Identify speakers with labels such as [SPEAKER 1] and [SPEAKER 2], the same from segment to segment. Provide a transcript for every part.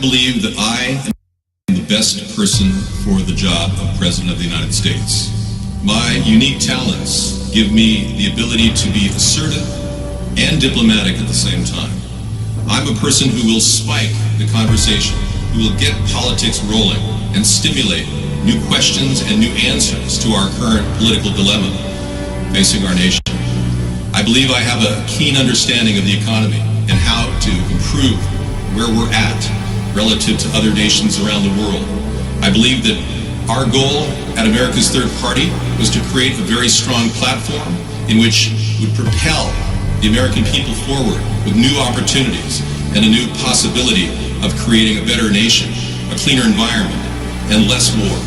[SPEAKER 1] believe that I am the best person for the job of President of the United States. My unique talents give me the ability to be assertive and diplomatic at the same time. I'm a person who will spike the conversation, who will get politics rolling and stimulate new questions and new answers to our current political dilemma facing our nation. I believe I have a keen understanding of the economy and how to improve where we're at relative to other nations around the world. I believe that our goal at America's Third Party was to create a very strong platform in which would propel the American people forward with new opportunities and a new possibility of creating a better nation, a cleaner environment, and less war.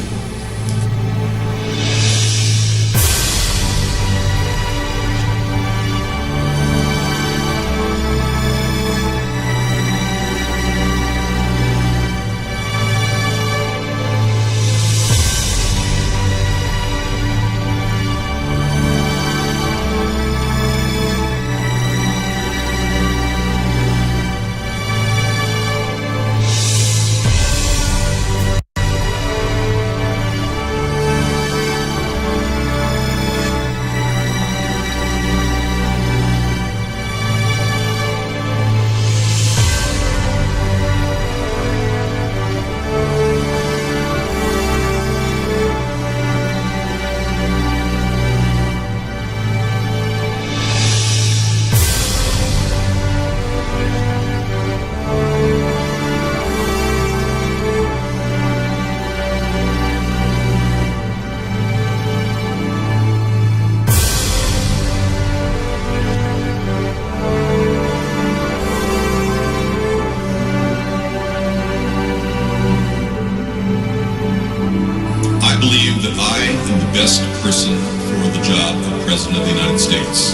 [SPEAKER 1] I believe that I am the best person for the job of President of the United States.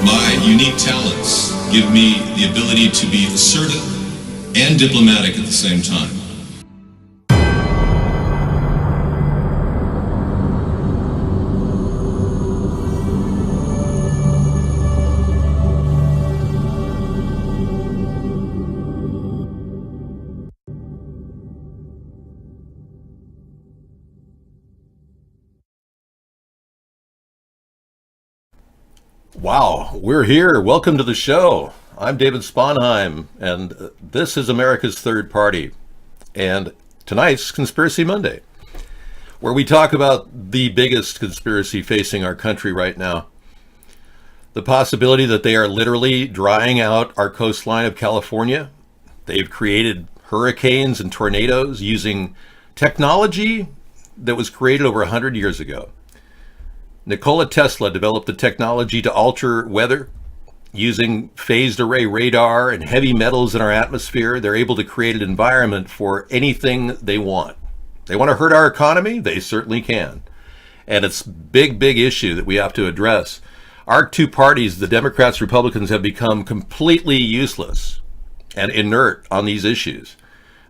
[SPEAKER 1] My unique talents give me the ability to be assertive and diplomatic at the same time.
[SPEAKER 2] Wow, we're here. Welcome to the show. I'm David Sponheim, and this is America's Third Party. And tonight's Conspiracy Monday, where we talk about the biggest conspiracy facing our country right now. The possibility that they are literally drying out our coastline of California. They've created hurricanes and tornadoes using technology that was created over 100 years ago. Nikola Tesla developed the technology to alter weather using phased array radar and heavy metals in our atmosphere. They're able to create an environment for anything they want. They want to hurt our economy? They certainly can. And it's a big issue that we have to address. Our two parties, the Democrats, Republicans, have become completely useless and inert on these issues.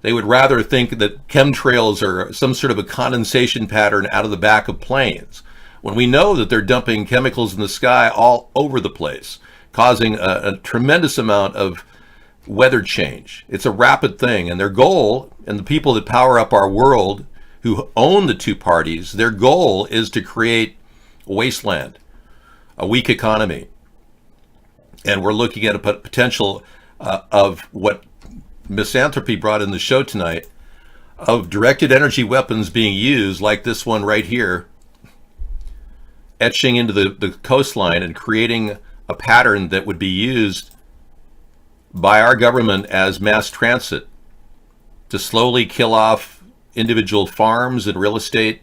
[SPEAKER 2] They would rather think that chemtrails are some sort of a condensation pattern out of the back of planes, when we know that they're dumping chemicals in the sky all over the place, causing a tremendous amount of weather change. It's a rapid thing, and their goal, and the people that power up our world who own the two parties, their goal is to create a wasteland, a weak economy. And we're looking at a potential of what Misanthropy brought in the show tonight, of directed energy weapons being used, like this one right here, etching into the coastline and creating a pattern that would be used by our government as mass transit to slowly kill off individual farms and real estate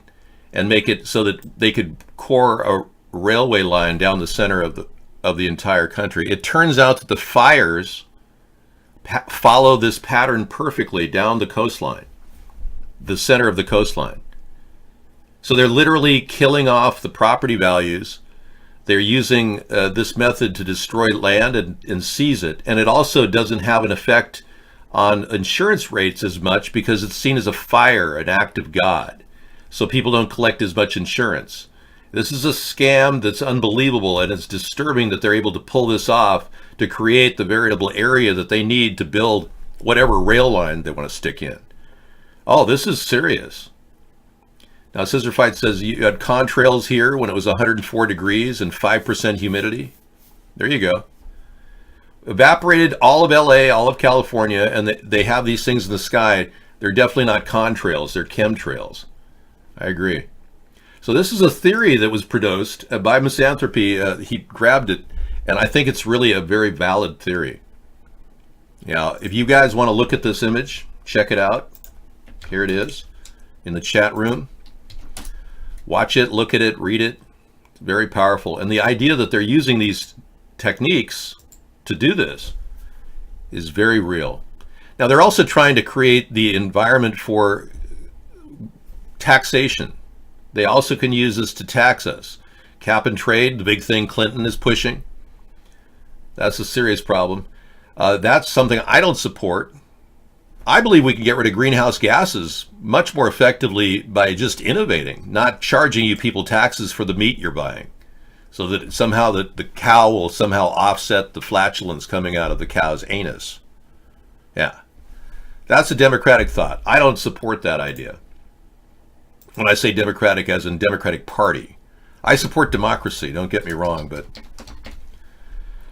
[SPEAKER 2] and make it so that they could core a railway line down the center of the entire country. It turns out that the fires follow this pattern perfectly down the coastline, the center of the coastline. So they're literally killing off the property values. They're using this method to destroy land and seize it. And it also doesn't have an effect on insurance rates as much because it's seen as a fire, an act of God. So people don't collect as much insurance. This is a scam that's unbelievable, and it's disturbing that they're able to pull this off to create the veritable area that they need to build whatever rail line they want to stick in. Oh, this is serious. Now, Scissor Fight says you had contrails here when it was 104 degrees and 5% humidity. There you go. Evaporated all of LA, all of California, and they have these things in the sky. They're definitely not contrails, they're chemtrails. I agree. So this is a theory that was produced by Misanthropy. He grabbed it, and I think it's really a very valid theory. Now, if you guys want to look at this image, check it out. Here it is in the chat room. Watch it, look at it, read it. It's very powerful. And the idea that they're using these techniques to do this is very real. Now, they're also trying to create the environment for taxation. They also can use this to tax us. Cap and trade, the big thing Clinton is pushing. That's a serious problem. That's something I don't support. I believe we can get rid of greenhouse gases much more effectively by just innovating, not charging you people taxes for the meat you're buying, so that somehow the cow will somehow offset the flatulence coming out of the cow's anus. Yeah, that's a Democratic thought. I don't support that idea. When I say Democratic, as in Democratic Party, I support democracy, don't get me wrong, but...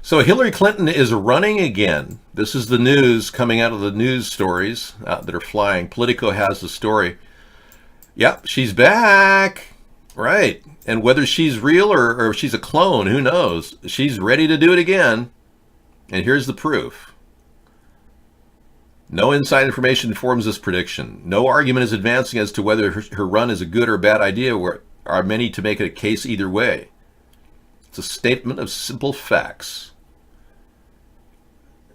[SPEAKER 2] So Hillary Clinton is running again. This is the news coming out of the news stories that are flying. Politico has the story. Yep, she's back. Right. And whether she's real or if she's a clone, who knows? She's ready to do it again. And here's the proof. No inside information informs this prediction. No argument is advancing as to whether her run is a good or bad idea. There are many to make a case either way. It's a statement of simple facts.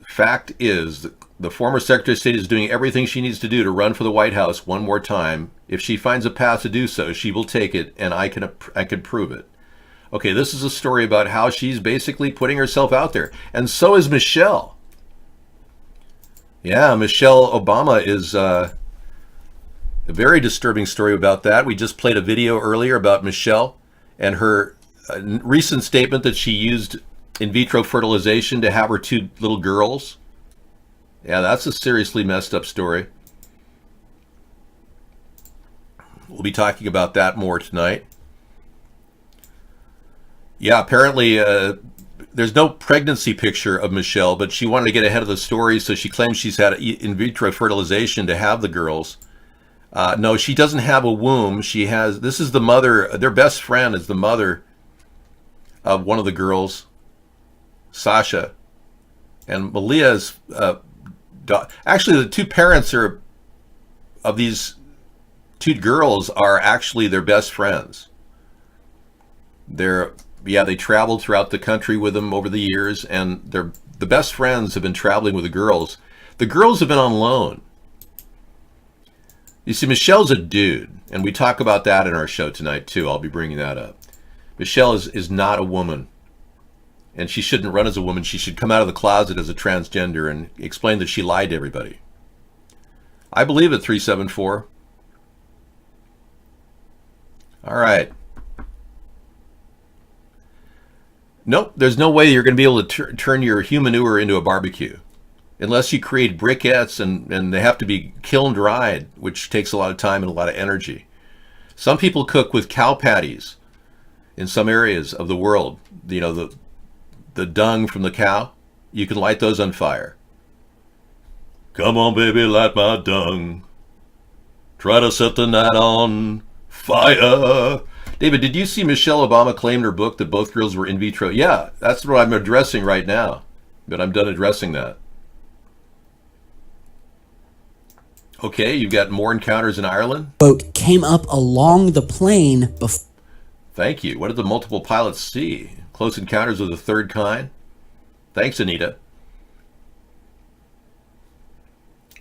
[SPEAKER 2] Fact is that the former Secretary of State is doing everything she needs to do to run for the White House one more time. If she finds a path to do so, she will take it, and I can prove it. Okay, this is a story about how she's basically putting herself out there. And so is Michelle. Yeah, Michelle Obama is a very disturbing story about that. We just played a video earlier about Michelle and her recent statement that she used in vitro fertilization to have her 2 little girls. Yeah, that's a seriously messed up story. We'll be talking about that more tonight. Yeah, apparently there's no pregnancy picture of Michelle, but she wanted to get ahead of the story, so she claims she's had in vitro fertilization to have the girls. No, she doesn't have a womb. This is the mother, their best friend is the mother of one of the girls, Sasha, and Malia's actually the 2 parents of these 2 girls are actually their best friends. They traveled throughout the country with them over the years, and the best friends have been traveling with the girls. The girls have been on loan. You see, Michelle's a dude, and we talk about that in our show tonight too. I'll be bringing that up. Michelle is not a woman. And she shouldn't run as a woman. She should come out of the closet as a transgender and explain that she lied to everybody. I believe it, 374. All right. Nope, there's no way you're going to be able to turn your humanure into a barbecue. Unless you create briquettes and they have to be kiln dried, which takes a lot of time and a lot of energy. Some people cook with cow patties in some areas of the world. You know, the dung from the cow, you can light those on fire. Come on, baby, light my dung. Try to set the night on fire. David, did you see Michelle Obama claim in her book that both girls were in vitro? Yeah, that's what I'm addressing right now. But I'm done addressing that. Okay, you've got more encounters in Ireland.
[SPEAKER 3] Boat came up along the plane before.
[SPEAKER 2] Thank you. What did the multiple pilots see? Close encounters of the third kind? Thanks, Anita.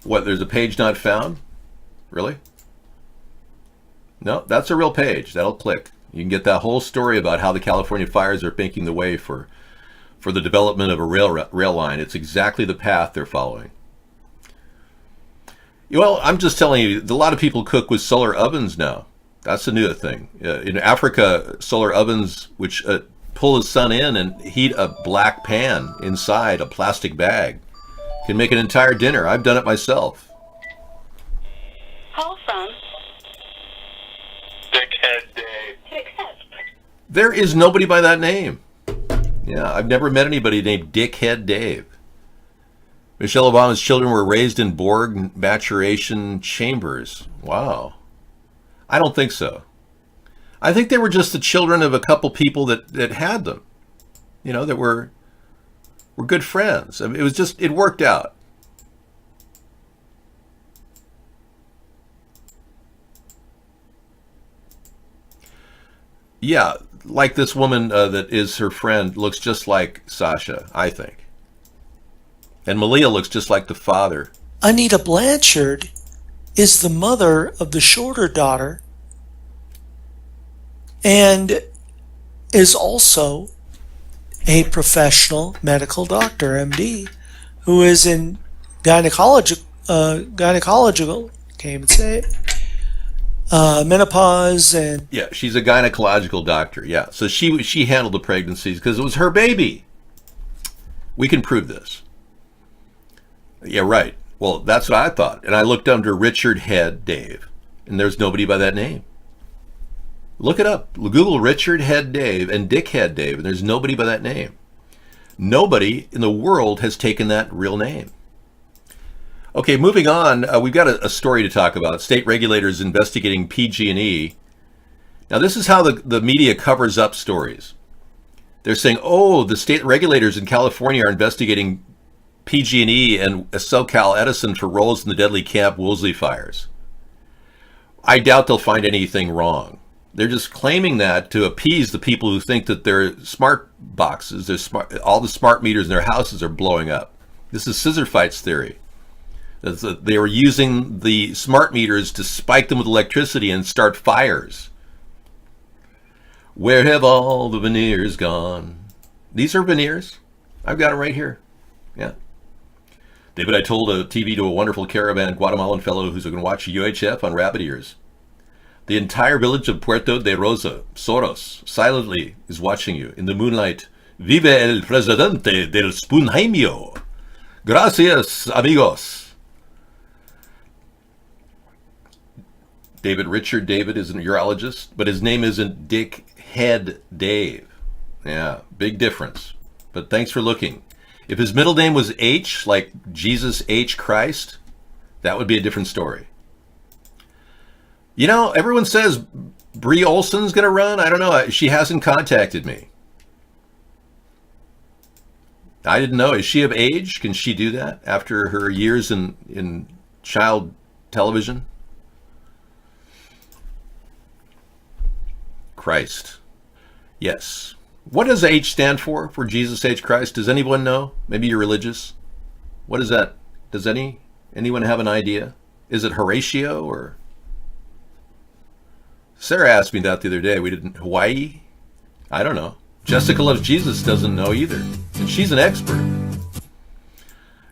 [SPEAKER 2] What, there's a page not found? Really? No, that's a real page. That'll click. You can get that whole story about how the California fires are making the way for the development of a rail line. It's exactly the path they're following. Well, I'm just telling you, a lot of people cook with solar ovens now. That's a new thing. In Africa, solar ovens, which pull the sun in and heat a black pan inside a plastic bag, Can make an entire dinner. I've done it myself.
[SPEAKER 4] Call from
[SPEAKER 5] Dickhead Dave.
[SPEAKER 4] Dickhead.
[SPEAKER 2] There is nobody by that name. Yeah, I've never met anybody named Dickhead Dave. Michelle Obama's children were raised in Borg maturation chambers. Wow. I don't think so. I think they were just the children of a couple people that had them. You know, that were good friends. I mean, it worked out. Yeah, like this woman that is her friend looks just like Sasha, I think. And Malia looks just like the father.
[SPEAKER 6] Anita Blanchard is the mother of the shorter daughter and is also a professional medical doctor, MD, who is in gynecological, can't even say it, menopause and...
[SPEAKER 2] Yeah, she's a gynecological doctor, yeah. So she handled the pregnancies because it was her baby. We can prove this. Yeah, right. Well, that's what I thought. And I looked under Richard Head Dave, and there's nobody by that name. Look it up. Google Richard Head Dave and Dick Head Dave, and there's nobody by that name. Nobody in the world has taken that real name. Okay, moving on. We've got a story to talk about. State regulators investigating PG&E. Now, this is how the media covers up stories. They're saying, oh, the state regulators in California are investigating PG&E and SoCal Edison for roles in the deadly Camp Woolsey fires. I doubt they'll find anything wrong. They're just claiming that to appease the people who think that their smart boxes, all the smart meters in their houses are blowing up. This is scissor fights theory. They were using the smart meters to spike them with electricity and start fires. Where have all the veneers gone? These are veneers. I've got them right here. Yeah. David, I told a TV to a wonderful caravan Guatemalan fellow who's going to watch UHF on rabbit ears. The entire village of Puerto de Rosa, Soros, silently is watching you in the moonlight. Vive el presidente del Spoonheimio. Gracias, amigos. Richard David is a urologist, but his name isn't Dick Head Dave. Yeah, big difference. But thanks for looking. If his middle name was H, like Jesus H. Christ, that would be a different story. You know, everyone says Brie Olson's going to run. I don't know. She hasn't contacted me. I didn't know. Is she of age? Can she do that after her years in child television? Christ. Yes. What does H stand for Jesus H. Christ? Does anyone know? Maybe you're religious. What is that? Does anyone have an idea? Is it Horatio or... Sarah asked me that the other day. Hawaii? I don't know. Jessica Loves Jesus doesn't know either. And she's an expert.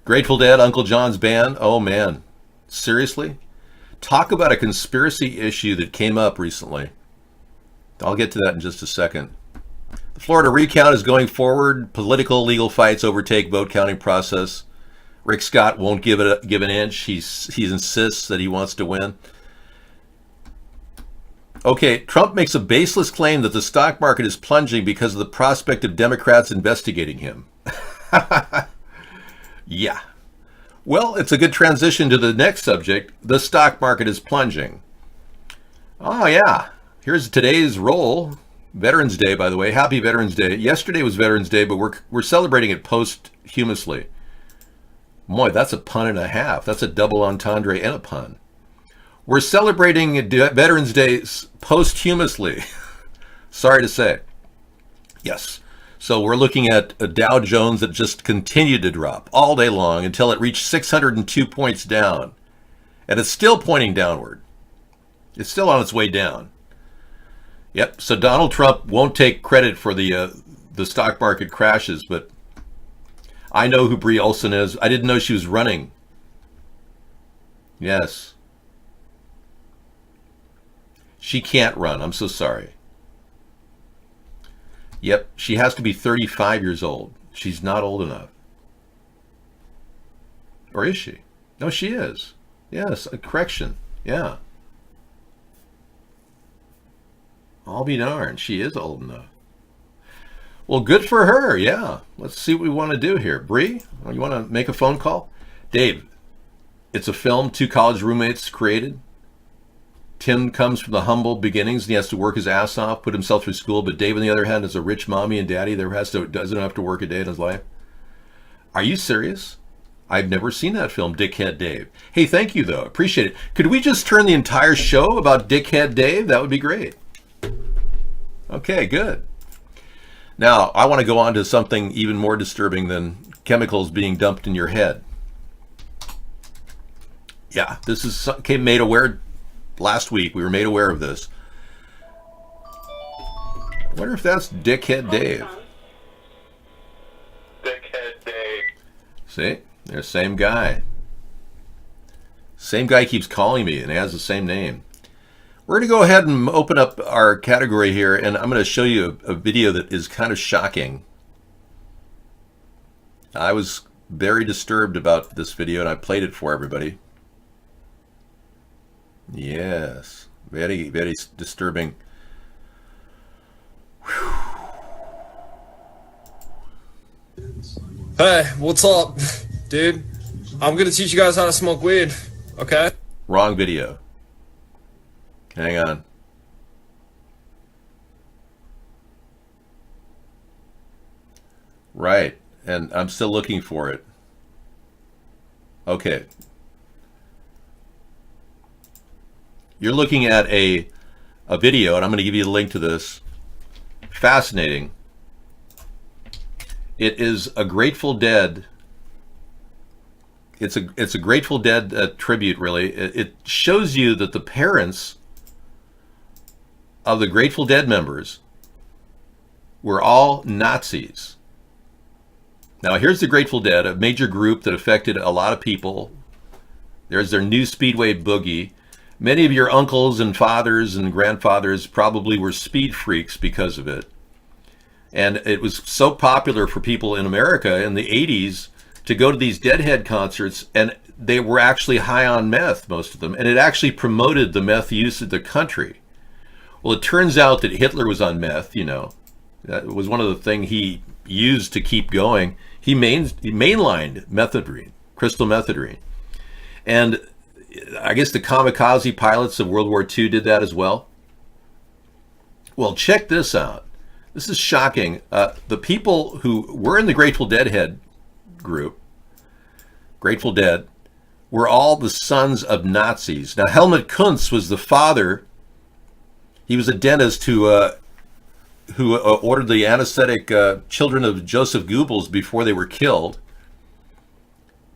[SPEAKER 2] Grateful Dead, Uncle John's band. Oh man. Seriously? Talk about a conspiracy issue that came up recently. I'll get to that in just a second. The Florida recount is going forward. Political, legal fights overtake vote counting process. Rick Scott won't give an inch. He insists that he wants to win. Okay, Trump makes a baseless claim that the stock market is plunging because of the prospect of Democrats investigating him. Yeah. Well, it's a good transition to the next subject. The stock market is plunging. Oh, yeah. Here's today's roll. Veterans Day, by the way. Happy Veterans Day. Yesterday was Veterans Day, but we're celebrating it posthumously. Boy, that's a pun and a half. That's a double entendre and a pun. We're celebrating Veterans Day posthumously. Sorry to say. Yes. So we're looking at a Dow Jones that just continued to drop all day long until it reached 602 points down. And it's still pointing downward. It's still on its way down. Yep. So Donald Trump won't take credit for the stock market crashes, but I know who Brie Olson is. I didn't know she was running. Yes. She can't run. I'm so sorry. Yep, she has to be 35 years old. She's not old enough. Or is she? No, she is. Yes, a correction. Yeah. I'll be darned. She is old enough. Well, good for her. Yeah. Let's see what we want to do here. Bree, you want to make a phone call? Dave, it's a film two college roommates created. Tim comes from the humble beginnings and he has to work his ass off, put himself through school. But Dave, on the other hand, is a rich mommy and daddy that doesn't have to work a day in his life. Are you serious? I've never seen that film, Dickhead Dave. Hey, thank you, though. Appreciate it. Could we just turn the entire show about Dickhead Dave? That would be great. Okay, good. Now, I want to go on to something even more disturbing than chemicals being dumped in your head. Yeah, this is came made aware last week. We were made aware of this. I wonder if that's Dickhead Dave.
[SPEAKER 5] Dickhead Dave.
[SPEAKER 2] See? They're the same guy. Same guy keeps calling me and has the same name. We're going to go ahead and open up our category here, and I'm going to show you a video that is kind of shocking. I was very disturbed about this video, and I played it for everybody. Yes, very, very disturbing.
[SPEAKER 7] Hey, what's up, dude? I'm gonna teach you guys how to smoke weed, okay?
[SPEAKER 2] Wrong video. Hang on. Right, and I'm still looking for it. Okay. You're looking at a video, and I'm going to give you a link to this. Fascinating. It is a Grateful Dead. It's a Grateful Dead tribute, really. It shows you that the parents of the Grateful Dead members were all Nazis. Now, here's the Grateful Dead, a major group that affected a lot of people. There's their New Speedway Boogie. Many of your uncles and fathers and grandfathers probably were speed freaks because of it. And it was so popular for people in America in the 80s to go to these Deadhead concerts, and they were actually high on meth, most of them, and it actually promoted the meth use of the country. Well, it turns out that Hitler was on meth, you know. That was one of the things he used to keep going. He mainlined methadone, crystal methadone. And I guess the kamikaze pilots of World War II did that as well. Well, check this out. This is shocking. The people who were in the Grateful Deadhead group, Grateful Dead, were all the sons of Nazis. Now, Helmut Kuntz was the father. He was a dentist who ordered the anesthetic children of Joseph Goebbels before they were killed.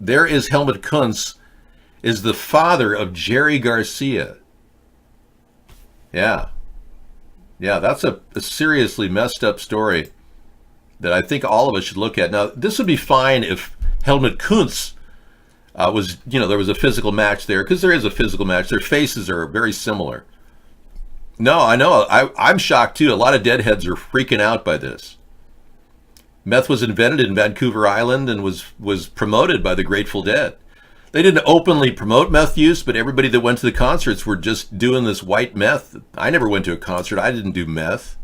[SPEAKER 2] There is Helmut Kuntz, is the father of Jerry Garcia. Yeah, that's a seriously messed up story that I think all of us should look at. Now, this would be fine if Helmut Kuntz was, there was a physical match there, because there is a physical match. Their faces are very similar. No, I know. I'm shocked too. A lot of deadheads are freaking out by this. Meth was invented in Vancouver Island and was promoted by the Grateful Dead. They didn't openly promote meth use, but everybody that went to the concerts were just doing this white meth. I never went to a concert. I didn't do meth.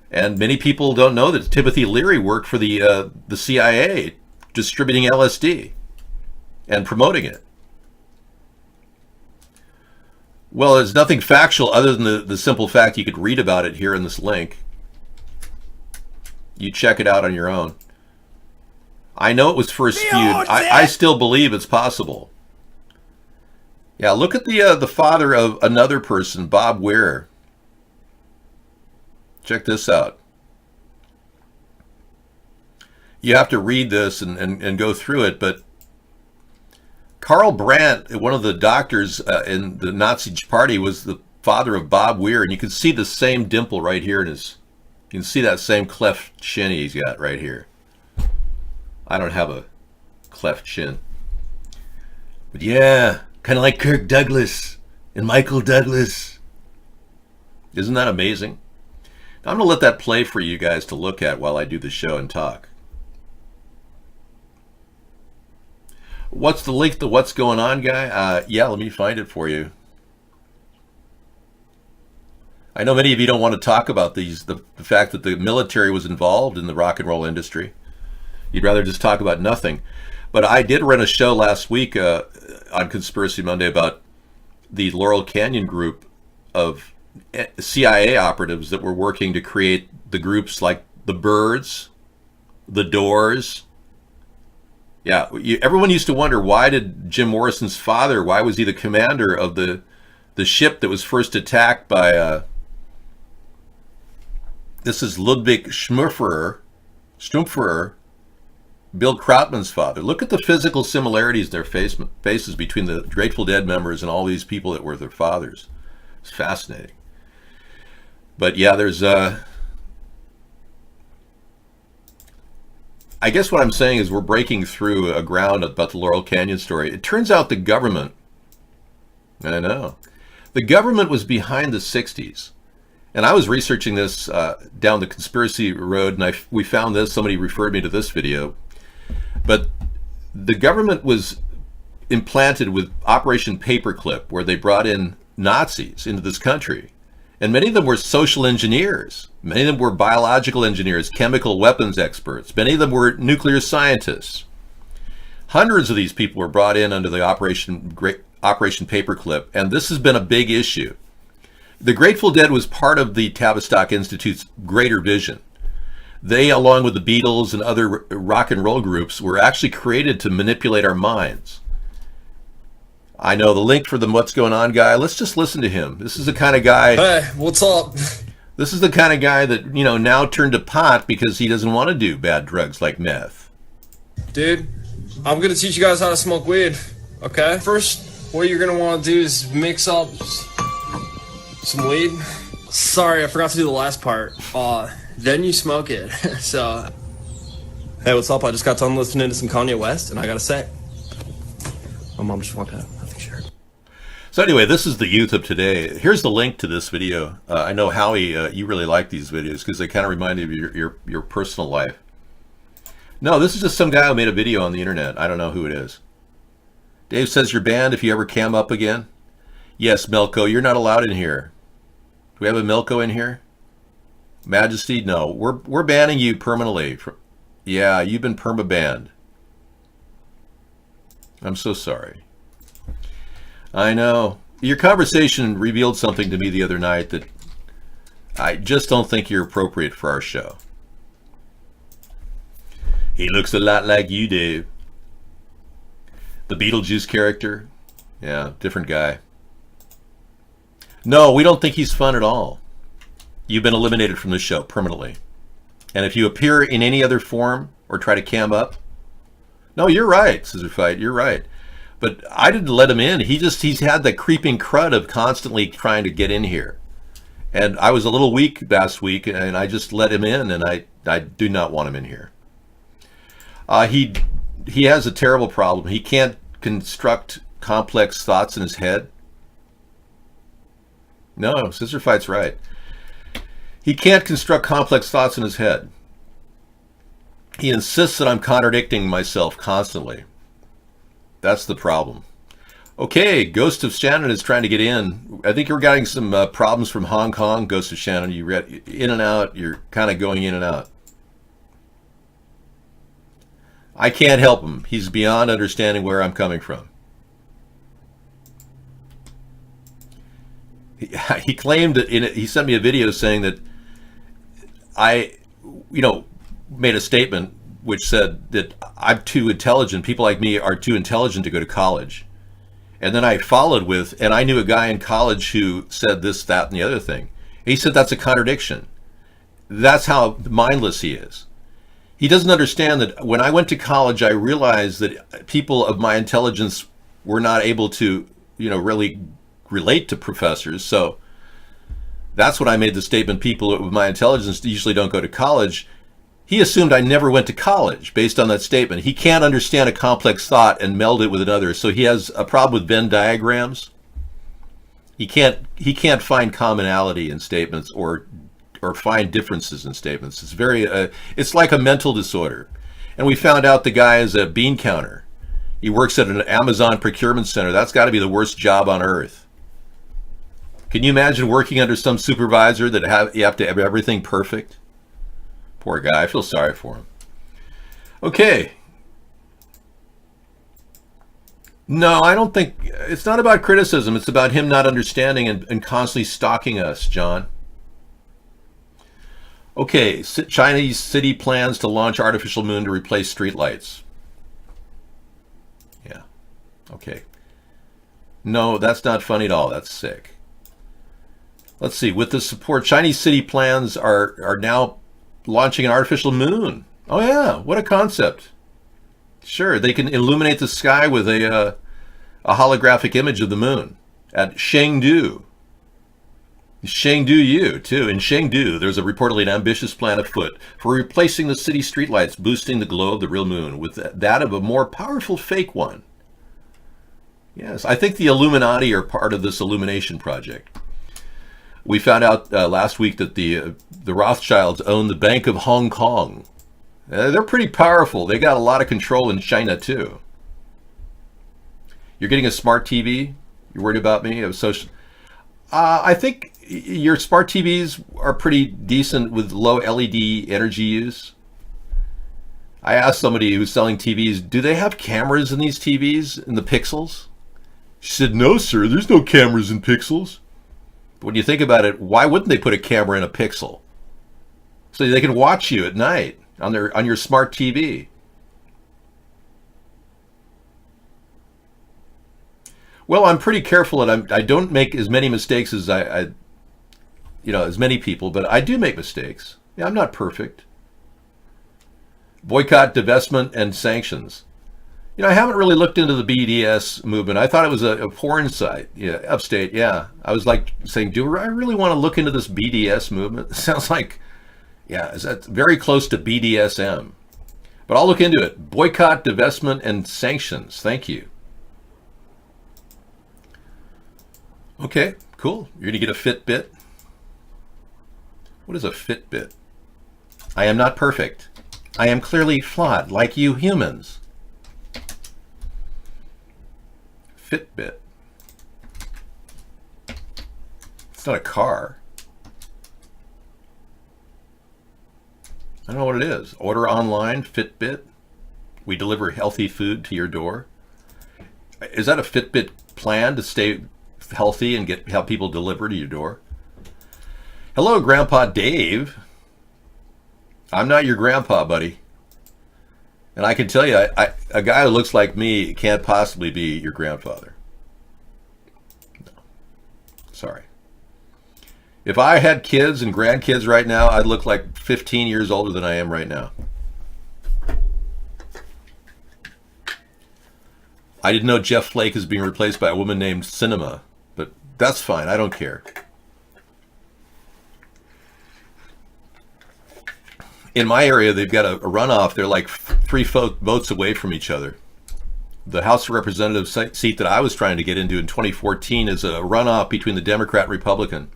[SPEAKER 2] And many people don't know that Timothy Leary worked for the CIA, distributing LSD and promoting it. Well, there's nothing factual other than the simple fact you could read about it here in this link. You check it out on your own. I know it was first spewed. I still believe it's possible. Yeah, look at the father of another person, Bob Weir. Check this out. You have to read this and go through it, but Karl Brandt, one of the doctors in the Nazi party, was the father of Bob Weir, and you can see the same dimple right here in his. You can see that same cleft chin he's got right here. I don't have a cleft chin, but yeah, kind of like Kirk Douglas and Michael Douglas. Isn't that amazing? Now, I'm going to let that play for you guys to look at while I do the show and talk. What's the link to What's Going On guy? Yeah, let me find it for you. I know many of you don't want to talk about the fact that the military was involved in the rock and roll industry. You'd rather just talk about nothing. But I did run a show last week on Conspiracy Monday about the Laurel Canyon group of CIA operatives that were working to create the groups like the Byrds, the Doors. Yeah, everyone used to wonder, why did Jim Morrison's father, why was he the commander of the ship that was first attacked by, this is Ludwig Stumpferer, Bill Krautman's father. Look at the physical similarities in their faces between the Grateful Dead members and all these people that were their fathers. It's fascinating. But yeah, there's I guess what I'm saying is we're breaking through a ground about the Laurel Canyon story. It turns out the government, I know, the government was behind the 60s. And I was researching this down the conspiracy road, and we found this. Somebody referred me to this video. But the government was implanted with Operation Paperclip, where they brought in Nazis into this country. And many of them were social engineers. Many of them were biological engineers, chemical weapons experts. Many of them were nuclear scientists. Hundreds of these people were brought in under the Operation Paperclip, and this has been a big issue. The Grateful Dead was part of the Tavistock Institute's greater vision. They, along with the Beatles and other rock and roll groups, were actually created to manipulate our minds. I know the link for the What's Going On guy. Let's just listen to him. This is the kind of guy...
[SPEAKER 7] Hey, what's up?
[SPEAKER 2] This is the kind of guy that, you know, now turned to pot because he doesn't want to do bad drugs like meth.
[SPEAKER 7] Dude, I'm gonna teach you guys how to smoke weed, okay? First, what you're gonna want to do is mix up some weed. Sorry, I forgot to do the last part. Then you smoke it. So, hey, what's up? I just got done listening to some Kanye West, and I gotta say, my mom just walked out. I think she heard.
[SPEAKER 2] So anyway, this is the youth of today. Here's the link to this video. I know, Howie, you really like these videos because they kind of remind you of your personal life. No, this is just some guy who made a video on the internet. I don't know who it is. Dave says you're banned if you ever cam up again. Yes, Melko, you're not allowed in here. Do we have a Melko in here? Majesty, no. We're banning you permanently. Yeah, you've been perma-banned. I'm so sorry. I know. Your conversation revealed something to me the other night that I just don't think you're appropriate for our show. He looks a lot like you, Dave. The Beetlejuice character? Yeah, different guy. No, we don't think he's fun at all. You've been eliminated from the show permanently. And if you appear in any other form or try to cam up, no, you're right, Scissor Fight, you're right. But I didn't let him in. He's had the creeping crud of constantly trying to get in here. And I was a little weak last week, and I just let him in, and I do not want him in here. He has a terrible problem. He can't construct complex thoughts in his head. No, Scissor Fight's right. He can't construct complex thoughts in his head. He insists that I'm contradicting myself constantly. That's the problem. Okay, Ghost of Shannon is trying to get in. I think you're getting some problems from Hong Kong, Ghost of Shannon. You read in and out. You're kind of going in and out. I can't help him. He's beyond understanding where I'm coming from. He claimed that he sent me a video saying that I, made a statement which said that I'm too intelligent. People like me are too intelligent to go to college. And then I followed with, and I knew a guy in college who said this, that, and the other thing. He said that's a contradiction. That's how mindless he is. He doesn't understand that when I went to college, I realized that people of my intelligence were not able to, really relate to professors. So that's when I made the statement, people with my intelligence usually don't go to college. He assumed I never went to college based on that statement. He can't understand a complex thought and meld it with another. So he has a problem with Venn diagrams. He can't find commonality in statements or find differences in statements. It's like a mental disorder. And we found out the guy is a bean counter. He works at an Amazon procurement center. That's got to be the worst job on earth. Can you imagine working under some supervisor that you have to have everything perfect? Poor guy. I feel sorry for him. Okay. No, I don't think it's not about criticism. It's about him not understanding and constantly stalking us, John. Okay, Chinese city plans to launch artificial moon to replace streetlights. Yeah. Okay. No, that's not funny at all. That's sick. Let's see. With the support, Chinese city plans are now launching an artificial moon. Oh yeah, what a concept. Sure, they can illuminate the sky with a holographic image of the moon at Chengdu. Chengdu too. In Chengdu, there's reportedly an ambitious plan afoot for replacing the city streetlights, boosting the glow of the real moon with that of a more powerful fake one. Yes, I think the Illuminati are part of this illumination project. We found out last week that the Rothschilds own the Bank of Hong Kong. They're pretty powerful. They got a lot of control in China too. You're getting a smart TV? You're worried about me? I think your smart TVs are pretty decent with low LED energy use. I asked somebody who's selling TVs, do they have cameras in these TVs, in the pixels? She said, no, sir, there's no cameras in pixels. But when you think about it, why wouldn't they put a camera in a pixel? So they can watch you at night on your smart TV. Well, I'm pretty careful, and I don't make as many mistakes as as many people, but I do make mistakes. Yeah, I'm not perfect. Boycott, divestment, and sanctions. I haven't really looked into the BDS movement. I thought it was a porn site. Yeah, upstate. Yeah, I was like saying, do I really want to look into this BDS movement? It sounds like, yeah, is that very close to BDSM? But I'll look into it. Boycott, divestment, and sanctions. Thank you. Okay, cool. You're going to get a Fitbit. What is a Fitbit? I am not perfect. I am clearly flawed, like you humans. Fitbit. It's not a car. I don't know what it is. Order online, Fitbit. We deliver healthy food to your door. Is that a Fitbit plan to stay healthy and have people deliver to your door? Hello, Grandpa Dave. I'm not your grandpa, buddy. And I can tell you, a guy who looks like me can't possibly be your grandfather. No. Sorry. If I had kids and grandkids right now, I'd look like 15 years older than I am right now. I didn't know Jeff Flake is being replaced by a woman named Cinema, but that's fine. I don't care. In my area, they've got a runoff. They're like 3 votes away from each other. The House of Representatives seat that I was trying to get into in 2014 is a runoff between the Democrat and Republican.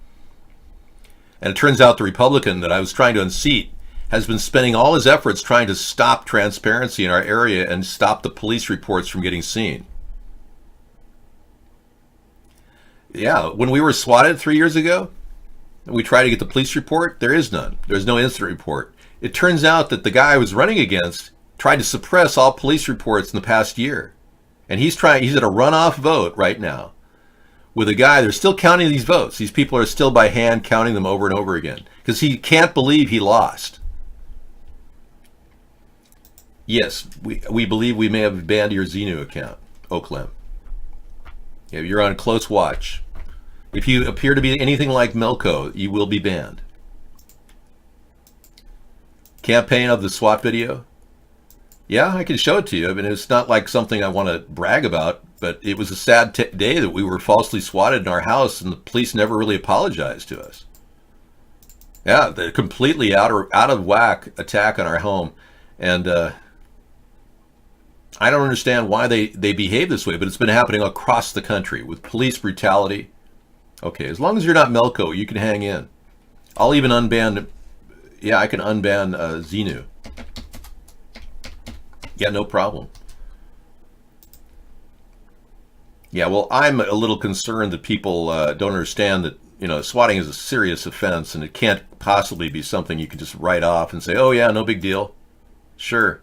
[SPEAKER 2] And it turns out the Republican that I was trying to unseat has been spending all his efforts trying to stop transparency in our area and stop the police reports from getting seen. Yeah, when we were swatted 3 years ago, we tried to get the police report. There is none. There's no incident report. It turns out that the guy I was running against tried to suppress all police reports in the past year. And he's at a runoff vote right now with a guy. They're still counting these votes. These people are still by hand counting them over and over again because he can't believe he lost. Yes, we believe we may have banned your Xenu account, Oaklem. Yeah, you're on close watch. If you appear to be anything like Melko, you will be banned. Campaign of the SWAT video? Yeah, I can show it to you. I mean, it's not like something I want to brag about, but it was a sad day that we were falsely swatted in our house and the police never really apologized to us. Yeah, the completely out of whack attack on our home. And I don't understand why they behave this way, but it's been happening across the country with police brutality. Okay, as long as you're not Melko, you can hang in. I'll even unban... Yeah, I can unban Xenu. Yeah, no problem. Yeah, well, I'm a little concerned that people don't understand that, swatting is a serious offense and it can't possibly be something you can just write off and say, oh yeah, no big deal. Sure.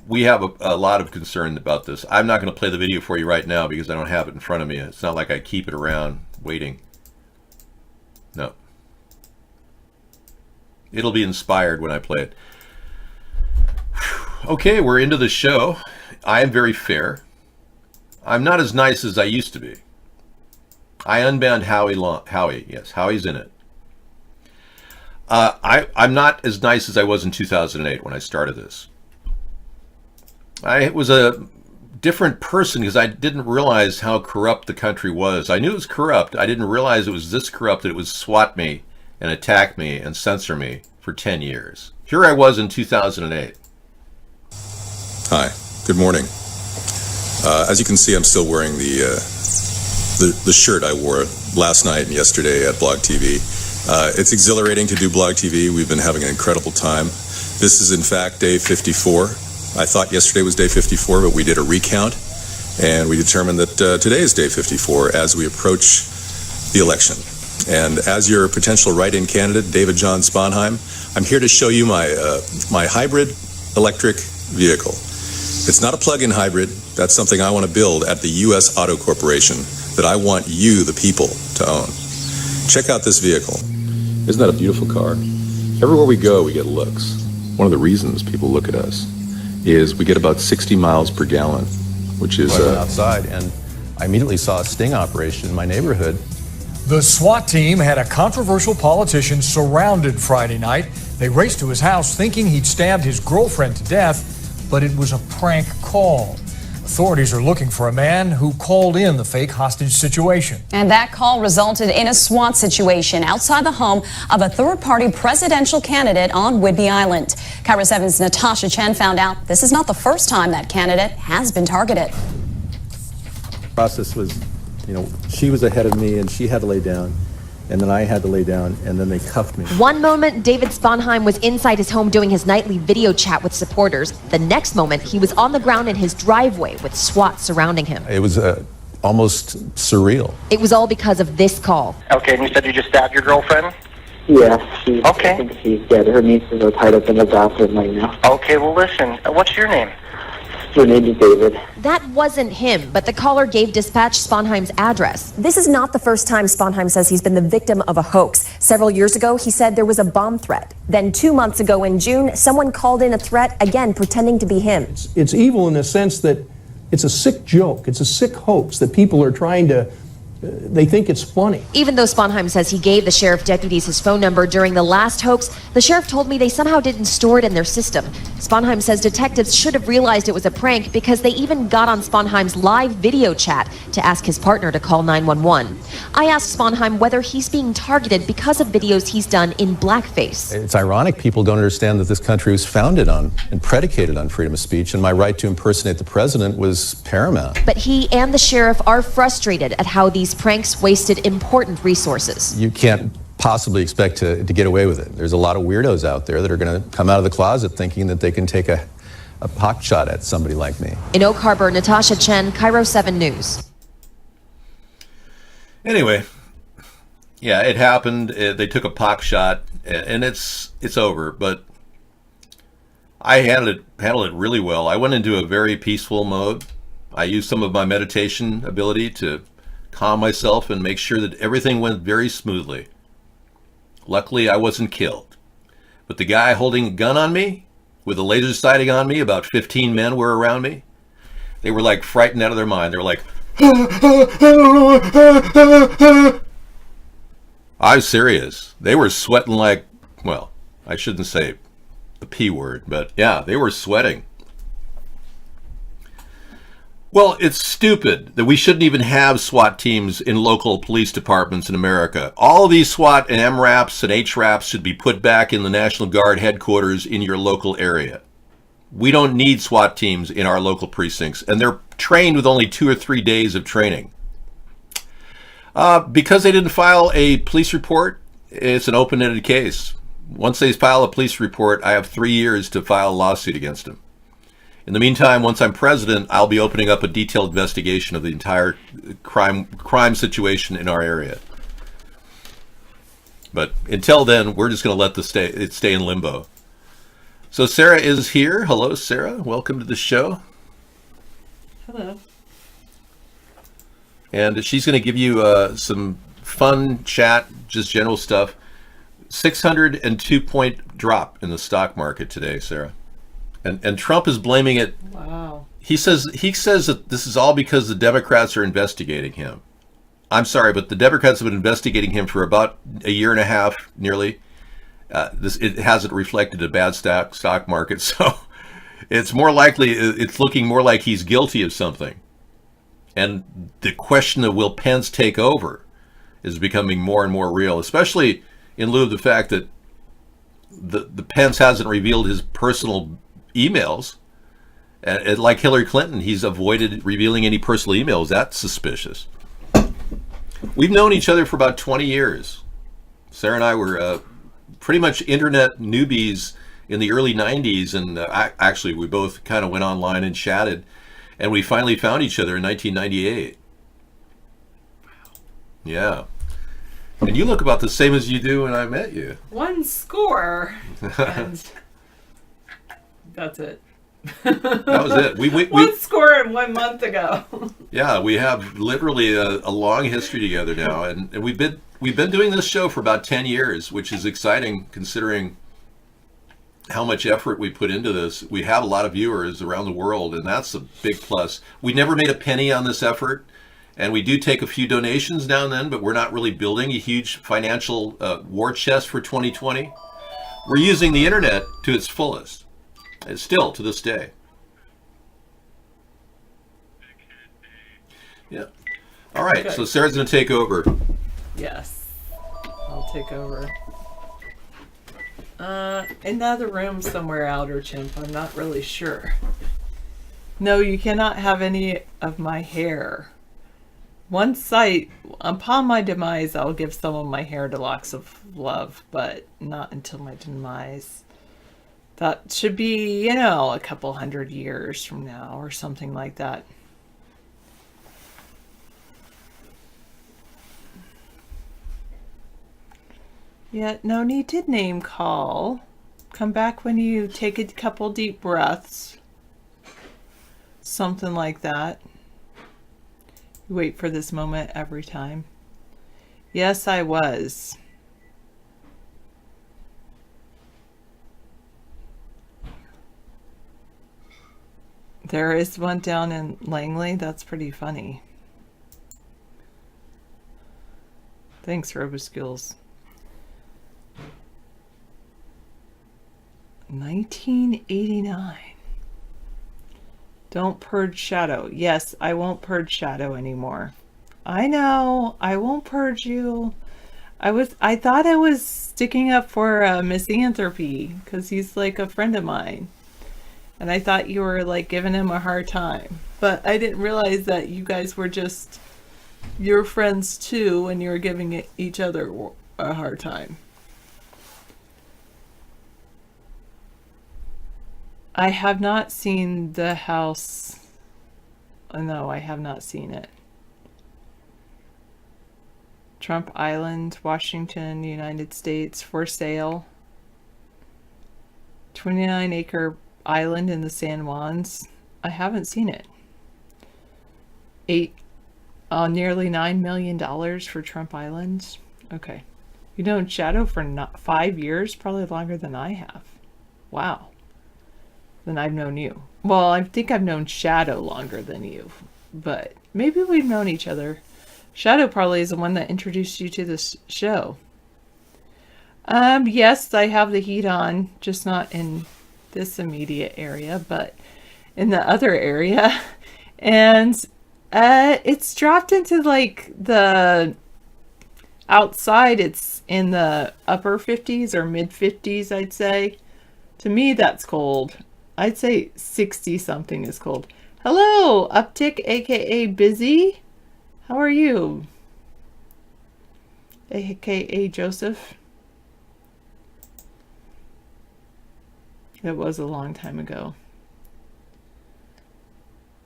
[SPEAKER 2] We have a lot of concern about this. I'm not going to play the video for you right now because I don't have it in front of me. It's not like I keep it around waiting. No. It'll be inspired when I play it. Okay, we're into the show. I am very fair. I'm not as nice as I used to be. I unbanned Howie. Yes, Howie's in it. I'm not as nice as I was in 2008 when I started this. I was a different person because I didn't realize how corrupt the country was. I knew it was corrupt. I didn't realize it was this corrupt that it would swat me and attack me and censor me for 10 years. Here I was in 2008.
[SPEAKER 5] Hi, good morning. As you can see, I'm still wearing the shirt I wore last night and yesterday at Blog TV. It's exhilarating to do Blog TV. We've been having an incredible time. This is in fact day 54. I thought yesterday was day 54, but we did a recount, and we determined that today is day 54 as we approach the election. And as your potential write-in candidate, David John Sponheim, I'm here to show you my hybrid electric vehicle. It's not a plug-in hybrid. That's something I want to build at the U.S. Auto Corporation that I want you, the people, to own. Check out this vehicle. Isn't that a beautiful car? Everywhere we go, we get looks. One of the reasons people look at us is we get about 60 miles per gallon, which is...
[SPEAKER 8] I went outside and I immediately saw a sting operation in my neighborhood.
[SPEAKER 9] The SWAT team had a controversial politician surrounded Friday night. They raced to his house thinking he'd stabbed his girlfriend to death, but it was a prank call. Authorities are looking for a man who called in the fake hostage situation.
[SPEAKER 10] And that call resulted in a SWAT situation outside the home of a third-party presidential candidate on Whidbey Island. KIRO 7's Natasha Chen found out this is not the first time that candidate has been targeted.
[SPEAKER 8] The process was, she was ahead of me and she had to lay down. And then I had to lay down, and then they cuffed me.
[SPEAKER 11] One moment, David Sponheim was inside his home doing his nightly video chat with supporters. The next moment, he was on the ground in his driveway with SWAT surrounding him.
[SPEAKER 8] It was almost surreal.
[SPEAKER 11] It was all because of this call.
[SPEAKER 12] Okay, and you said you just stabbed your girlfriend?
[SPEAKER 13] Yes,
[SPEAKER 12] okay.
[SPEAKER 13] I think she's dead. Her nieces are tied up in the bathroom right now.
[SPEAKER 12] Okay, well listen, what's your name?
[SPEAKER 13] Her name is David.
[SPEAKER 11] That wasn't him, but the caller gave dispatch Sponheim's address.
[SPEAKER 14] This is not the first time Sponheim says he's been the victim of a hoax. Several years ago, he said there was a bomb threat. Then 2 months ago in June, someone called in a threat, again pretending to be him.
[SPEAKER 15] It's evil in the sense that it's a sick joke. It's a sick hoax that people are trying to... they think it's funny.
[SPEAKER 11] Even though Sponheim says he gave the sheriff deputies his phone number during the last hoax, the sheriff told me they somehow didn't store it in their system. Sponheim says detectives should have realized it was a prank because they even got on Sponheim's live video chat to ask his partner to call 911. I asked Sponheim whether he's being targeted because of videos he's done in blackface.
[SPEAKER 8] It's ironic people don't understand that this country was founded on and predicated on freedom of speech, and my right to impersonate the president was paramount.
[SPEAKER 11] But he and the sheriff are frustrated at how these pranks wasted important resources.
[SPEAKER 8] You can't possibly expect to get away with it. There's a lot of weirdos out there that are going to come out of the closet thinking that they can take a pot shot at somebody like me.
[SPEAKER 11] In Oak Harbor, Natasha Chen, KIRO 7 News.
[SPEAKER 2] Anyway, yeah, it happened. They took a pot shot, and it's over. But I handled it really well. I went into a very peaceful mode. I used some of my meditation ability to calm myself and make sure that everything went very smoothly. Luckily, I wasn't killed. But the guy holding a gun on me, with a laser sighting on me, about 15 men were around me. They were like frightened out of their mind. They were like, I was serious. They were sweating like, well, I shouldn't say the P word, but yeah, they were sweating. Well, it's stupid that we shouldn't even have SWAT teams in local police departments in America. All of these SWAT and MRAPs and HRAPs should be put back in the National Guard headquarters in your local area. We don't need SWAT teams in our local precincts, and they're trained with only 2 or 3 days of training. Because they didn't file a police report, it's an open-ended case. Once they file a police report, I have 3 years to file a lawsuit against them. In the meantime, once I'm president, I'll be opening up a detailed investigation of the entire crime situation in our area. But until then, we're just going to let it stay in limbo. So Sarah is here. Hello, Sarah. Welcome to the show.
[SPEAKER 16] Hello.
[SPEAKER 2] And she's going to give you some fun chat, just general stuff. 602-point drop in the stock market today, Sarah. And Trump is blaming it.
[SPEAKER 16] Wow.
[SPEAKER 2] He says that this is all because the Democrats are investigating him. I'm sorry, but the Democrats have been investigating him for about a year and a half, nearly. It hasn't reflected a bad stock market, so it's looking more like he's guilty of something. And the question of will Pence take over is becoming more and more real, especially in lieu of the fact that the Pence hasn't revealed his personal emails. And like Hillary Clinton, he's avoided revealing any personal emails. That's suspicious. We've known each other for about 20 years. Sarah and I were pretty much internet newbies in the early 90s, and actually we both kind of went online and chatted, and we finally found each other in 1998. Yeah. And you look about the same as you do when I met you.
[SPEAKER 16] One score. And that's it.
[SPEAKER 2] That was it.
[SPEAKER 16] One score and 1 month ago.
[SPEAKER 2] Yeah, we have literally a long history together now, and we've been doing this show for about 10 years, which is exciting considering how much effort we put into this. We have a lot of viewers around the world, and that's a big plus. We never made a penny on this effort, and we do take a few donations now and then, but we're not really building a huge financial war chest for 2020. We're using the internet to its fullest, and still to this day. Yeah. All right,
[SPEAKER 16] Okay.
[SPEAKER 2] so Sarah's going to take over.
[SPEAKER 16] Yes. I'll take over. Another room somewhere, Outer Chimp. I'm not really sure. No, you cannot have any of my hair. One site, upon my demise, I'll give some of my hair to Locks of Love, but not until my demise. That should be, a couple 100 years from now or something like that. Yeah, no need to name call. Come back when you take a couple deep breaths. Something like that. You wait for this moment every time. Yes, I was. There is one down in Langley. That's pretty funny. Thanks, Roboskills. 1989. Don't purge shadow. Yes, I won't purge shadow anymore. I know. I won't purge you. I thought I was sticking up for Misanthropy because he's like a friend of mine. And I thought you were like giving him a hard time. But I didn't realize that you guys were just your friends too and you were giving each other a hard time. I have not seen the house. No, I have not seen it. Trump Island, Washington, United States, for sale. 29-acre island in the San Juans. I haven't seen it. Nearly $9 million for Trump Island. Okay. You know, Shadow for 5 years, probably longer than I have. Wow. Than I've known you. Well, I think I've known Shadow longer than you, but maybe we've known each other. Shadow probably is the one that introduced you to this show. Yes, I have the heat on, just not in this immediate area, but in the other area. And it's dropped into like the outside, it's in the upper 50s or mid 50s, I'd say. To me, that's cold. I'd say 60 something is cold. Hello, Uptick, aka Busy. How are you? AKA Joseph. It was a long time ago.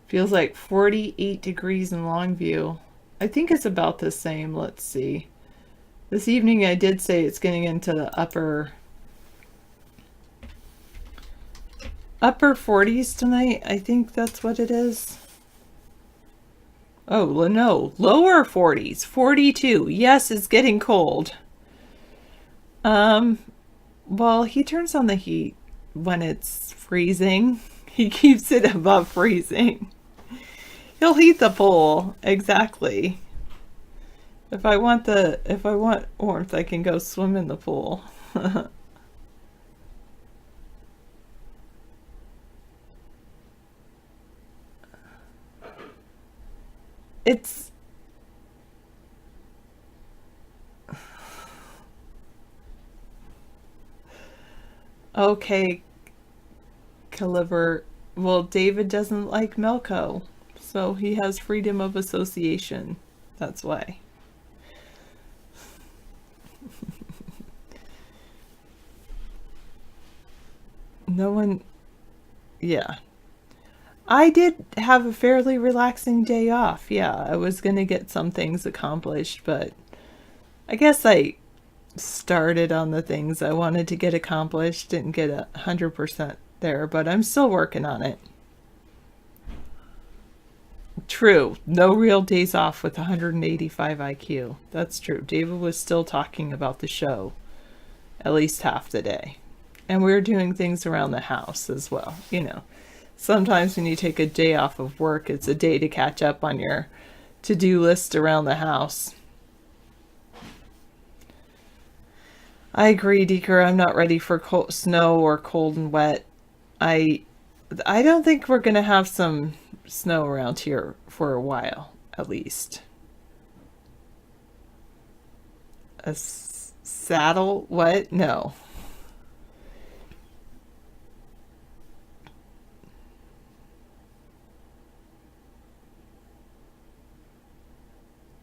[SPEAKER 16] Feels like 48 degrees in Longview. I think it's about the same. Let's see. This evening I did say it's getting into the upper 40s tonight. I think that's what it is. Oh, no. Lower 40s. 42. Yes, it's getting cold. Well, he turns on the heat when it's freezing. He keeps it above freezing. He'll heat the pool. Exactly. If I want warmth, I can go swim in the pool. It's okay, Caliver. Well, David doesn't like Melco, so he has freedom of association. That's why. No one, yeah. I did have a fairly relaxing day off. Yeah, I was going to get some things accomplished, but I guess I started on the things I wanted to get accomplished. Didn't get 100% there, but I'm still working on it. True. No real days off with 185 IQ. That's true. David was still talking about the show at least half the day. And we were doing things around the house as well. You know, sometimes when you take a day off of work, it's a day to catch up on your to-do list around the house. I agree, Deeker. I'm not ready for snow or cold and wet. I don't think we're going to have some snow around here for a while, at least. A saddle? What? No.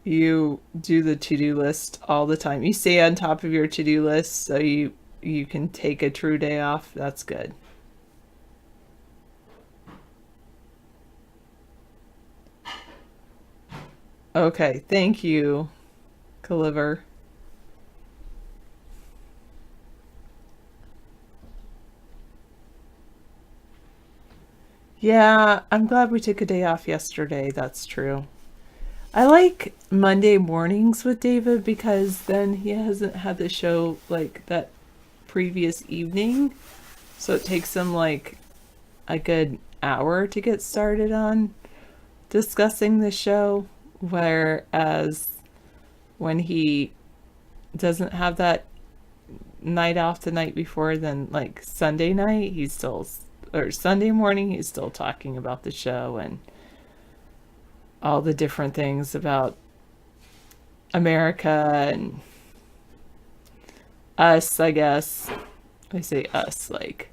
[SPEAKER 16] You do the to-do list all the time. You stay on top of your to-do list so you can take a true day off. That's good. Okay, thank you, Caliver. Yeah, I'm glad we took a day off yesterday. That's true. I like Monday mornings with David because then he hasn't had the show like that previous evening. So it takes him like a good hour to get started on discussing the show. Whereas when he doesn't have that night off the night before, then like Sunday night, or Sunday morning, he's still talking about the show and all the different things about America and us, I guess. I say us, like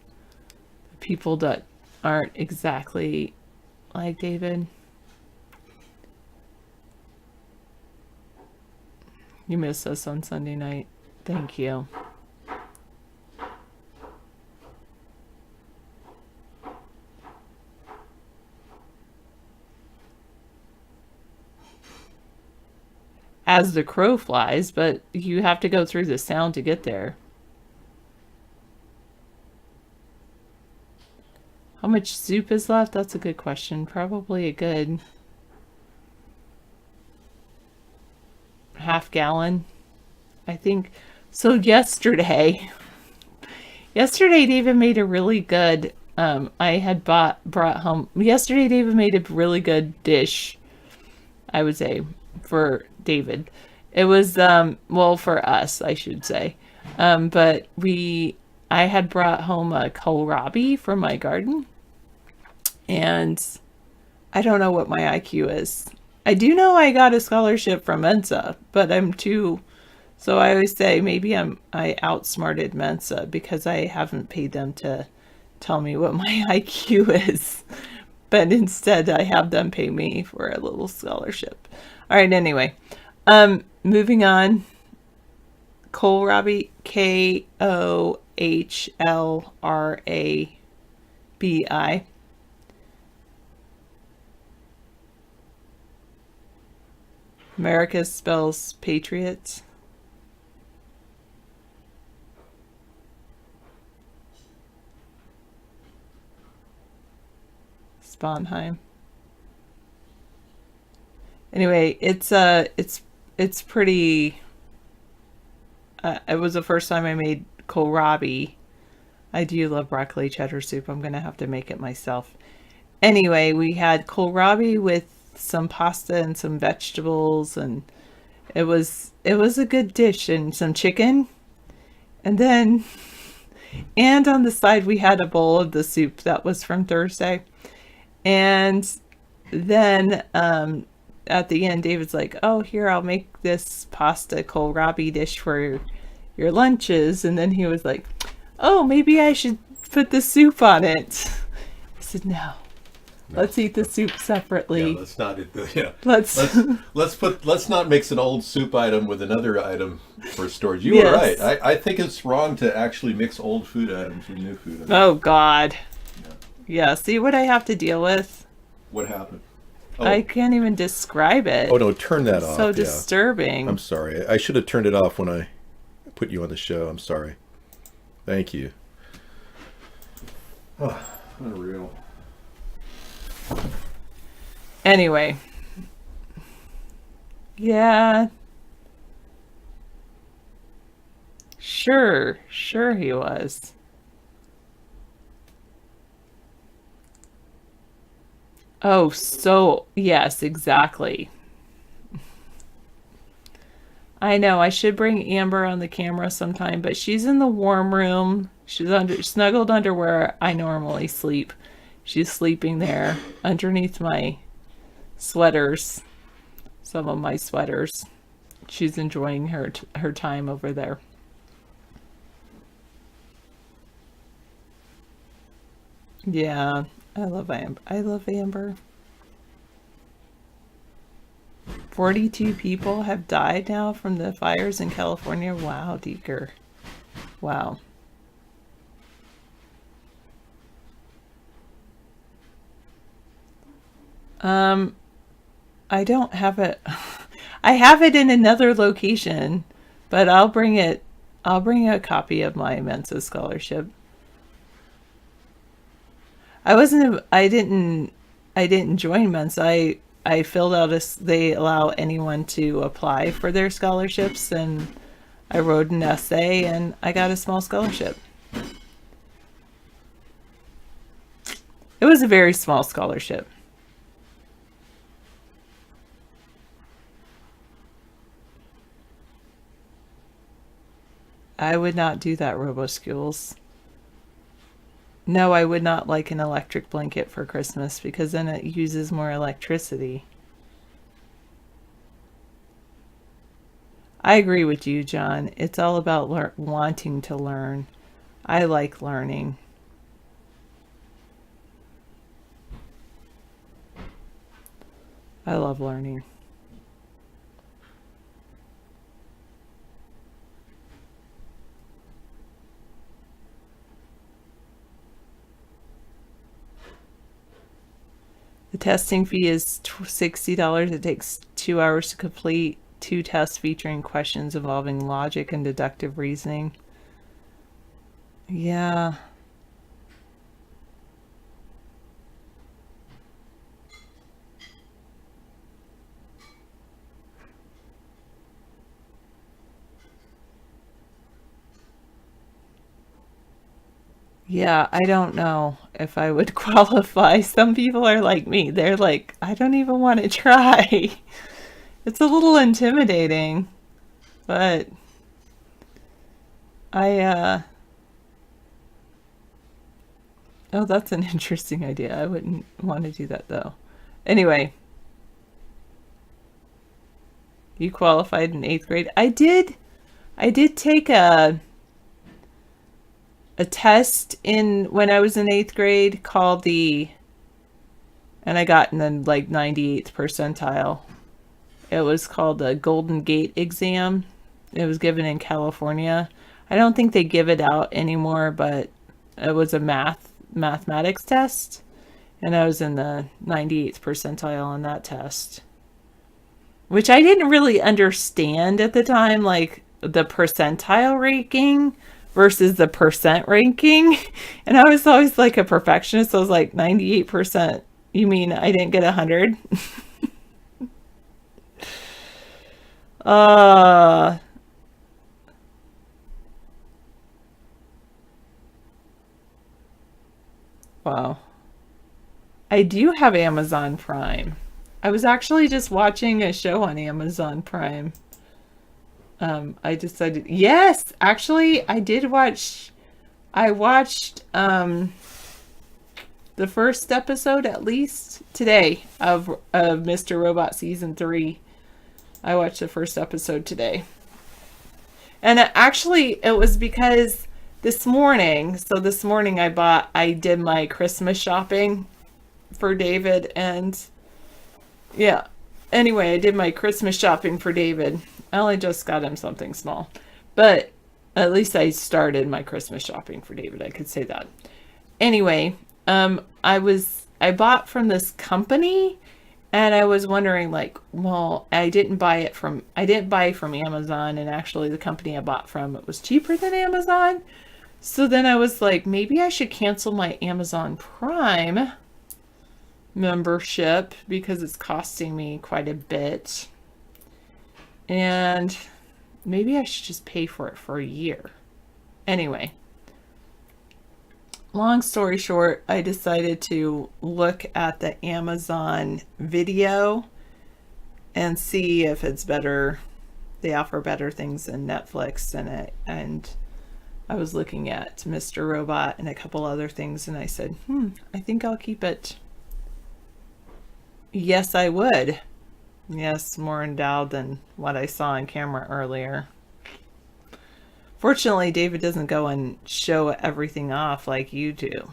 [SPEAKER 16] people that aren't exactly like David. You missed us on Sunday night. Thank you. As the crow flies, but you have to go through the sound to get there. How much soup is left? That's a good question. Probably a good half gallon, I think. So yesterday David made a really good, I had brought home, yesterday David made a really good dish, I would say, for David. It was, well, for us, I should say. But I had brought home a kohlrabi from my garden, and I don't know what my IQ is. I do know I got a scholarship from Mensa, but so I always say maybe I outsmarted Mensa because I haven't paid them to tell me what my IQ is. But instead I have them pay me for a little scholarship. All right, anyway. Moving on. Kohlrabi, Kohlrabi. America spells patriots. Sponheim. Anyway, it's pretty. It was the first time I made kohlrabi. I do love broccoli cheddar soup. I'm gonna have to make it myself. Anyway, we had kohlrabi with some pasta and some vegetables, and it was a good dish, and some chicken. And then, and on the side we had a bowl of the soup that was from Thursday. And then at the end, David's like, "Oh, here, I'll make this pasta kohlrabi dish for your lunches." And then he was like, "Oh, maybe I should put the soup on it." I said, "No. Let's eat the soup separately."
[SPEAKER 2] Yeah, let's not. Yeah,
[SPEAKER 16] let's
[SPEAKER 2] not mix an old soup item with another item for storage. You
[SPEAKER 16] Yes.
[SPEAKER 2] were right. I think it's wrong to actually mix old food items with new food items.
[SPEAKER 16] Oh God. Yeah. See what I have to deal with?
[SPEAKER 2] What happened? Oh.
[SPEAKER 16] I can't even describe it.
[SPEAKER 2] Oh no, turn that off.
[SPEAKER 16] So
[SPEAKER 2] yeah.
[SPEAKER 16] disturbing.
[SPEAKER 2] I'm sorry. I should have turned it off when I put you on the show. I'm sorry. Thank you. Oh, unreal.
[SPEAKER 16] Anyway. Yeah. Sure he was. Oh, so yes, exactly. I know I should bring Amber on the camera sometime, but she's in the warm room. She's snuggled under where I normally sleep. She's sleeping there underneath my sweaters, some of my sweaters. She's enjoying her time over there. Yeah, I love Amber. 42 people have died now from the fires in California. Wow, Deeker. Wow. I don't have it. I have it in another location, but I'll bring a copy of my Mensa scholarship. I didn't join Mensa. I filled out they allow anyone to apply for their scholarships, and I wrote an essay and I got a small scholarship. It was a very small scholarship. I would not do that, RoboSchools. No, I would not like an electric blanket for Christmas because then it uses more electricity. I agree with you, John. It's all about wanting to learn. I like learning. I love learning. The testing fee is $60. It takes 2 hours to complete 2 tests featuring questions involving logic and deductive reasoning. Yeah. Yeah, I don't know if I would qualify. Some people are like me. They're like, I don't even want to try. It's a little intimidating, but oh, that's an interesting idea. I wouldn't want to do that though. Anyway, you qualified in 8th grade. I did take a test when I was in 8th grade called and I got in the 98th percentile. It was called the Golden Gate exam. It was given in California. I don't think they give it out anymore, but it was a mathematics test, and I was in the 98th percentile on that test. which I didn't really understand at the time, like the percentile ranking versus the percent ranking. And I was always like a perfectionist. So I was like 98%. You mean I didn't get 100? Wow. I do have Amazon Prime. I was actually just watching a show on Amazon Prime. I decided, yes, actually I watched the first episode at least today of Mr. Robot season 3. I watched the first episode today. And it was because this morning I did my Christmas shopping for David, and yeah. Anyway, I did my Christmas shopping for David. I only just got him something small, but at least I started my Christmas shopping for David. I could say that. Anyway, I bought from this company, and I was wondering, like, well, I didn't buy from Amazon, and actually the company I bought from, it was cheaper than Amazon. So then I was like, maybe I should cancel my Amazon Prime membership because it's costing me quite a bit. And maybe I should just pay for it for a year. Anyway, long story short, I decided to look at the Amazon Video and see if it's better. They offer better things than Netflix, and I was looking at Mr. Robot and a couple other things, and I said, I think I'll keep it. Yes, I would. Yes, more endowed than what I saw on camera earlier. Fortunately, David doesn't go and show everything off like you do.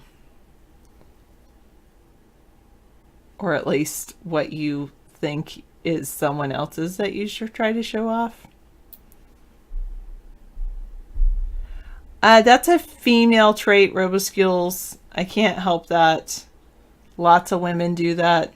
[SPEAKER 16] Or at least what you think is someone else's that you should try to show off. That's a female trait, Roboskills. I can't help that. Lots of women do that.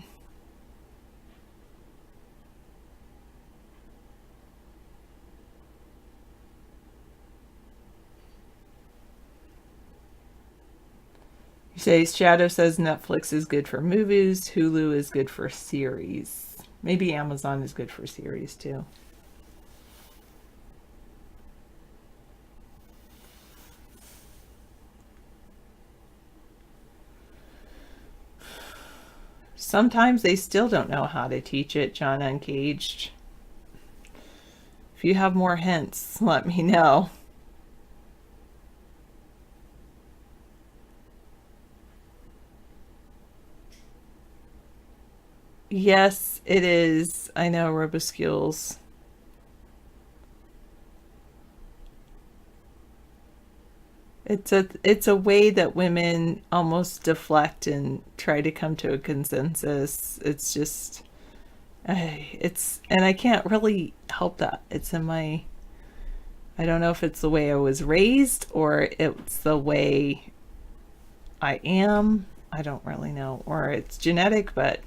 [SPEAKER 16] You say Shadow says Netflix is good for movies, Hulu is good for series. Maybe Amazon is good for series too. Sometimes they still don't know how to teach it, John Uncaged. If you have more hints, let me know. Yes, it is. I know, Roboskills. It's a way that women almost deflect and try to come to a consensus. It's just, and I can't really help that. It's in my, I don't know if it's the way I was raised or it's the way I am. I don't really know, or it's genetic, but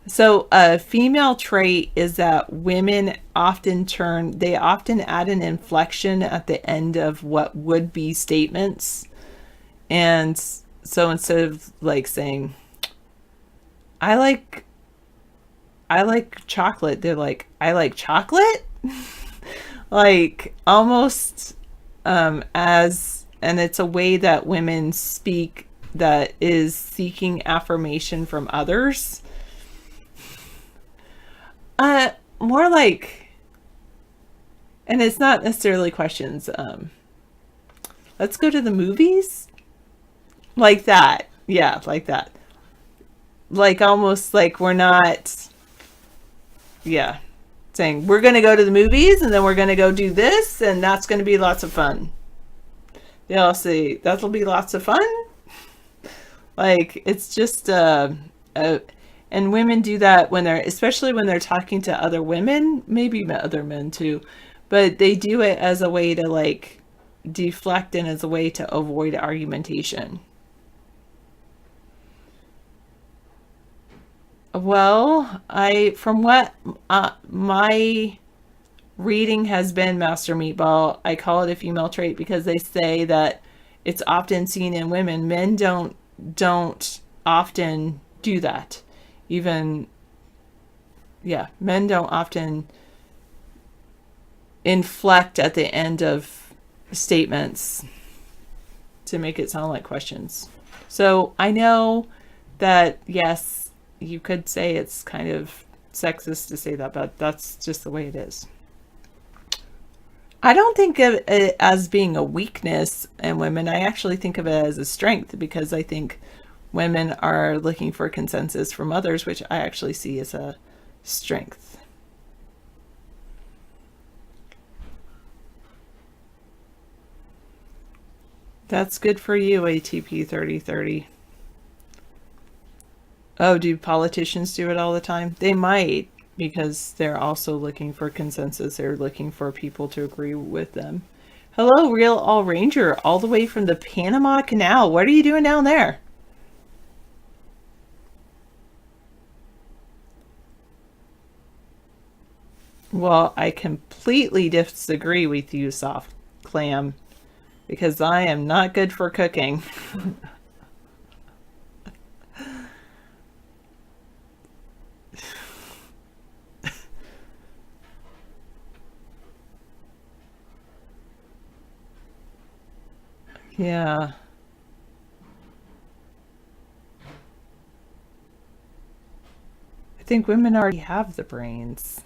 [SPEAKER 16] so a female trait is that women often add an inflection at the end of what would be statements. And so instead of like saying, I like chocolate, they're like, I like chocolate? Like almost and it's a way that women speak that is seeking affirmation from others. More like, and it's not necessarily questions. Let's go to the movies? Like that. Yeah, like that. Like almost like we're not, yeah, saying we're going to go to the movies and then we're going to go do this and that's going to be lots of fun. They all say that'll be lots of fun. Like it's just and women do that when especially when they're talking to other women, maybe other men too, but they do it as a way to like deflect and as a way to avoid argumentation. Well, from what my reading has been, Master Meatball, I call it a female trait because they say that it's often seen in women. Men don't often do that. Men don't often inflect at the end of statements to make it sound like questions. So I know that, yes, you could say it's kind of sexist to say that, but that's just the way it is. I don't think of it as being a weakness in women. I actually think of it as a strength because I think women are looking for consensus from others, which I actually see as a strength. That's good for you, ATP 3030. Oh, do politicians do it all the time? They might, because they're also looking for consensus. They're looking for people to agree with them. Hello, Real All Ranger, all the way from the Panama Canal. What are you doing down there? Well, I completely disagree with you, Soft Clam, because I am not good for cooking. Yeah. I think women already have the brains.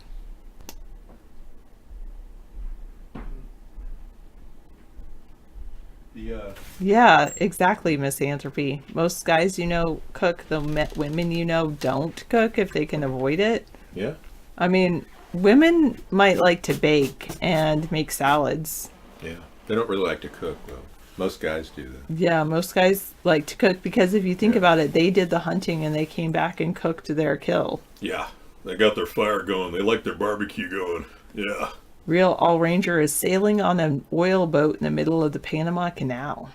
[SPEAKER 16] Yeah, exactly, Misanthropy. Most guys cook, the women don't cook if they can avoid it.
[SPEAKER 2] Yeah.
[SPEAKER 16] I mean, women might like to bake and make salads.
[SPEAKER 2] Yeah. They don't really like to cook, though. Most guys do that.
[SPEAKER 16] Yeah, most guys like to cook because if you think about it, they did the hunting and they came back and cooked their kill.
[SPEAKER 2] Yeah. They got their fire going. They like their barbecue going. Yeah.
[SPEAKER 16] Real All Ranger is sailing on an oil boat in the middle of the Panama Canal.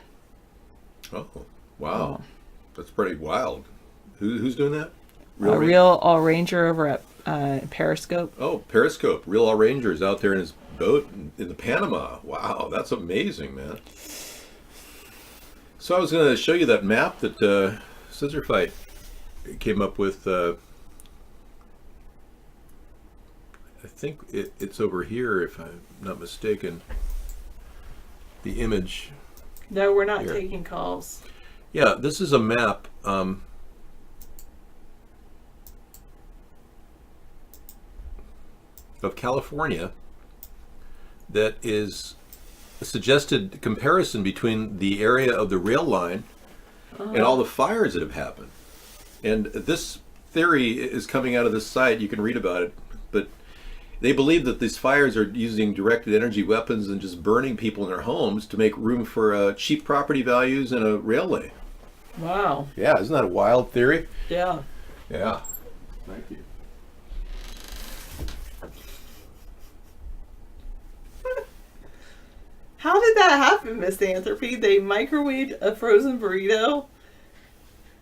[SPEAKER 2] Oh, wow. That's pretty wild. Who's doing that?
[SPEAKER 16] Real All Ranger over at Periscope.
[SPEAKER 2] Oh, Periscope. Real All Ranger is out there in his boat in the Panama. Wow, that's amazing, man. So I was going to show you that map that Scissor Fight came up with. I think it's over here, if I'm not mistaken. The image.
[SPEAKER 16] No, we're not
[SPEAKER 2] here.
[SPEAKER 16] taking calls.
[SPEAKER 2] Yeah, this is a map. Of California that is a suggested comparison between the area of the rail line and all the fires that have happened. And this theory is coming out of this site. You can read about it, but they believe that these fires are using directed energy weapons and just burning people in their homes to make room for cheap property values and a railway.
[SPEAKER 16] Wow.
[SPEAKER 2] Yeah, isn't that a wild theory?
[SPEAKER 16] Yeah.
[SPEAKER 2] Yeah. Thank you.
[SPEAKER 16] How did that happen, Misanthropy? They microwaved a frozen burrito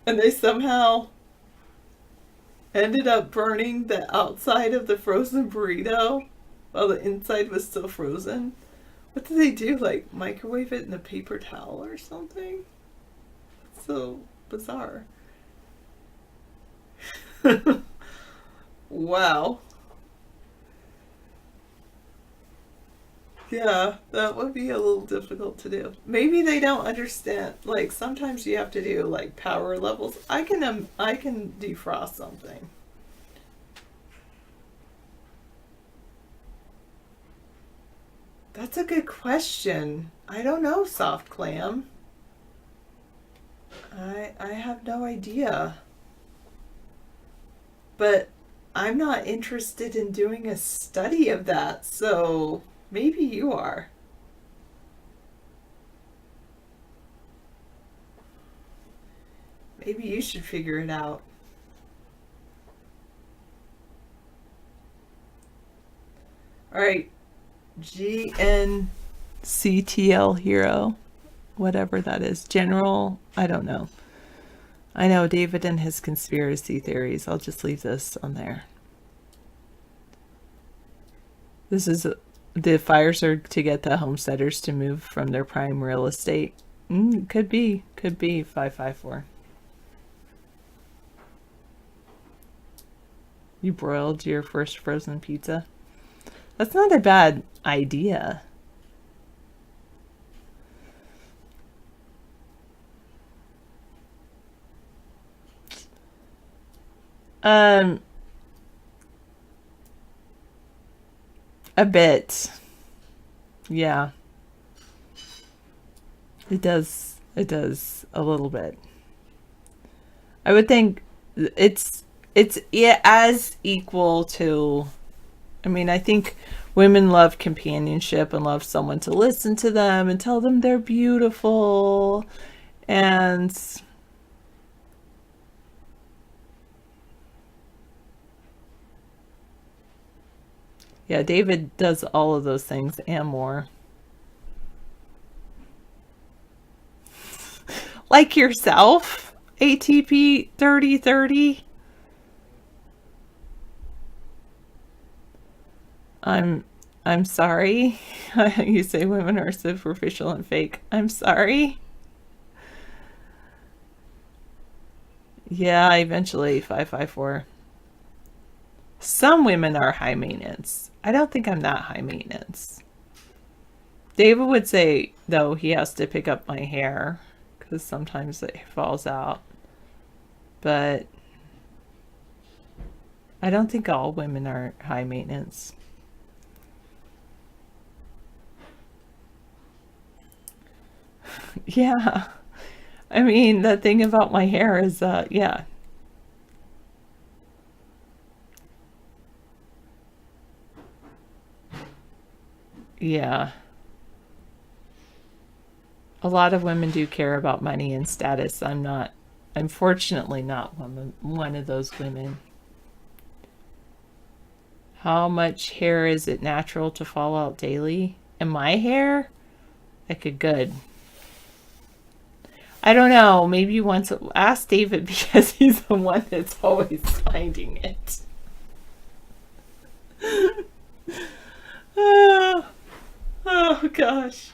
[SPEAKER 16] and they somehow ended up burning the outside of the frozen burrito while the inside was still frozen. What did they do? Like microwave it in a paper towel or something? That's so bizarre. Wow. Yeah, that would be a little difficult to do. Maybe they don't understand. Like sometimes you have to do like power levels. I can defrost something. That's a good question. I don't know, Soft Clam. I have no idea. But I'm not interested in doing a study of that, so maybe you are. Maybe you should figure it out. All right. GNCTL Hero. Whatever that is. General, I don't know. I know David and his conspiracy theories. I'll just leave this on there. This is the fires are to get the homesteaders to move from their prime real estate. Could be 554. You broiled your first frozen pizza. That's not a bad idea. A bit. Yeah. It does a little bit. I would think it's as equal to, I mean, I think women love companionship and love someone to listen to them and tell them they're beautiful. And yeah, David does all of those things and more. Like yourself, ATP 3030. I'm sorry. You say women are superficial and fake. I'm sorry. Yeah, eventually 554. Some women are high maintenance. I don't think I'm that high maintenance. David would say, though, he has to pick up my hair because sometimes it falls out. But I don't think all women are high maintenance. Yeah. I mean, the thing about my hair is, yeah. Yeah. A lot of women do care about money and status. I'm fortunately not one of those women. How much hair is it natural to fall out daily? And my hair? Like good. I don't know. Maybe once ask David because he's the one that's always finding it. Oh gosh.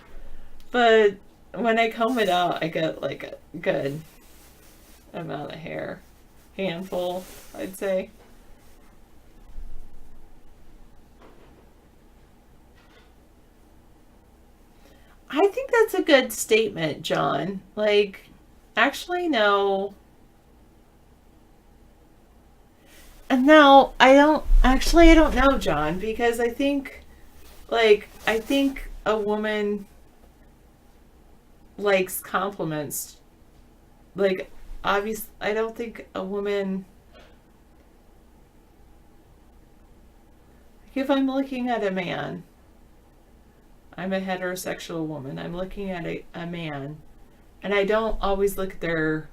[SPEAKER 16] But when I comb it out, I get like a good amount of hair. Handful, I'd say. I think that's a good statement, John. Like, actually, no. And now, I don't know, John, because I think a woman likes compliments. Like, obviously, I don't think a woman, if I'm looking at a man, I'm a heterosexual woman, I'm looking at a man, and I don't always look at their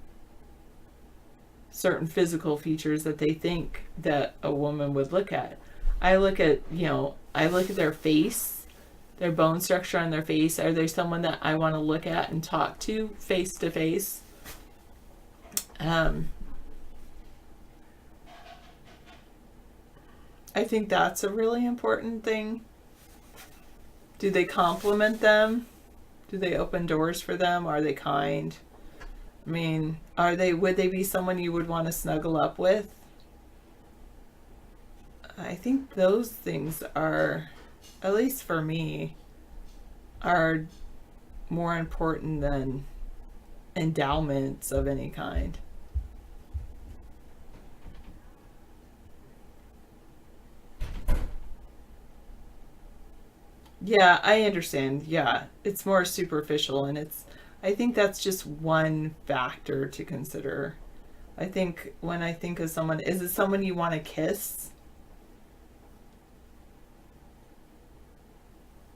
[SPEAKER 16] certain physical features that they think that a woman would look at. I look at their face, their bone structure on their face. Are they someone that I want to look at and talk to face to face? I think that's a really important thing. Do they compliment them? Do they open doors for them? Are they kind? I mean, would they be someone you would want to snuggle up with? I think those things are, at least for me, are more important than endowments of any kind. Yeah, I understand. Yeah, it's more superficial, and I think that's just one factor to consider. I think when I think of someone, is it someone you want to kiss?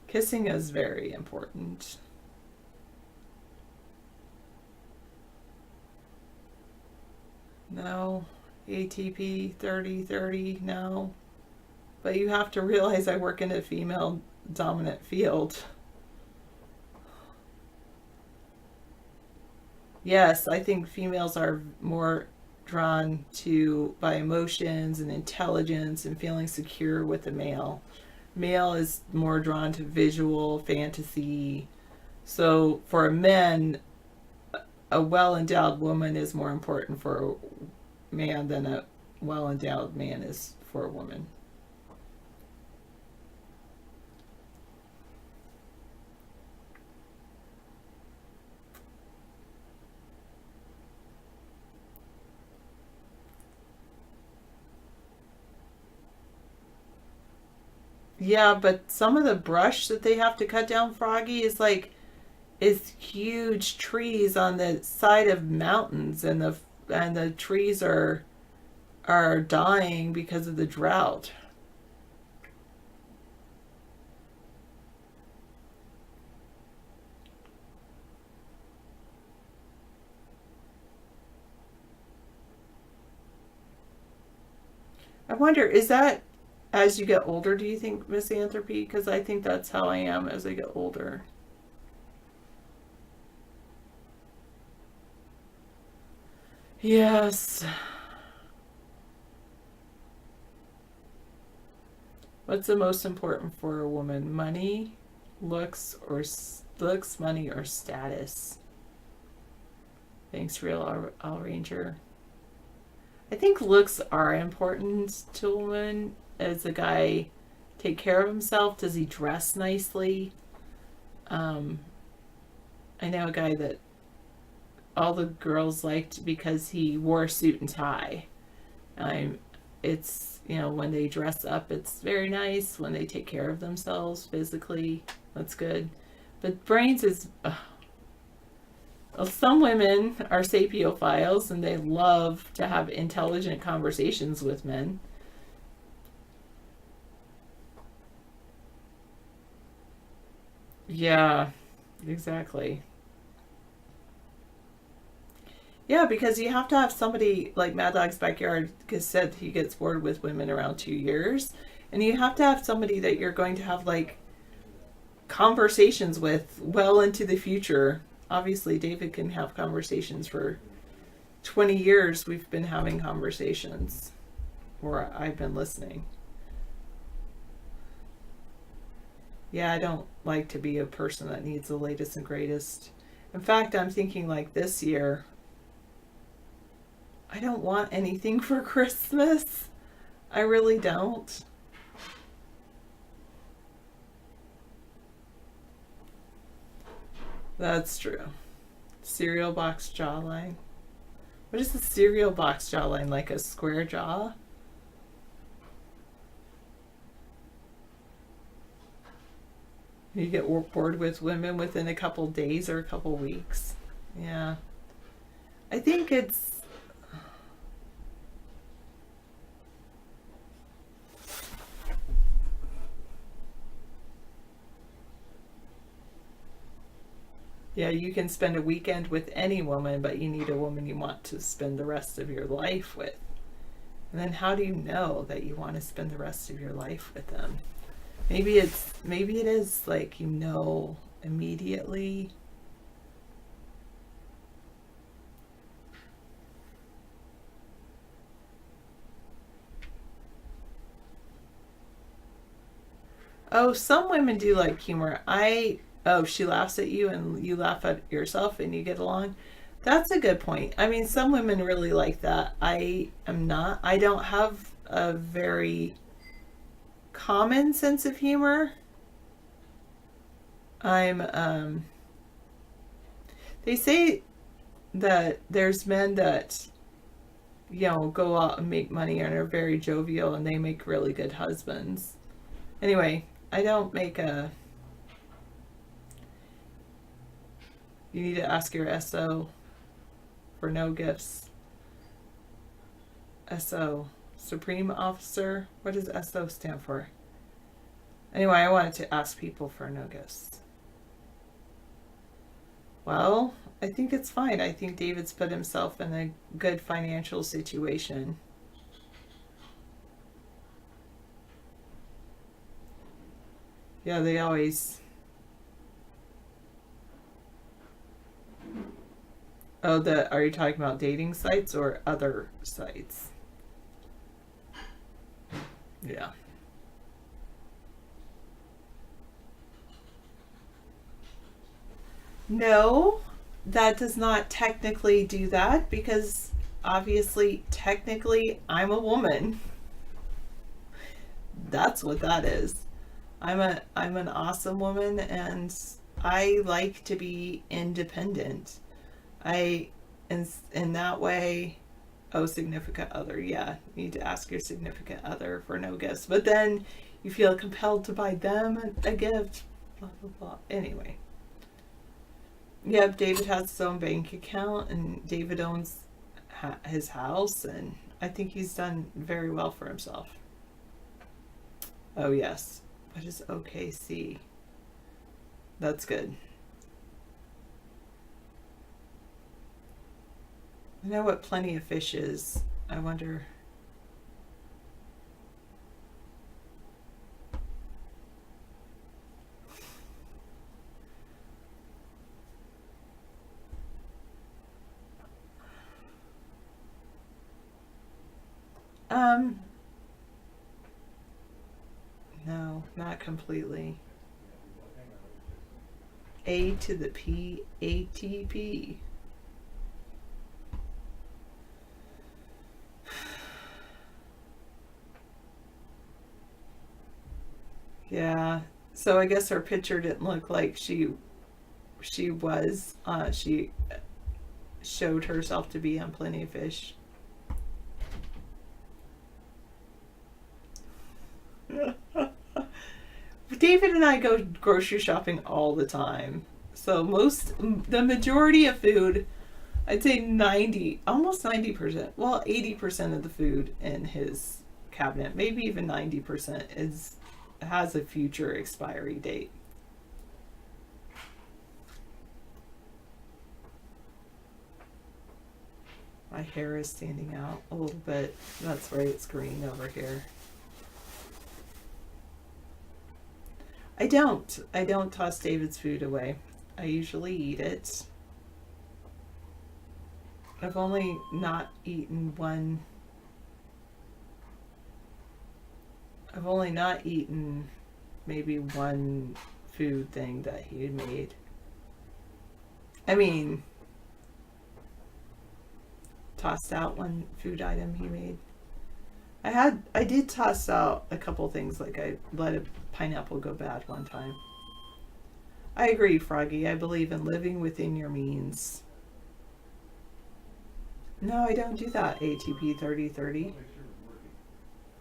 [SPEAKER 16] Kissing is very important. No. ATP 3030, no. But you have to realize I work in a female dominant field. Yes, I think females are more drawn to by emotions and intelligence and feeling secure with the male. Male is more drawn to visual fantasy. So for men, a well-endowed woman is more important for a man than a well-endowed man is for a woman. Yeah, but some of the brush that they have to cut down, Froggy, is huge trees on the side of mountains, and the trees are dying because of the drought. I wonder, is that as you get older, do you think, misanthropy? Because I think that's how I am as I get older. Yes. What's the most important for a woman? Money, looks, money, or status? Thanks, Real All Ranger. I think looks are important to a woman. Does a guy take care of himself? Does he dress nicely? I know a guy that all the girls liked because he wore a suit and tie. It's, you know, when they dress up, it's very nice. When they take care of themselves physically, that's good. But brains is... Well, some women are sapiophiles and they love to have intelligent conversations with men. Yeah, exactly. Yeah, because you have to have somebody like Mad Dog's Backyard said he gets bored with women around 2 years. And you have to have somebody that you're going to have like conversations with well into the future. Obviously, David can have conversations for 20 years. We've been having conversations, or I've been listening. Yeah, I don't like to be a person that needs the latest and greatest. In fact, I'm thinking like this year, I don't want anything for Christmas. I really don't. That's true. Cereal box jawline. What is the cereal box jawline? Like a square jaw? You get bored with women within a couple days or a couple weeks. Yeah. I think it's... Yeah, you can spend a weekend with any woman, but you need a woman you want to spend the rest of your life with. And then how do you know that you want to spend the rest of your life with them? Maybe it is like, you know, immediately. Oh, some women do like humor. Oh, she laughs at you and you laugh at yourself and you get along. That's a good point. I mean, some women really like that. I don't have a very common sense of humor. They say that there's men that, you know, go out and make money and are very jovial and they make really good husbands. Anyway, I don't make a... You need to ask your SO for no gifts. SO, Supreme Officer. What does SO stand for? Anyway, I wanted to ask people for no gifts. Well, I think it's fine. I think David's put himself in a good financial situation. Yeah, they always... Oh, are you talking about dating sites or other sites? Yeah. No, that does not technically do that because obviously, technically, I'm a woman. That's what that is. I'm an awesome woman and I like to be independent. In that way, significant other. Yeah, you need to ask your significant other for no gifts. But then you feel compelled to buy them a gift. Blah, blah, blah. Anyway. Yep, David has his own bank account and David owns his house and I think he's done very well for himself. Oh, yes. What is OKC? That's good. I know what Plenty of Fish is. I wonder. No, not completely. A to the P, ATP. Yeah, so I guess her picture didn't look like she was, she showed herself to be on Plenty of Fish. David and I go grocery shopping all the time. So the majority of food, I'd say almost 90%, well 80% of the food in his cabinet, maybe even 90% has a future expiry date. My hair is standing out a little bit. That's right, it's green over here. I don't toss David's food away. I usually eat it. I've only not eaten maybe one food thing that he made. I mean, tossed out one food item he made. I did toss out a couple things, like I let a pineapple go bad one time. I agree, Froggy. I believe in living within your means. No, I don't do that, ATP 3030.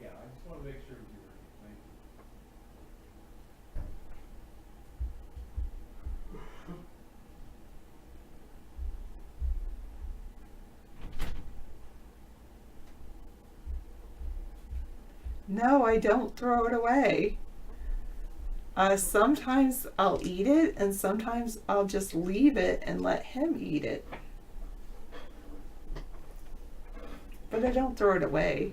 [SPEAKER 17] Yeah, I just want to make sure you're working. Thank you.
[SPEAKER 16] No, I don't throw it away. Sometimes I'll eat it, and sometimes I'll just leave it and let him eat it. But I don't throw it away.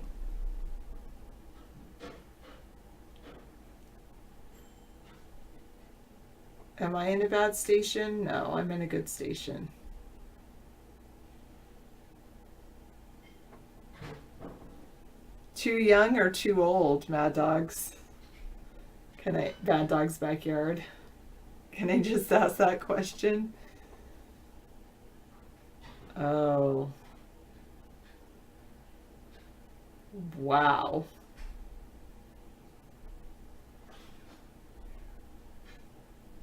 [SPEAKER 16] Am I in a bad station? No, I'm in a good station. Too young or too old, Mad Dogs? Mad Dog's Backyard? Can I just ask that question? Oh. Wow.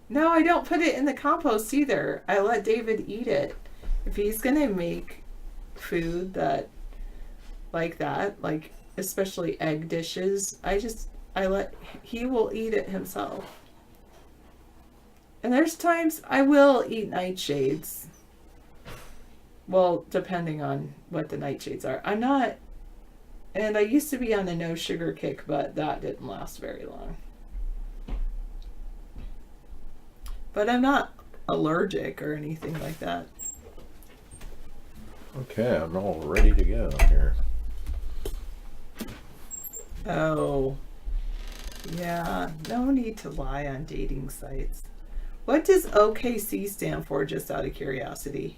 [SPEAKER 16] No, I don't put it in the compost either. I let David eat it. If he's gonna make food like that, like especially egg dishes, he will eat it himself. And there's times I will eat nightshades. Well, depending on what the nightshades are. And I used to be on a no sugar kick, but that didn't last very long. But I'm not allergic or anything like that.
[SPEAKER 2] Okay, I'm all ready to go here.
[SPEAKER 16] Oh, yeah, no need to lie on dating sites. What does OKC stand for, just out of curiosity?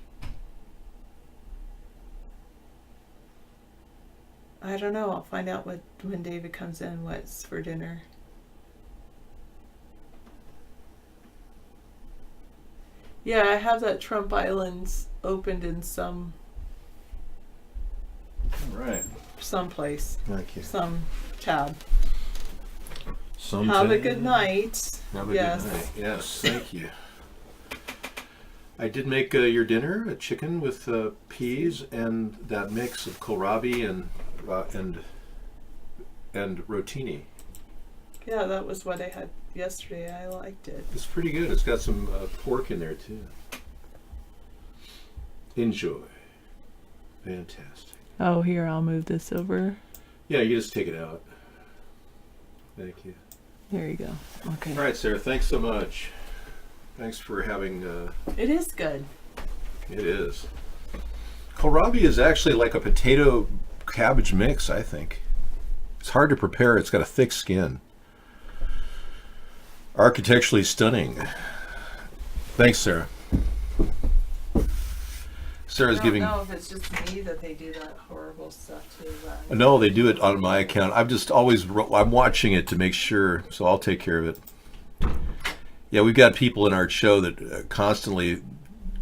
[SPEAKER 16] I don't know. I'll find out when David comes in what's for dinner. Yeah, I have that Trump Islands opened in some place.
[SPEAKER 2] Thank you.
[SPEAKER 16] Some tab.
[SPEAKER 2] Some
[SPEAKER 16] Have a
[SPEAKER 2] tab.
[SPEAKER 16] good night.
[SPEAKER 2] Have a
[SPEAKER 16] Yes.
[SPEAKER 2] good night. Yes, thank you. I did make your dinner, a chicken with peas and that mix of kohlrabi and rotini.
[SPEAKER 16] Yeah, that was what I had yesterday. I liked it.
[SPEAKER 2] It's pretty good. It's got some pork in there too. Enjoy. Fantastic.
[SPEAKER 16] Oh, here, I'll move this over.
[SPEAKER 2] Yeah, you just take it out. Thank you.
[SPEAKER 16] There you go. Okay.
[SPEAKER 2] All right, Sarah. Thanks so much. Thanks for having.
[SPEAKER 16] It is good.
[SPEAKER 2] It is. Kohlrabi is actually like a potato cabbage mix, I think. It's hard to prepare. It's got a thick skin. Architecturally stunning. Thanks, Sarah. Sarah's giving.
[SPEAKER 16] I don't know if it's just me that they do that horrible stuff to.
[SPEAKER 2] No, they do it on my account. I'm watching it to make sure, so I'll take care of it. Yeah, we've got people in our show that constantly,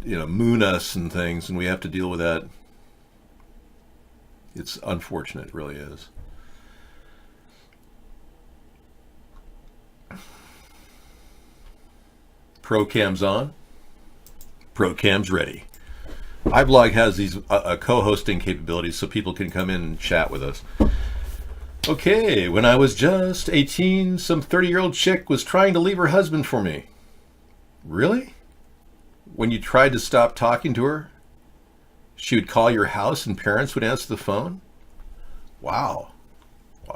[SPEAKER 2] moon us and things, and we have to deal with that. It's unfortunate, it really is. ProCam's on. ProCam's ready. iBlog has these co-hosting capabilities so people can come in and chat with us. Okay, when I was just 18, some 30-year-old chick was trying to leave her husband for me. Really? When you tried to stop talking to her, she would call your house and parents would answer the phone? Wow.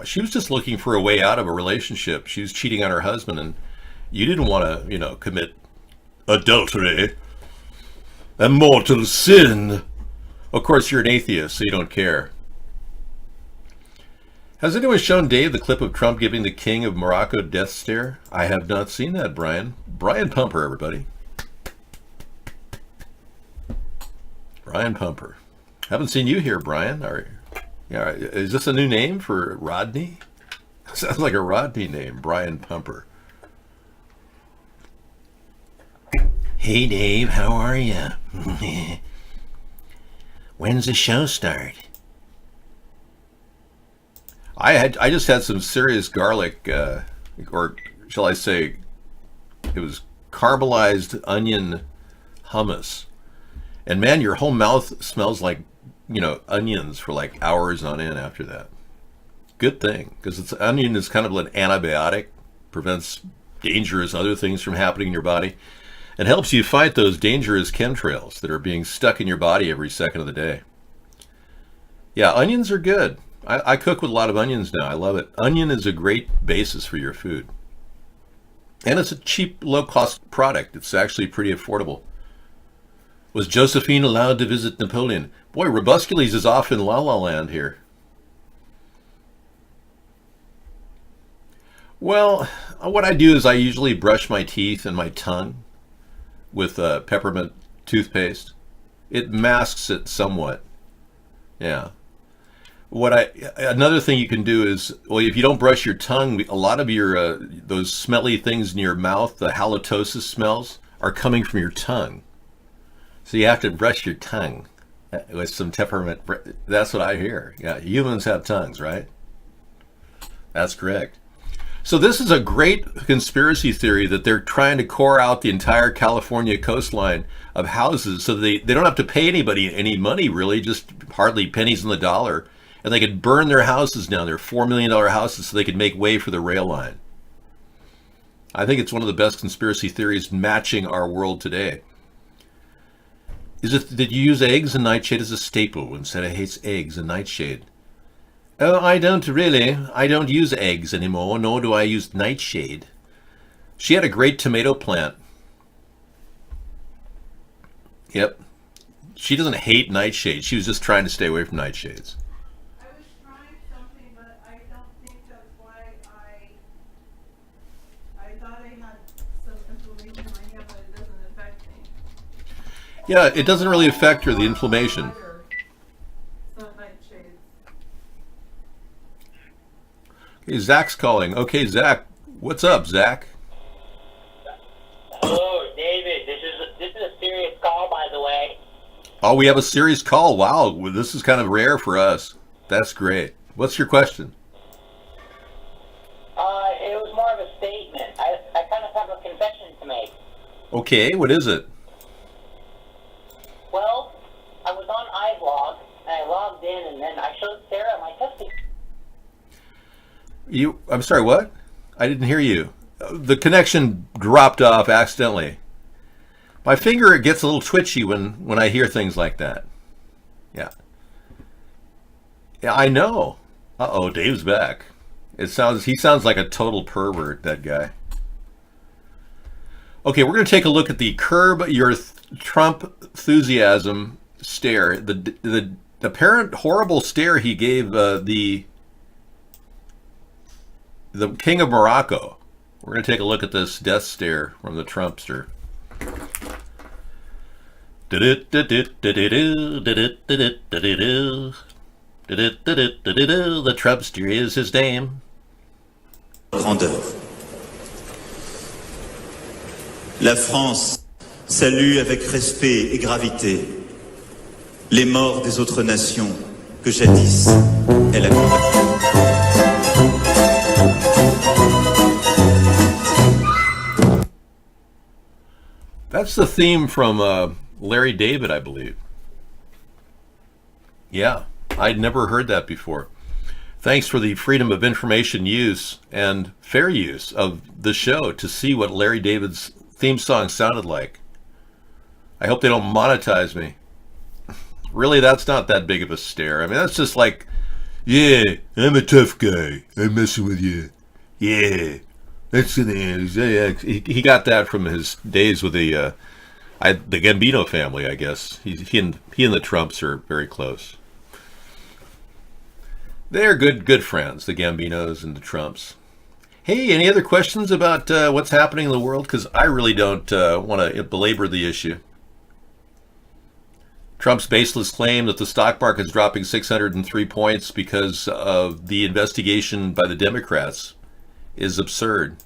[SPEAKER 2] She was just looking for a way out of a relationship. She was cheating on her husband and you didn't want to, commit adultery, a mortal sin. Of course, you're an atheist, so you don't care. Has anyone shown Dave the clip of Trump giving the King of Morocco death stare? I have not seen that, Brian. Brian Pumper, everybody. Brian Pumper. Haven't seen you here, Brian. Is this a new name for Rodney? Sounds like a Rodney name, Brian Pumper. Hey, Dave, how are you? When's the show start? I just had some serious garlic, or shall I say, it was caramelized onion hummus. And man, your whole mouth smells like, onions for like hours on end after that. Good thing, because onion is kind of an antibiotic, prevents dangerous other things from happening in your body, and helps you fight those dangerous chemtrails that are being stuck in your body every second of the day. Yeah, onions are good. I cook with a lot of onions now. I love it. Onion is a great basis for your food. And it's a cheap, low-cost product. It's actually pretty affordable. Was Josephine allowed to visit Napoleon? Boy, Robuscules is off in La La Land here. Well, what I do is I usually brush my teeth and my tongue with peppermint toothpaste. It masks it somewhat. Yeah. Another thing you can do is, well, if you don't brush your tongue, a lot of your those smelly things in your mouth, the halitosis smells, are coming from your tongue. So you have to brush your tongue with some peppermint. That's what I hear. Yeah, humans have tongues, right? That's correct. So this is a great conspiracy theory that they're trying to core out the entire California coastline of houses so they don't have to pay anybody any money, really, just hardly pennies on the dollar. And they could burn their houses down, their $4 million houses, so they could make way for the rail line. I think it's one of the best conspiracy theories matching our world today. Did you use eggs and nightshade as a staple when Sarah hates eggs and nightshade? Oh, I don't really. I don't use eggs anymore, nor do I use nightshade. She had a great tomato plant. Yep. She doesn't hate nightshade. She was just trying to stay away from nightshades.
[SPEAKER 16] I was trying something, but I don't think that's why I thought I had some inflammation in my hand, but it doesn't affect me.
[SPEAKER 2] Yeah, it doesn't really affect her, the inflammation.
[SPEAKER 16] It's not nightshade.
[SPEAKER 2] Hey, Zach's calling. Okay, Zach. What's up, Zach?
[SPEAKER 18] Hello, David. This is a serious call, by the way.
[SPEAKER 2] Oh, we have a serious call. Wow, well, this is kind of rare for us. That's great. What's your question?
[SPEAKER 18] It was more of a statement. I kind of have a confession to make.
[SPEAKER 2] Okay, what is it?
[SPEAKER 18] Well, I was on iVlog, and I logged in, and then I showed Sarah my testing.
[SPEAKER 2] I'm sorry, what? I didn't hear you. The connection dropped off accidentally. My finger gets a little twitchy when I hear things like that. Yeah. Yeah, I know. Uh-oh, Dave's back. He sounds like a total pervert, that guy. Okay, we're going to take a look at the Curb Your Trump Enthusiasm stare. The apparent horrible stare he gave the King of Morocco. We're going to take a look at this death stare from the Trumpster. The Trumpster is his name.
[SPEAKER 19] Grandeur. La France salue avec respect et gravité les morts des autres nations que jadis elle a combattues.
[SPEAKER 2] That's the theme from Larry David, I believe. Yeah, I'd never heard that before. Thanks for the freedom of information use and fair use of the show to see what Larry David's theme song sounded like. I hope they don't monetize me. Really, that's not that big of a stare. I mean, that's just like, yeah, I'm a tough guy. I'm messing with you. Yeah. That's the end. He got that from his days with the Gambino family, I guess. He and the Trumps are very close. They're good friends, the Gambinos and the Trumps. Hey, any other questions about what's happening in the world? Because I really don't want to belabor the issue. Trump's baseless claim that the stock market is dropping 603 points because of the investigation by the Democrats is absurd.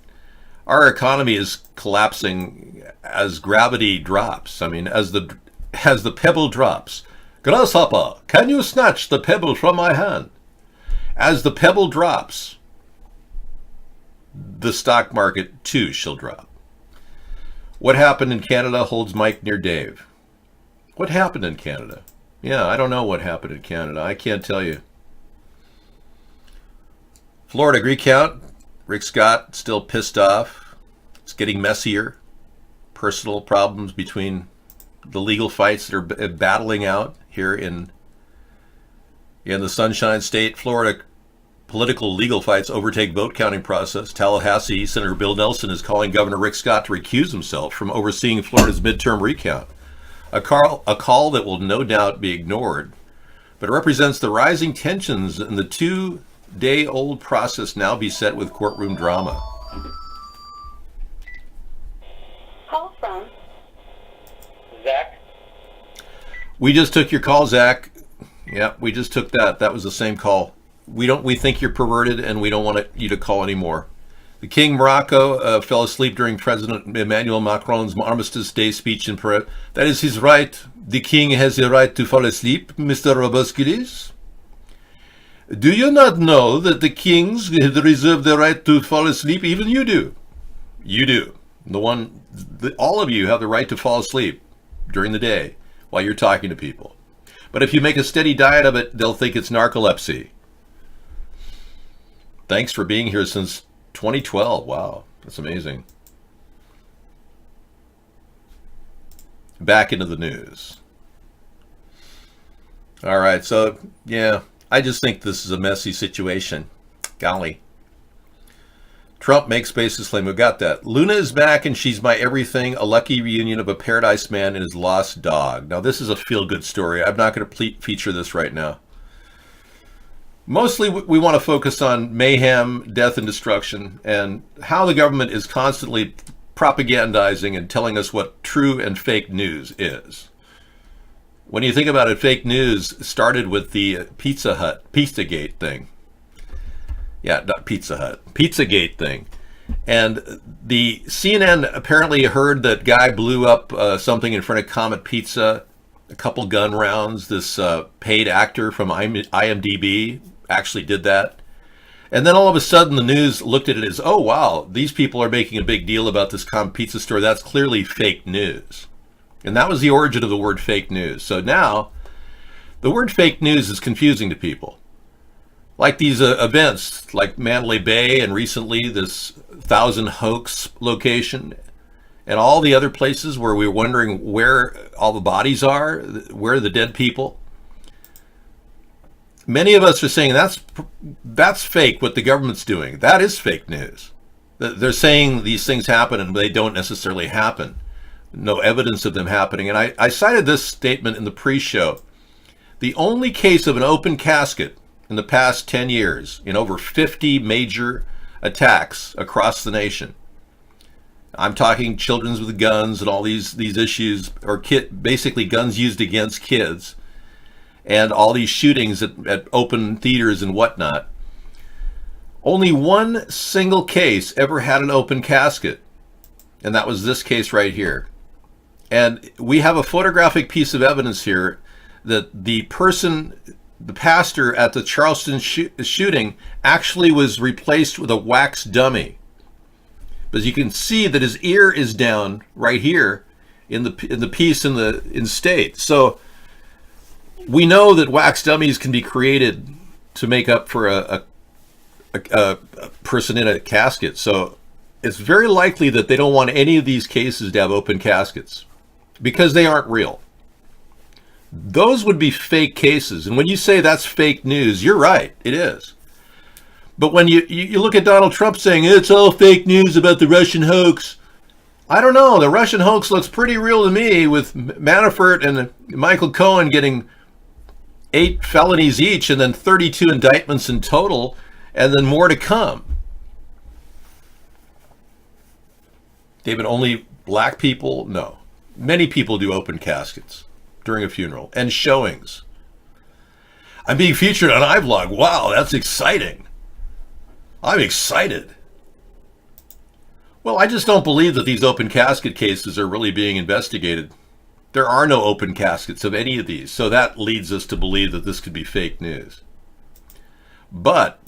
[SPEAKER 2] Our economy is collapsing as gravity drops. I mean, as the pebble drops. Grasshopper, can you snatch the pebble from my hand? As the pebble drops, the stock market too shall drop. What happened in Canada holds Mike near Dave. What happened in Canada? Yeah, I don't know what happened in Canada. I can't tell you. Florida recount. Rick Scott still pissed off. It's getting messier. Personal problems between the legal fights that are battling out here in the Sunshine State. Florida political legal fights overtake vote counting process. Tallahassee, Senator Bill Nelson is calling Governor Rick Scott to recuse himself from overseeing Florida's midterm recount. A call that will no doubt be ignored, but it represents the rising tensions in the 2-day-old process now beset with courtroom drama.
[SPEAKER 4] Call from
[SPEAKER 18] Zach.
[SPEAKER 2] We just took your call, Zach. Yeah, we just took that. That was the same call. We think you're perverted, and we don't want you to call anymore. The King of Morocco fell asleep during President Emmanuel Macron's Armistice Day speech in Paris. That is his right. The king has the right to fall asleep, Mr. Robusculis. Do you not know that the kings reserve the right to fall asleep? Even you do. You do. All of you have the right to fall asleep during the day while you're talking to people. But if you make a steady diet of it, they'll think it's narcolepsy. Thanks for being here since 2012. Wow, that's amazing. Back into the news. All right, so yeah, I just think this is a messy situation. Golly. Trump makes baseless claim. We've got that. Luna is back and she's my everything, a lucky reunion of a paradise man and his lost dog. Now, this is a feel-good story. I'm not going to feature this right now. Mostly, we want to focus on mayhem, death, and destruction, and how the government is constantly propagandizing and telling us what true and fake news is. When you think about it, fake news started with the Pizza Hut, Pizzagate thing. Yeah, not Pizza Hut. Pizzagate thing. And the CNN apparently heard that guy blew up something in front of Comet Pizza, a couple gun rounds. This paid actor from IMDb actually did that. And then all of a sudden the news looked at it as, oh, wow, these people are making a big deal about this Comet Pizza store. That's clearly fake news. And that was the origin of the word fake news. So now the word fake news is confusing to people. Like these events like Mandalay Bay and recently this Thousand Hoax location and all the other places where we were wondering where all the bodies are, where are the dead people. Many of us are saying that's fake what the government's doing. That is fake news. They're saying these things happen and they don't necessarily happen. No evidence of them happening. And I cited this statement in the pre-show. The only case of an open casket in the past 10 years in over 50 major attacks across the nation. I'm talking children with guns and all these issues, or basically guns used against kids, and all these shootings at open theaters and whatnot. Only one single case ever had an open casket, and that was this case right here. And we have a photographic piece of evidence here that the pastor at the Charleston shooting actually was replaced with a wax dummy. But you can see that his ear is down right here in the piece in state. So we know that wax dummies can be created to make up for a person in a casket. So it's very likely that they don't want any of these cases to have open caskets because they aren't real. Those would be fake cases. And when you say that's fake news, you're right, it is. But when you look at Donald Trump saying it's all fake news about the Russian hoax, I don't know. The Russian hoax looks pretty real to me, with Manafort and Michael Cohen getting 8 felonies each and then 32 indictments in total, and then more to come. David, only black people? No. Many people do open caskets during a funeral and showings. I'm being featured on iVlog. Wow, that's exciting. I'm excited. Well, I just don't believe that these open casket cases are really being investigated. There are no open caskets of any of these, so that leads us to believe that this could be fake news. But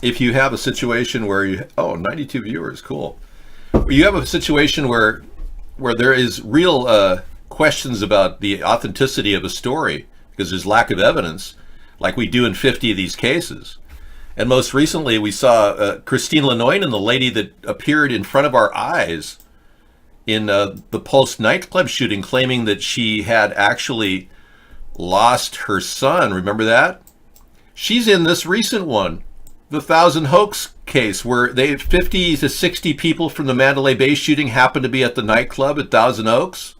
[SPEAKER 2] if you have a situation where 92 viewers, cool. You have a situation where there is real questions about the authenticity of a story because there's lack of evidence, like we do in 50 of these cases. And most recently, we saw Christine Lanoyan, the lady that appeared in front of our eyes in the Pulse nightclub shooting, claiming that she had actually lost her son. Remember that? She's in this recent one, the Thousand Hoax case, where 50 to 60 people from the Mandalay Bay shooting happened to be at the nightclub at Thousand Oaks.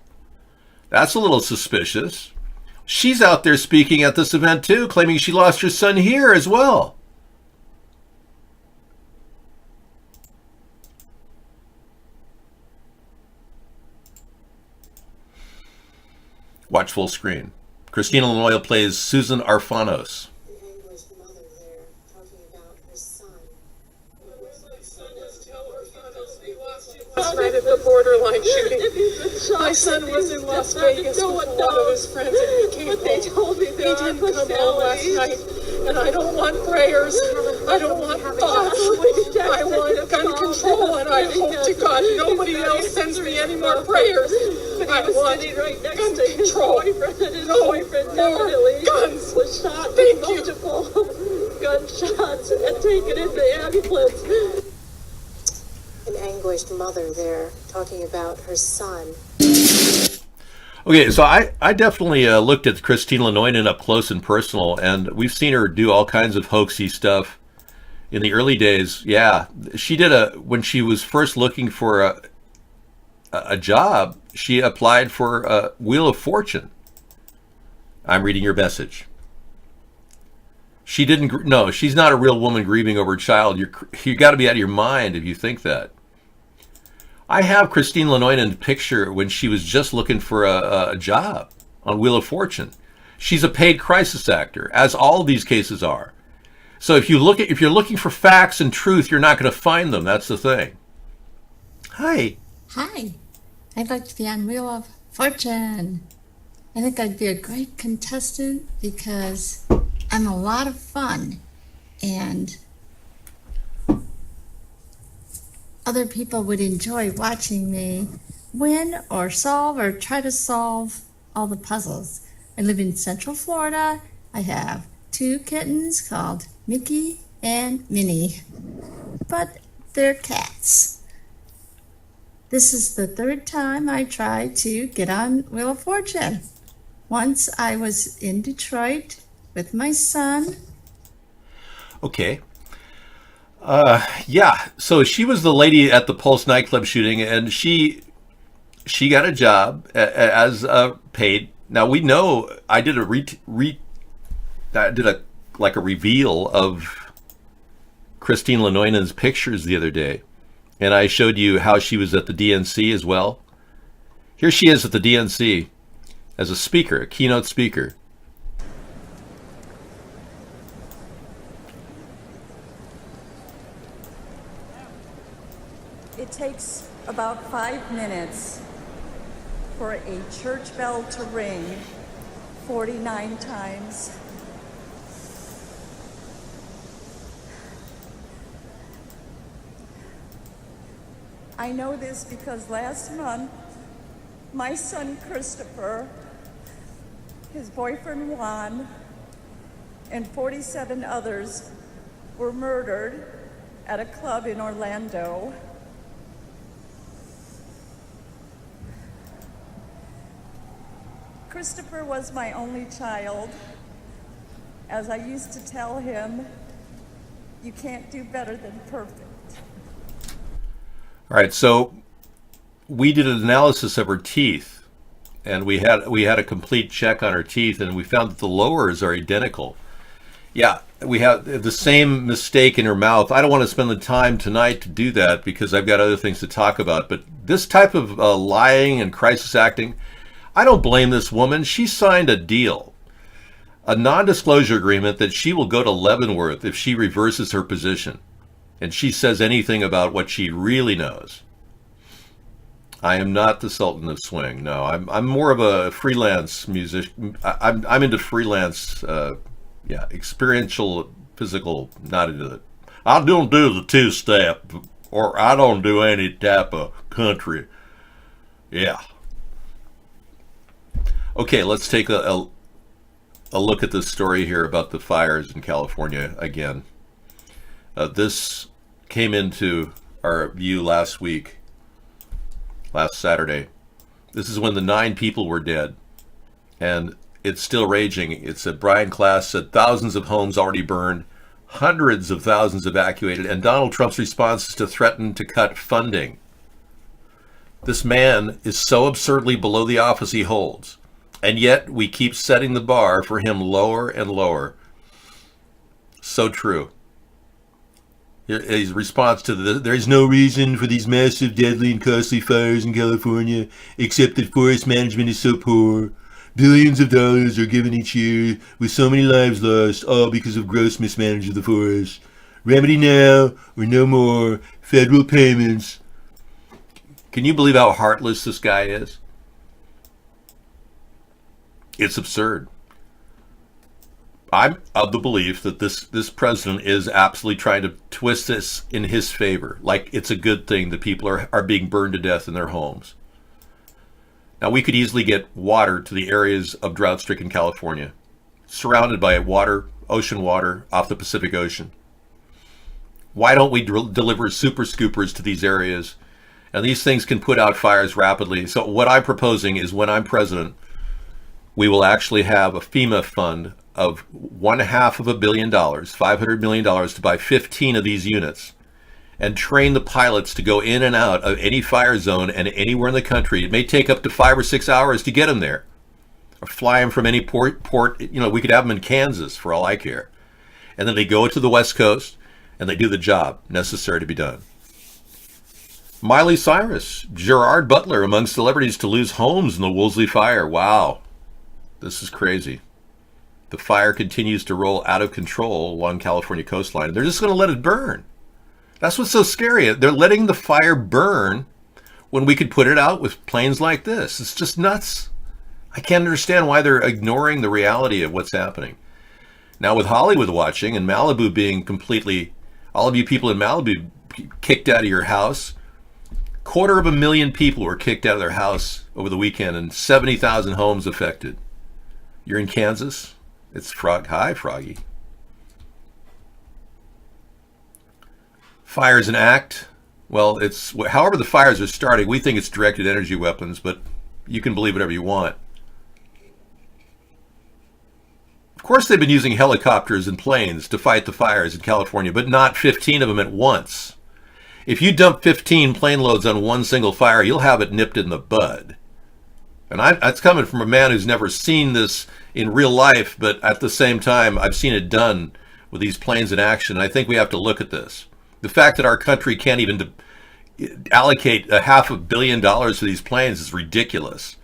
[SPEAKER 2] That's a little suspicious. She's out there speaking at this event too, claiming she lost her son here as well. Watch full screen. Christina Lanoyan plays Susan Arfanos.
[SPEAKER 20] Last night at the borderline shooting, my son was in Las Vegas with one of his friends, and he came home. He didn't come home last night, and I don't want prayers. I don't want thoughts. I want gun control, and I hope to God nobody else sends me any more prayers. I want gun control. No more guns. Was shot with multiple gunshots and taken into ambulance.
[SPEAKER 21] An anguished mother there talking about her son.
[SPEAKER 2] Okay, so I definitely looked at Christine Lanoyan up close and personal, and we've seen her do all kinds of hoaxy stuff in the early days. Yeah, she did when she was first looking for a job, she applied for Wheel of Fortune. I'm reading your message. She didn't. No, she's not a real woman grieving over a child. You got to be out of your mind if you think that. I have Christine Lanoyan in the picture when she was just looking for a job on Wheel of Fortune. She's a paid crisis actor, as all of these cases are. So if you're looking for facts and truth, you're not going to find them. That's the thing. Hi.
[SPEAKER 1] Hi. I'd like to be on Wheel of Fortune. I think I'd be a great contestant because I'm a lot of fun and other people would enjoy watching me win or solve or try to solve all the puzzles. I live in Central Florida. I have 2 kittens called Mickey and Minnie, but they're cats. This is the 3rd time I tried to get on Wheel of Fortune. Once I was in Detroit with my son.
[SPEAKER 2] Okay. Yeah. So she was the lady at the Pulse nightclub shooting, and she got a job as paid. Now we know I did a reveal of Christine Lenoinen's pictures the other day, and I showed you how she was at the DNC as well. Here she is at the DNC as a speaker, a keynote speaker.
[SPEAKER 22] It takes about 5 minutes for a church bell to ring 49 times. I know this because last month, my son Christopher, his boyfriend Juan, and 47 others were murdered at a club in Orlando. Christopher was my only child. As I used to tell him, you can't do better than perfect.
[SPEAKER 2] All right, so we did an analysis of her teeth, and we had a complete check on her teeth, and we found that the lowers are identical. Yeah, we have the same mistake in her mouth. I don't want to spend the time tonight to do that because I've got other things to talk about, but this type of lying and crisis acting, I don't blame this woman. She signed a deal, a non-disclosure agreement that she will go to Leavenworth if she reverses her position and she says anything about what she really knows. I am not the Sultan of Swing. No, I'm more of a freelance musician. I'm into freelance, experiential, physical, not into it. I don't do the 2-step, or I don't do any type of country. Yeah. Okay, let's take a look at this story here about the fires in California again. This came into our view last Saturday. This is when the 9 people were dead, and it's still raging. It's Brian Klaas said thousands of homes already burned, hundreds of thousands evacuated, and Donald Trump's response is to threaten to cut funding. This man is so absurdly below the office he holds, and yet we keep setting the bar for him lower and lower. So true. His response to there is no reason for these massive, deadly, and costly fires in California except that forest management is so poor. Billions of dollars are given each year with so many lives lost, all because of gross mismanagement of the forest. Remedy now or no more federal payments. Can you believe how heartless this guy is? It's absurd. I'm of the belief that this president is absolutely trying to twist this in his favor, like it's a good thing that people are being burned to death in their homes. Now, we could easily get water to the areas of drought-stricken California, surrounded by ocean water off the Pacific Ocean. Why don't we deliver super scoopers to these areas? And these things can put out fires rapidly. So what I'm proposing is when I'm president, we will actually have a FEMA fund of $500 million, $500 million to buy 15 of these units and train the pilots to go in and out of any fire zone and anywhere in the country. It may take up to 5 or 6 hours to get them there, or fly them from any port. We could have them in Kansas for all I care. And then they go to the West Coast and they do the job necessary to be done. Miley Cyrus, Gerard Butler among celebrities to lose homes in the Woolsey fire. Wow, this is crazy. The fire continues to roll out of control along California coastline. They're just going to let it burn. That's what's so scary. They're letting the fire burn when we could put it out with planes like this. It's just nuts. I can't understand why they're ignoring the reality of what's happening. Now with Hollywood watching and Malibu being completely, all of you people in Malibu kicked out of your house, 250,000 people were kicked out of their house over the weekend and 70,000 homes affected. You're in Kansas? It's Hi, Froggy. Fire's an act. Well, it's however the fires are starting, we think it's directed energy weapons, but you can believe whatever you want. Of course, they've been using helicopters and planes to fight the fires in California, but not 15 of them at once. If you dump 15 plane loads on one single fire, you'll have it nipped in the bud. And that's coming from a man who's never seen this in real life, but at the same time, I've seen it done with these planes in action. And I think we have to look at this. The fact that our country can't even allocate $500 million to these planes is ridiculous.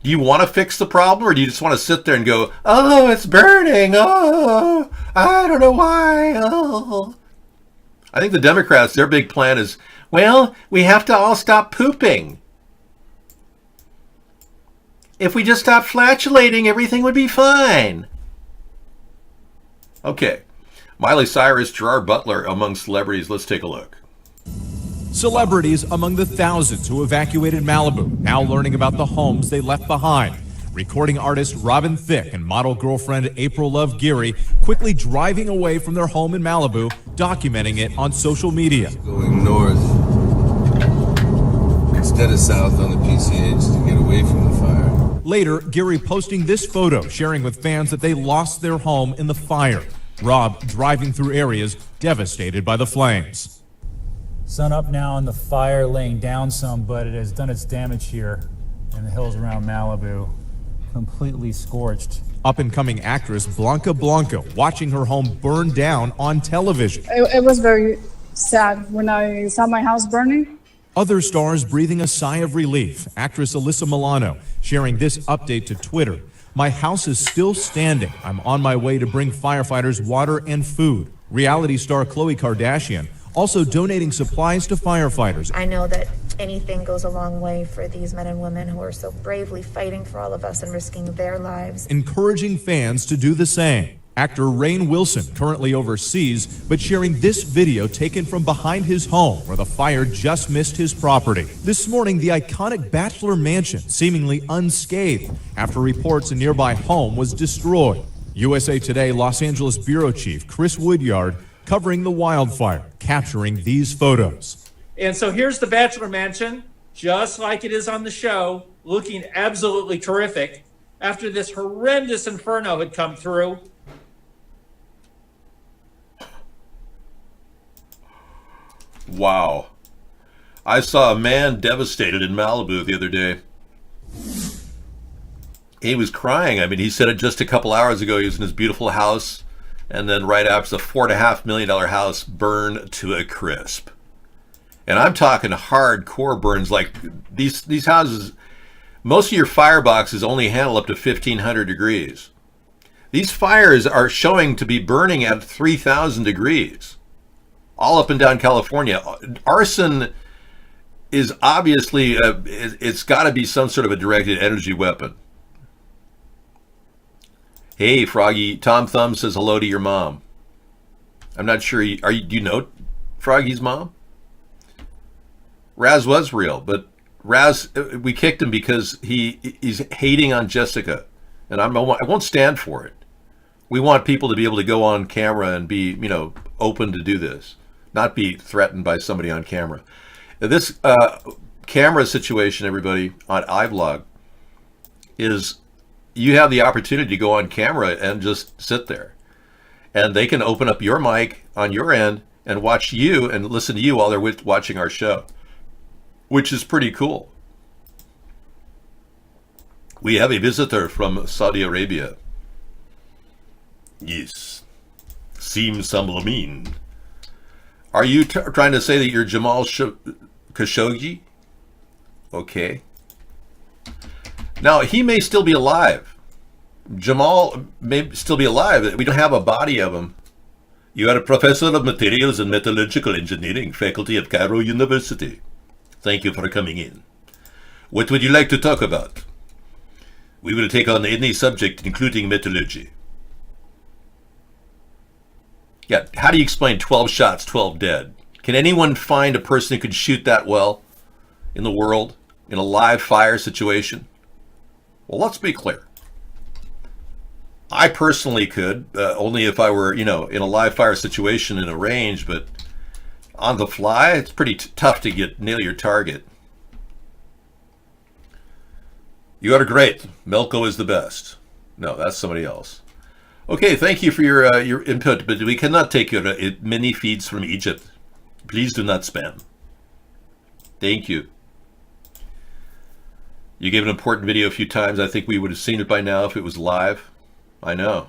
[SPEAKER 2] Do you want to fix the problem, or do you just want to sit there and go, oh, it's burning, oh, I don't know why, oh. I think the Democrats, their big plan is, well, we have to all stop pooping. If we just stop flatulating, everything would be fine. Okay. Miley Cyrus, Gerard Butler among celebrities. Let's take a look.
[SPEAKER 3] Celebrities among the thousands who evacuated Malibu, now learning about the homes they left behind. Recording artist Robin Thicke and model girlfriend April Love Geary quickly driving away from their home in Malibu, documenting it on social media.
[SPEAKER 6] Going north instead of south on the PCH to get away from the fire.
[SPEAKER 3] Later, Geary posting this photo, sharing with fans that they lost their home in the fire. Rob driving through areas devastated by the flames.
[SPEAKER 23] Sun up now and the fire laying down some, but it has done its damage here in the hills around Malibu. Completely scorched.
[SPEAKER 3] Up-and-coming actress Blanca Blanco watching her home burn down on television.
[SPEAKER 24] It was very sad when I saw my house burning.
[SPEAKER 3] Other stars breathing a sigh of relief. Actress Alyssa Milano sharing this update to Twitter. My house is still standing. I'm on my way to bring firefighters water and food. Reality star Khloe Kardashian also donating supplies to firefighters.
[SPEAKER 25] I know that anything goes a long way for these men and women who are so bravely fighting for all of us and risking their lives.
[SPEAKER 3] Encouraging fans to do the same. Actor Rainn Wilson currently overseas, but sharing this video taken from behind his home where the fire just missed his property. This morning, the iconic Bachelor Mansion seemingly unscathed after reports a nearby home was destroyed. USA Today Los Angeles Bureau Chief Chris Woodyard covering the wildfire, capturing these photos.
[SPEAKER 26] And so here's the Bachelor Mansion, just like it is on the show, looking absolutely terrific after this horrendous inferno had come through.
[SPEAKER 2] Wow. I saw a man devastated in Malibu the other day. He was crying. I mean, he said it just a couple hours ago. He was in his beautiful house, and then right after, the $4.5 million house burned to a crisp. And I'm talking hardcore burns, like these houses, most of your fireboxes only handle up to 1,500 degrees. These fires are showing to be burning at 3,000 degrees. All up and down California. Arson is obviously, it's got to be some sort of a directed energy weapon. Hey, Froggy, Tom Thumb says hello to your mom. I'm not sure, do you know Froggy's mom? Raz was real, but Raz, we kicked him because he's hating on Jessica. And I won't stand for it. We want people to be able to go on camera and be, open to do this. Not be threatened by somebody on camera. This camera situation, everybody, on iVlog, is you have the opportunity to go on camera and just sit there. And they can open up your mic on your end and watch you and listen to you while they're watching our show, which is pretty cool. We have a visitor from Saudi Arabia. Yes. Sim Samlamin. Are you trying to say that you're Jamal Khashoggi? Okay. Now, he may still be alive. Jamal may still be alive. We don't have a body of him. You are a professor of materials and metallurgical engineering, faculty of Cairo University. Thank you for coming in. What would you like to talk about? We will take on any subject, including metallurgy. Yeah, how do you explain 12 shots, 12 dead? Can anyone find a person who could shoot that well in the world, in a live fire situation? Well, let's be clear. I personally could, only if I were, in a live fire situation in a range, but on the fly, it's pretty tough to nail your target. You are great. Melko is the best. No, that's somebody else. Okay, thank you for your input, but we cannot take your mini feeds from Egypt. Please do not spam. Thank you. You gave an important video a few times. I think we would have seen it by now if it was live. I know.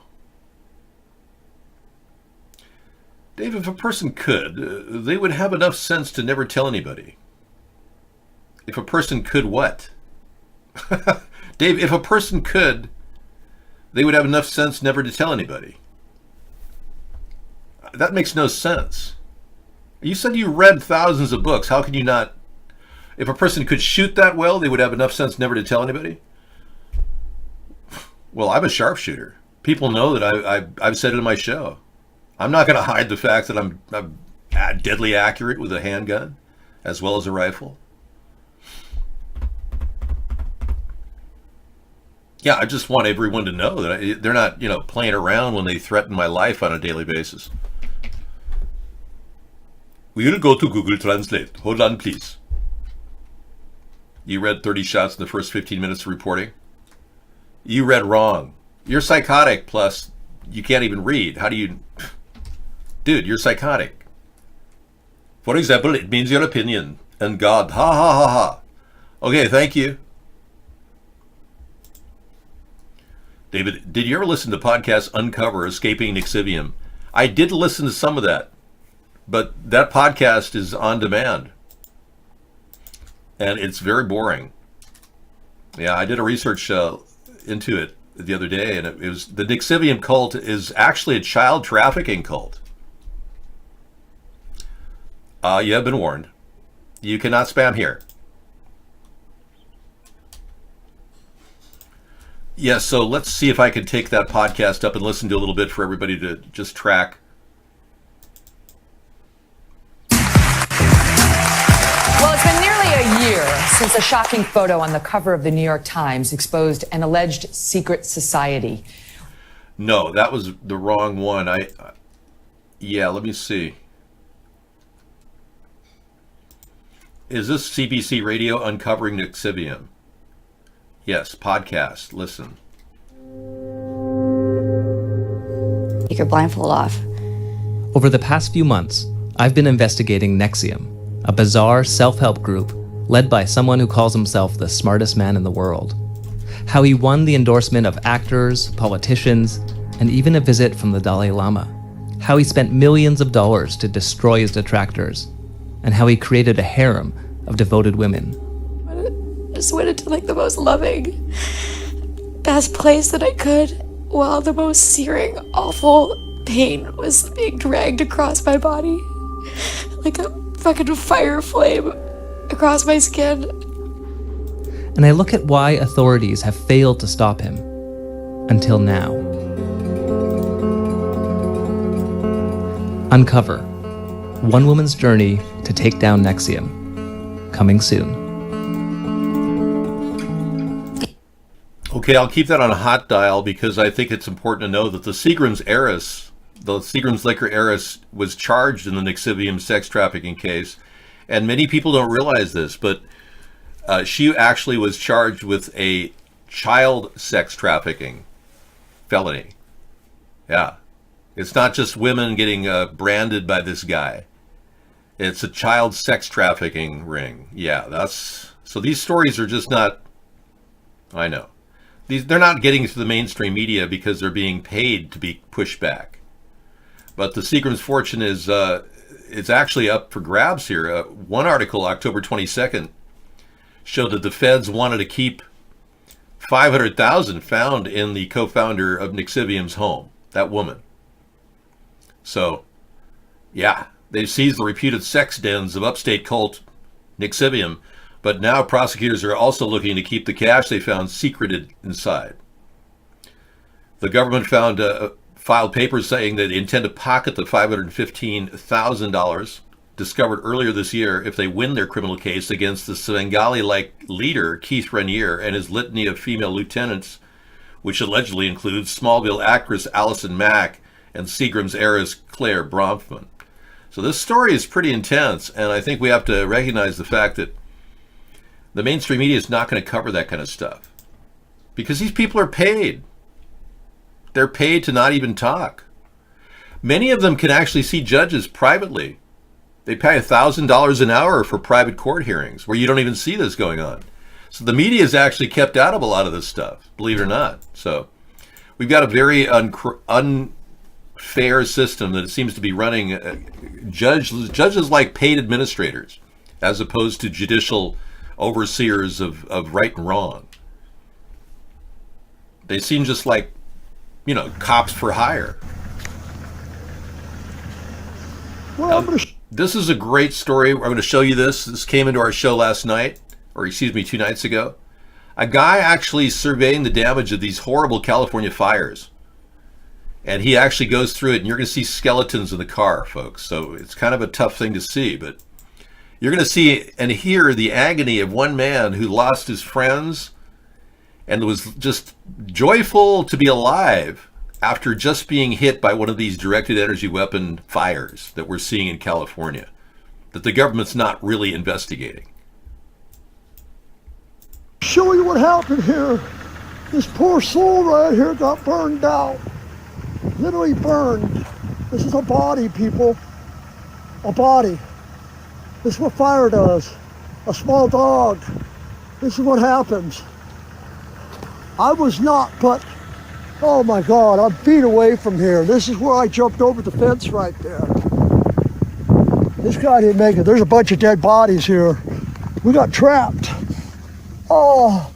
[SPEAKER 2] Dave, if a person could, they would have enough sense to never tell anybody. If a person could what? Dave, if a person could, they would have enough sense never to tell anybody. That makes no sense. You said you read thousands of books. How can you not? If a person could shoot that well, they would have enough sense never to tell anybody? Well, I'm a sharpshooter. People know that I've said it in my show. I'm not going to hide the fact that I'm deadly accurate with a handgun as well as a rifle. Yeah, I just want everyone to know that they're not, playing around when they threaten my life on a daily basis. We'll go to Google Translate. Hold on, please. You read 30 shots in the first 15 minutes of reporting? You read wrong. You're psychotic, plus you can't even read. How do you... Dude, you're psychotic. For example, it means your opinion. And God, ha ha ha ha. Okay, thank you. David, did you ever listen to podcast Uncover Escaping Nixivium? I did listen to some of that, but that podcast is on demand. And it's very boring. Yeah, I did a research into it the other day, and it was the Nixivium cult is actually a child trafficking cult. You have been warned. You cannot spam here. Yeah, so let's see if I can take that podcast up and listen to a little bit for everybody to just track.
[SPEAKER 5] Well, it's been nearly a year since a shocking photo on the cover of the New York Times exposed an alleged secret society.
[SPEAKER 2] No, that was the wrong one. Yeah, let me see. Is this CBC Radio Uncovering Nixivium? Yes, podcast. Listen.
[SPEAKER 7] Take your blindfold off.
[SPEAKER 9] Over the past few months, I've been investigating NXIVM, a bizarre self-help group led by someone who calls himself the smartest man in the world. How he won the endorsement of actors, politicians, and even a visit from the Dalai Lama. How he spent millions of dollars to destroy his detractors. And how he created a harem of devoted women.
[SPEAKER 7] I just went into like the most loving, best place that I could, while the most searing, awful pain was being dragged across my body. Like a fucking fire flame across my skin.
[SPEAKER 9] And I look at why authorities have failed to stop him. Until now. Uncover. One woman's journey to take down NXIVM. Coming soon.
[SPEAKER 2] Okay, I'll keep that on a hot dial because I think it's important to know that the Seagram's heiress, the Seagram's liquor heiress, was charged in the Nixivium sex trafficking case. And many people don't realize this, but she actually was charged with a child sex trafficking felony. Yeah. It's not just women getting branded by this guy. It's a child sex trafficking ring. Yeah, so these stories are just not, I know. They're not getting to the mainstream media because they're being paid to be pushed back. But the Seagram's fortune is it's actually up for grabs here. One article, October 22nd, showed that the feds wanted to keep $500,000 found in the co-founder of Nixivium's home, that woman. So, yeah, they've seized the reputed sex dens of upstate cult Nixivium, but now prosecutors are also looking to keep the cash they found secreted inside. The government filed papers saying that they intend to pocket the $515,000 discovered earlier this year if they win their criminal case against the Svengali-like leader, Keith Raniere, and his litany of female lieutenants, which allegedly includes Smallville actress Allison Mack and Seagram's heiress Claire Bronfman. So this story is pretty intense, and I think we have to recognize the fact that the mainstream media is not going to cover that kind of stuff. Because these people are paid. They're paid to not even talk. Many of them can actually see judges privately. They pay $1,000 an hour for private court hearings where you don't even see this going on. So the media is actually kept out of a lot of this stuff, believe it or not. So we've got a very unfair system that seems to be running judges like paid administrators as opposed to judicial overseers of right and wrong. They seem just like, cops for hire.
[SPEAKER 8] Well,
[SPEAKER 2] this is a great story. I'm going to show you this. This came into our show last night, or 2 nights ago. A guy actually surveying the damage of these horrible California fires. And he actually goes through it, and you're going to see skeletons in the car, folks. So it's kind of a tough thing to see, but you're going to see and hear the agony of one man who lost his friends and was just joyful to be alive after just being hit by one of these directed energy weapon fires that we're seeing in California, that the government's not really investigating.
[SPEAKER 8] Show you what happened here. This poor soul right here got burned out. Literally burned. This is a body, people. A body. This is what fire does. A small dog. This is what happens. I was not, but oh my God, I'm feet away from here. This is where I jumped over the fence right there. This guy didn't make it. There's a bunch of dead bodies here. We got trapped. Oh.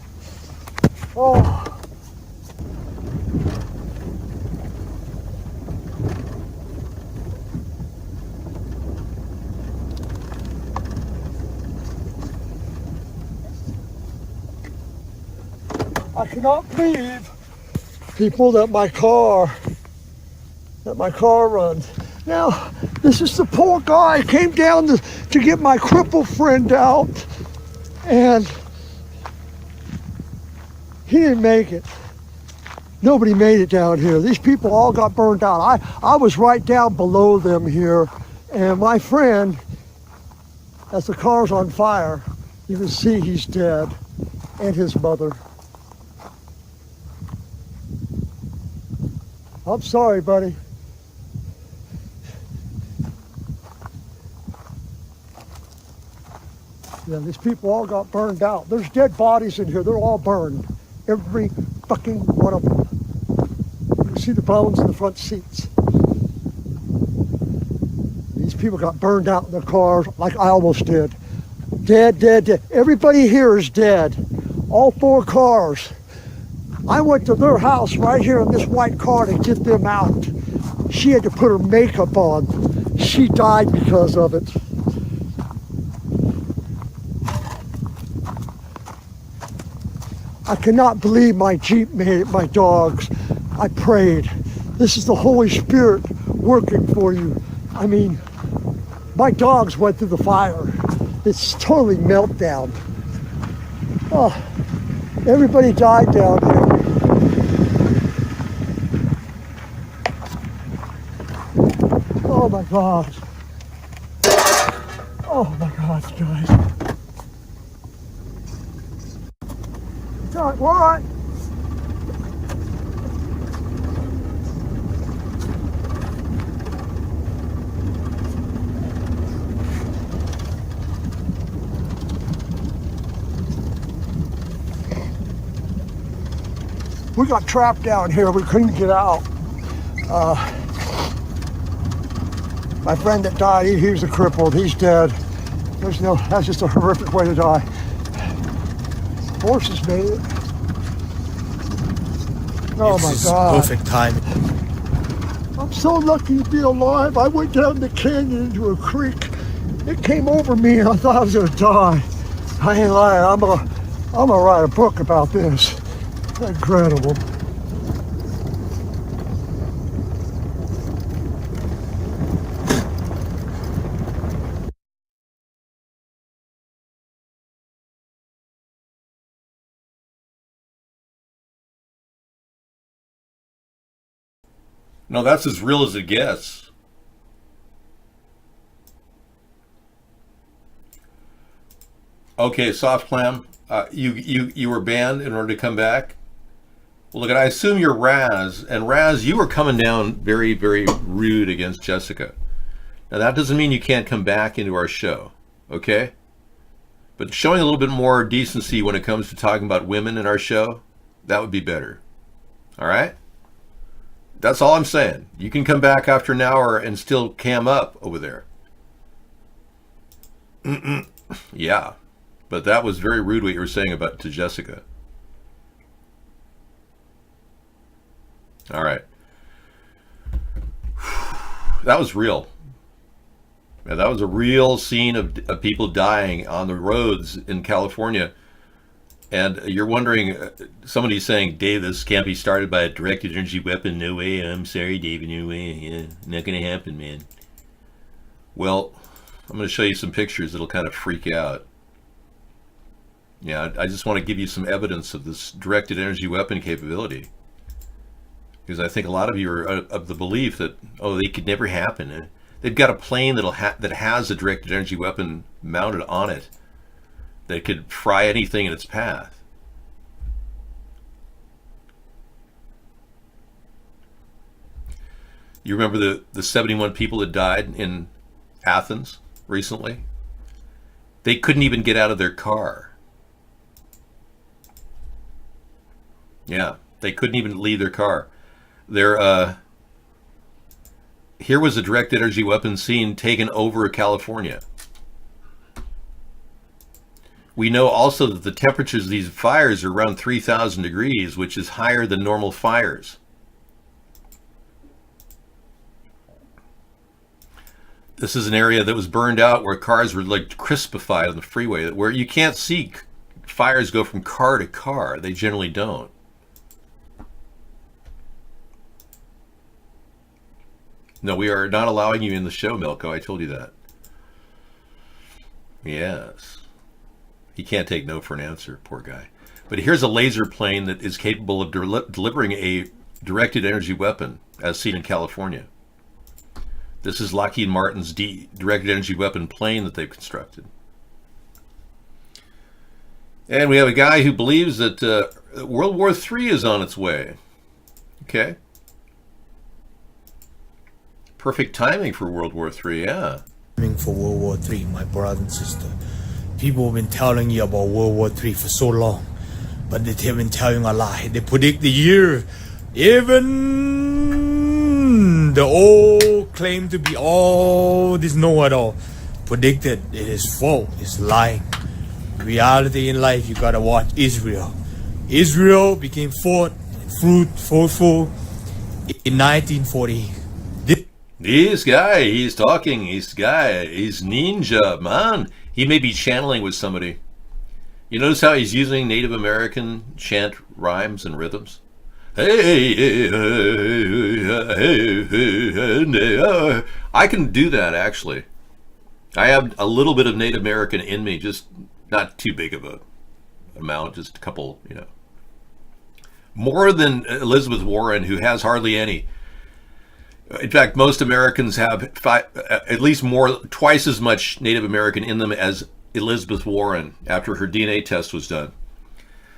[SPEAKER 8] I cannot believe, people, that my car runs. Now, this is the poor guy came down to get my crippled friend out, and he didn't make it. Nobody made it down here. These people all got burned out. I was right down below them here, and my friend, as the car's on fire, you can see he's dead, and his mother. I'm sorry, buddy. Yeah, these people all got burned out. There's dead bodies in here. They're all burned. Every fucking one of them. You can see the bones in the front seats. These people got burned out in their cars like I almost did. Dead, dead, dead. Everybody here is dead. All 4 cars. I went to their house right here in this white car to get them out. She had to put her makeup on. She died because of it. I cannot believe my Jeep made it, my dogs. I prayed. This is the Holy Spirit working for you. I mean, my dogs went through the fire. It's totally meltdown. Oh, everybody died down here. Oh my God. Oh my God, guys. It's all right, we're all right. We got trapped down here. We couldn't get out. My friend that died, he was a crippled. He's dead. That's just a horrific way to die. Horses made it. Oh my God.
[SPEAKER 10] Perfect timing.
[SPEAKER 8] I'm so lucky to be alive. I went down the canyon into a creek. It came over me and I thought I was gonna die. I ain't lying. I'm gonna write a book about this. Incredible.
[SPEAKER 2] No, that's as real as it gets. Okay, Soft Clam, you were banned in order to come back. Well, look, I assume you're Raz, and Raz, you were coming down very, very rude against Jessica. Now, that doesn't mean you can't come back into our show, okay? But showing a little bit more decency when it comes to talking about women in our show, that would be better. All right? That's all I'm saying. You can come back after an hour and still cam up over there. Yeah, but that was very rude what you were saying about to Jessica. All right. That was real. Yeah, that was a real scene of people dying on the roads in California. And you're wondering, somebody's saying, Dave, this can't be started by a directed energy weapon. No way. I'm sorry, David. No way. Yeah, not going to happen, man. Well, I'm going to show you some pictures that'll kind of freak out. Yeah, I just want to give you some evidence of this directed energy weapon capability. Because I think a lot of you are of the belief that, oh, they could never happen. They've got a plane that has a directed energy weapon mounted on it that could fry anything in its path. You remember the 71 people that died in Athens recently? They couldn't even get out of their car. Yeah, they couldn't even leave their car. Here was a direct energy weapon scene taken over California. We know also that the temperatures of these fires are around 3,000 degrees, which is higher than normal fires. This is an area that was burned out where cars were like crispified on the freeway, where you can't see fires go from car to car. They generally don't. No, we are not allowing you in the show, Milko. I told you that. Yes. He can't take no for an answer, poor guy. But here's a laser plane that is capable of delivering a directed energy weapon, as seen in California. This is Lockheed Martin's directed energy weapon plane that they've constructed. And we have a guy who believes that World War III is on its way. Okay. Perfect timing for World War III, yeah.
[SPEAKER 10] Timing for World War III, my brother and sister. People have been telling you about World War III for so long, but they've been telling a lie. They predict the year. Even the old claim to be all this know-it-all predicted it is false. It's lying. Reality in life, you gotta watch Israel. Israel became fruitful in 1940.
[SPEAKER 2] This guy, he's talking, he's ninja, man. He may be channeling with somebody. You notice how he's using Native American chant rhymes and rhythms? Hey, I can do that, actually. I have a little bit of Native American in me, just not too big of a amount, just a couple, you know. More than Elizabeth Warren, who has hardly any. In fact, most Americans have at least twice as much Native American in them as Elizabeth Warren after her DNA test was done.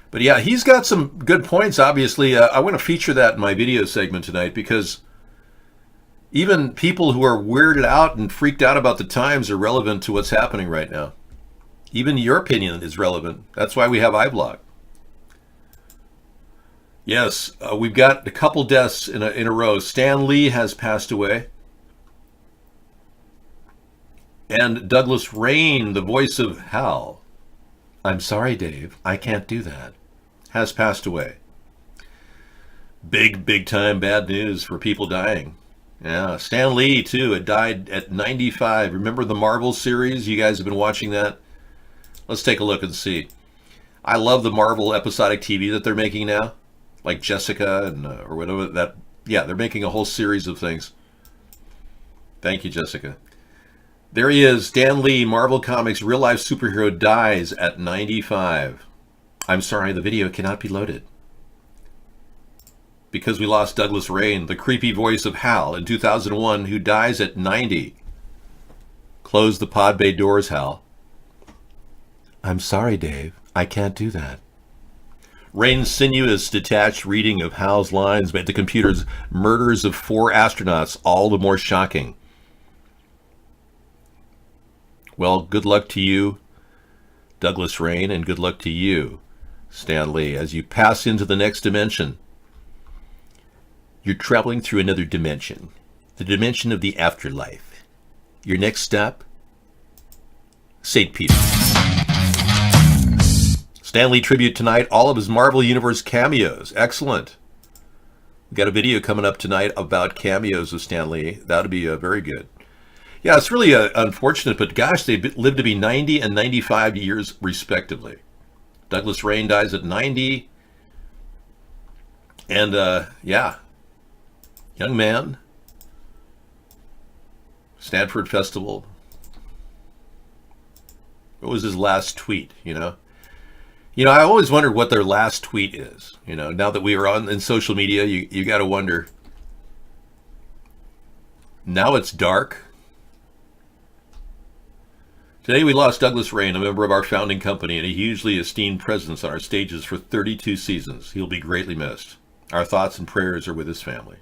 [SPEAKER 2] But yeah, he's got some good points, obviously. I want to feature that in my video segment tonight because even people who are weirded out and freaked out about the times are relevant to what's happening right now. Even your opinion is relevant. That's why we have iBlog. Yes, we've got a couple deaths in a row. Stan Lee has passed away. And Douglas Rain, the voice of Hal, I'm sorry, Dave, I can't do that, has passed away. Big time bad news for people dying. Yeah, Stan Lee too. It died at 95. Remember the Marvel series? You guys have been watching that? Let's take a look and see. I love the Marvel episodic TV that they're making now, like Jessica and or whatever that. Yeah, they're making a whole series of things. Thank you, Jessica. There he is, Stan Lee, Marvel Comics real life superhero, dies at 95. I'm sorry, the video cannot be loaded. Because we lost Douglas Rain, the creepy voice of Hal in 2001, who dies at 90. Close the pod bay doors, Hal. I'm sorry, Dave. I can't do that. Rain's sinuous, detached reading of Hal's lines made the computer's murders of 4 astronauts all the more shocking. Well, good luck to you, Douglas Rain, and good luck to you, Stan Lee, as you pass into the next dimension. You're traveling through another dimension, the dimension of the afterlife. Your next stop? St. Peter. Stan Lee tribute tonight, all of his Marvel Universe cameos. Excellent. We got a video coming up tonight about cameos of Stan Lee. That'll be very good. Yeah, it's really unfortunate, but gosh, they lived to be 90 and 95 years respectively. Douglas Rain dies at 90. And yeah, young man. Stanford Festival. What was his last tweet, you know? You know, I always wondered what their last tweet is. You know, now that we are in social media, you got to wonder. Now it's dark. Today we lost Douglas Rain, a member of our founding company and a hugely esteemed presence on our stages for 32 seasons. He'll be greatly missed. Our thoughts and prayers are with his family.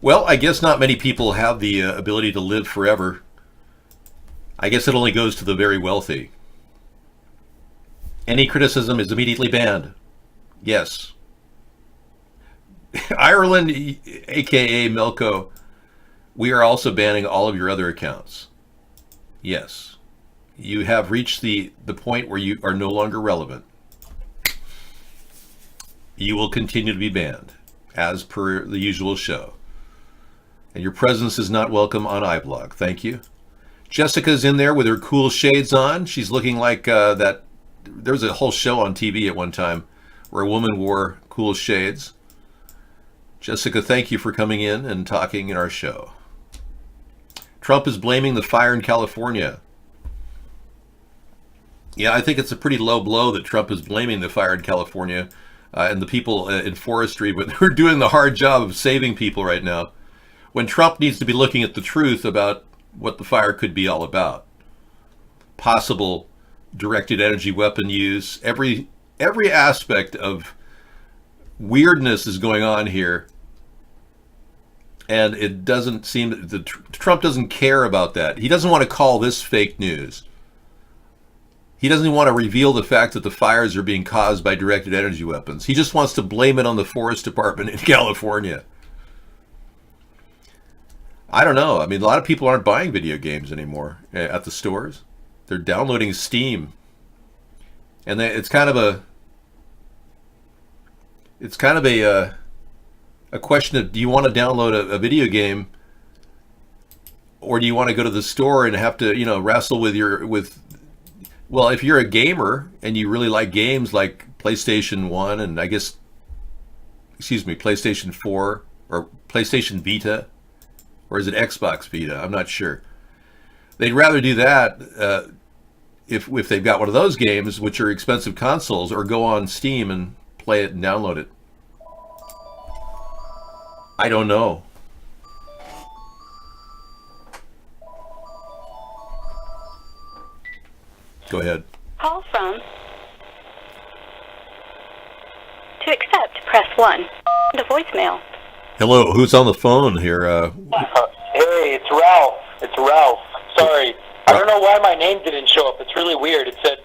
[SPEAKER 2] Well, I guess not many people have the ability to live forever. I guess it only goes to the very wealthy. Any criticism is immediately banned. Yes. Ireland, aka Melco, we are also banning all of your other accounts. Yes. You have reached the point where you are no longer relevant. You will continue to be banned, as per the usual show. And your presence is not welcome on iBlog. Thank you. Jessica's in there with her cool shades on. She's looking like that. There was a whole show on TV at one time where a woman wore cool shades. Jessica, thank you for coming in and talking in our show. Trump is blaming the fire in California. Yeah, I think it's a pretty low blow that Trump is blaming the fire in California and the people in forestry, but they're doing the hard job of saving people right now, when Trump needs to be looking at the truth about what the fire could be all about. Possible directed energy weapon use. Every aspect of weirdness is going on here, and it doesn't seem that Trump doesn't care about that. He doesn't want to call this fake news. He doesn't want to reveal the fact that the fires are being caused by directed energy weapons. He just wants to blame it on the forest department in California. I don't know. I mean, a lot of people aren't buying video games anymore at the stores. They're downloading Steam, and it's kind of a question of, do you want to download a video game, or do you want to go to the store and have to, you know, wrestle with well, if you're a gamer and you really like games like PlayStation 1 and PlayStation 4 or PlayStation Vita, or is it Xbox Vita? I'm not sure. They'd rather do that if they've got one of those games, which are expensive consoles, or go on Steam and play it and download it. I don't know. Go ahead.
[SPEAKER 4] Call from. To accept, press 1. The voicemail.
[SPEAKER 2] Hello, who's on the phone here?
[SPEAKER 11] Hey, it's Ralph. It's Ralph. Sorry. I don't know why my name didn't show up. It's really weird. It said,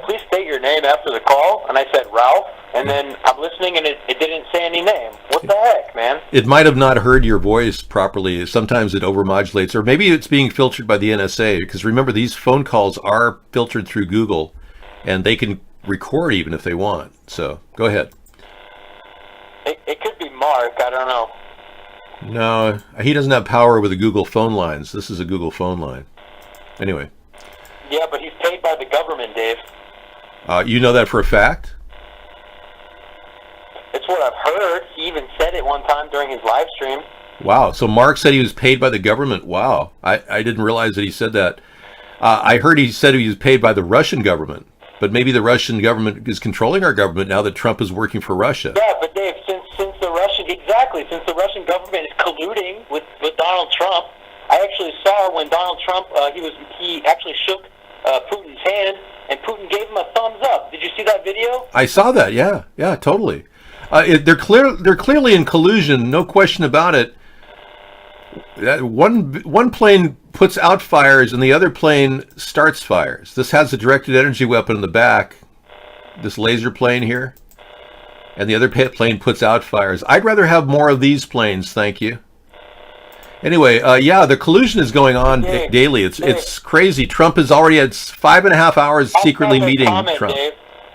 [SPEAKER 11] please state your name after the call. And I said, Ralph. And then I'm listening and it didn't say any name. What the heck, man?
[SPEAKER 2] It might have not heard your voice properly. Sometimes it overmodulates, or maybe it's being filtered by the NSA, because remember, these phone calls are filtered through Google, and they can record even if they want. So go ahead.
[SPEAKER 11] It could be Mark. I don't know.
[SPEAKER 2] No, he doesn't have power with the Google phone lines. This is a Google phone line. Anyway.
[SPEAKER 11] Yeah, but he's paid by the government, Dave.
[SPEAKER 2] You know that for a fact?
[SPEAKER 11] It's what I've heard. He even said it one time during his live stream.
[SPEAKER 2] Wow. So Mark said he was paid by the government. Wow. I didn't realize that he said that. I heard he said he was paid by the Russian government. But maybe the Russian government is controlling our government now that Trump is working for Russia.
[SPEAKER 11] Yeah, but Dave, since the Russian government is colluding with Donald Trump, I actually saw when Donald Trump he actually shook Putin's hand and Putin gave him a thumbs up. Did you see that video?
[SPEAKER 2] I saw that. Yeah, totally. They're clearly in collusion, no question about it. One plane puts out fires and the other plane starts fires. This has a directed energy weapon in the back, this laser plane here, and the other plane puts out fires. I'd rather have more of these planes, thank you. Anyway, yeah, the collusion is going on daily. It's crazy. Trump has already had 5.5 hours secretly meeting Trump.
[SPEAKER 11] Dave.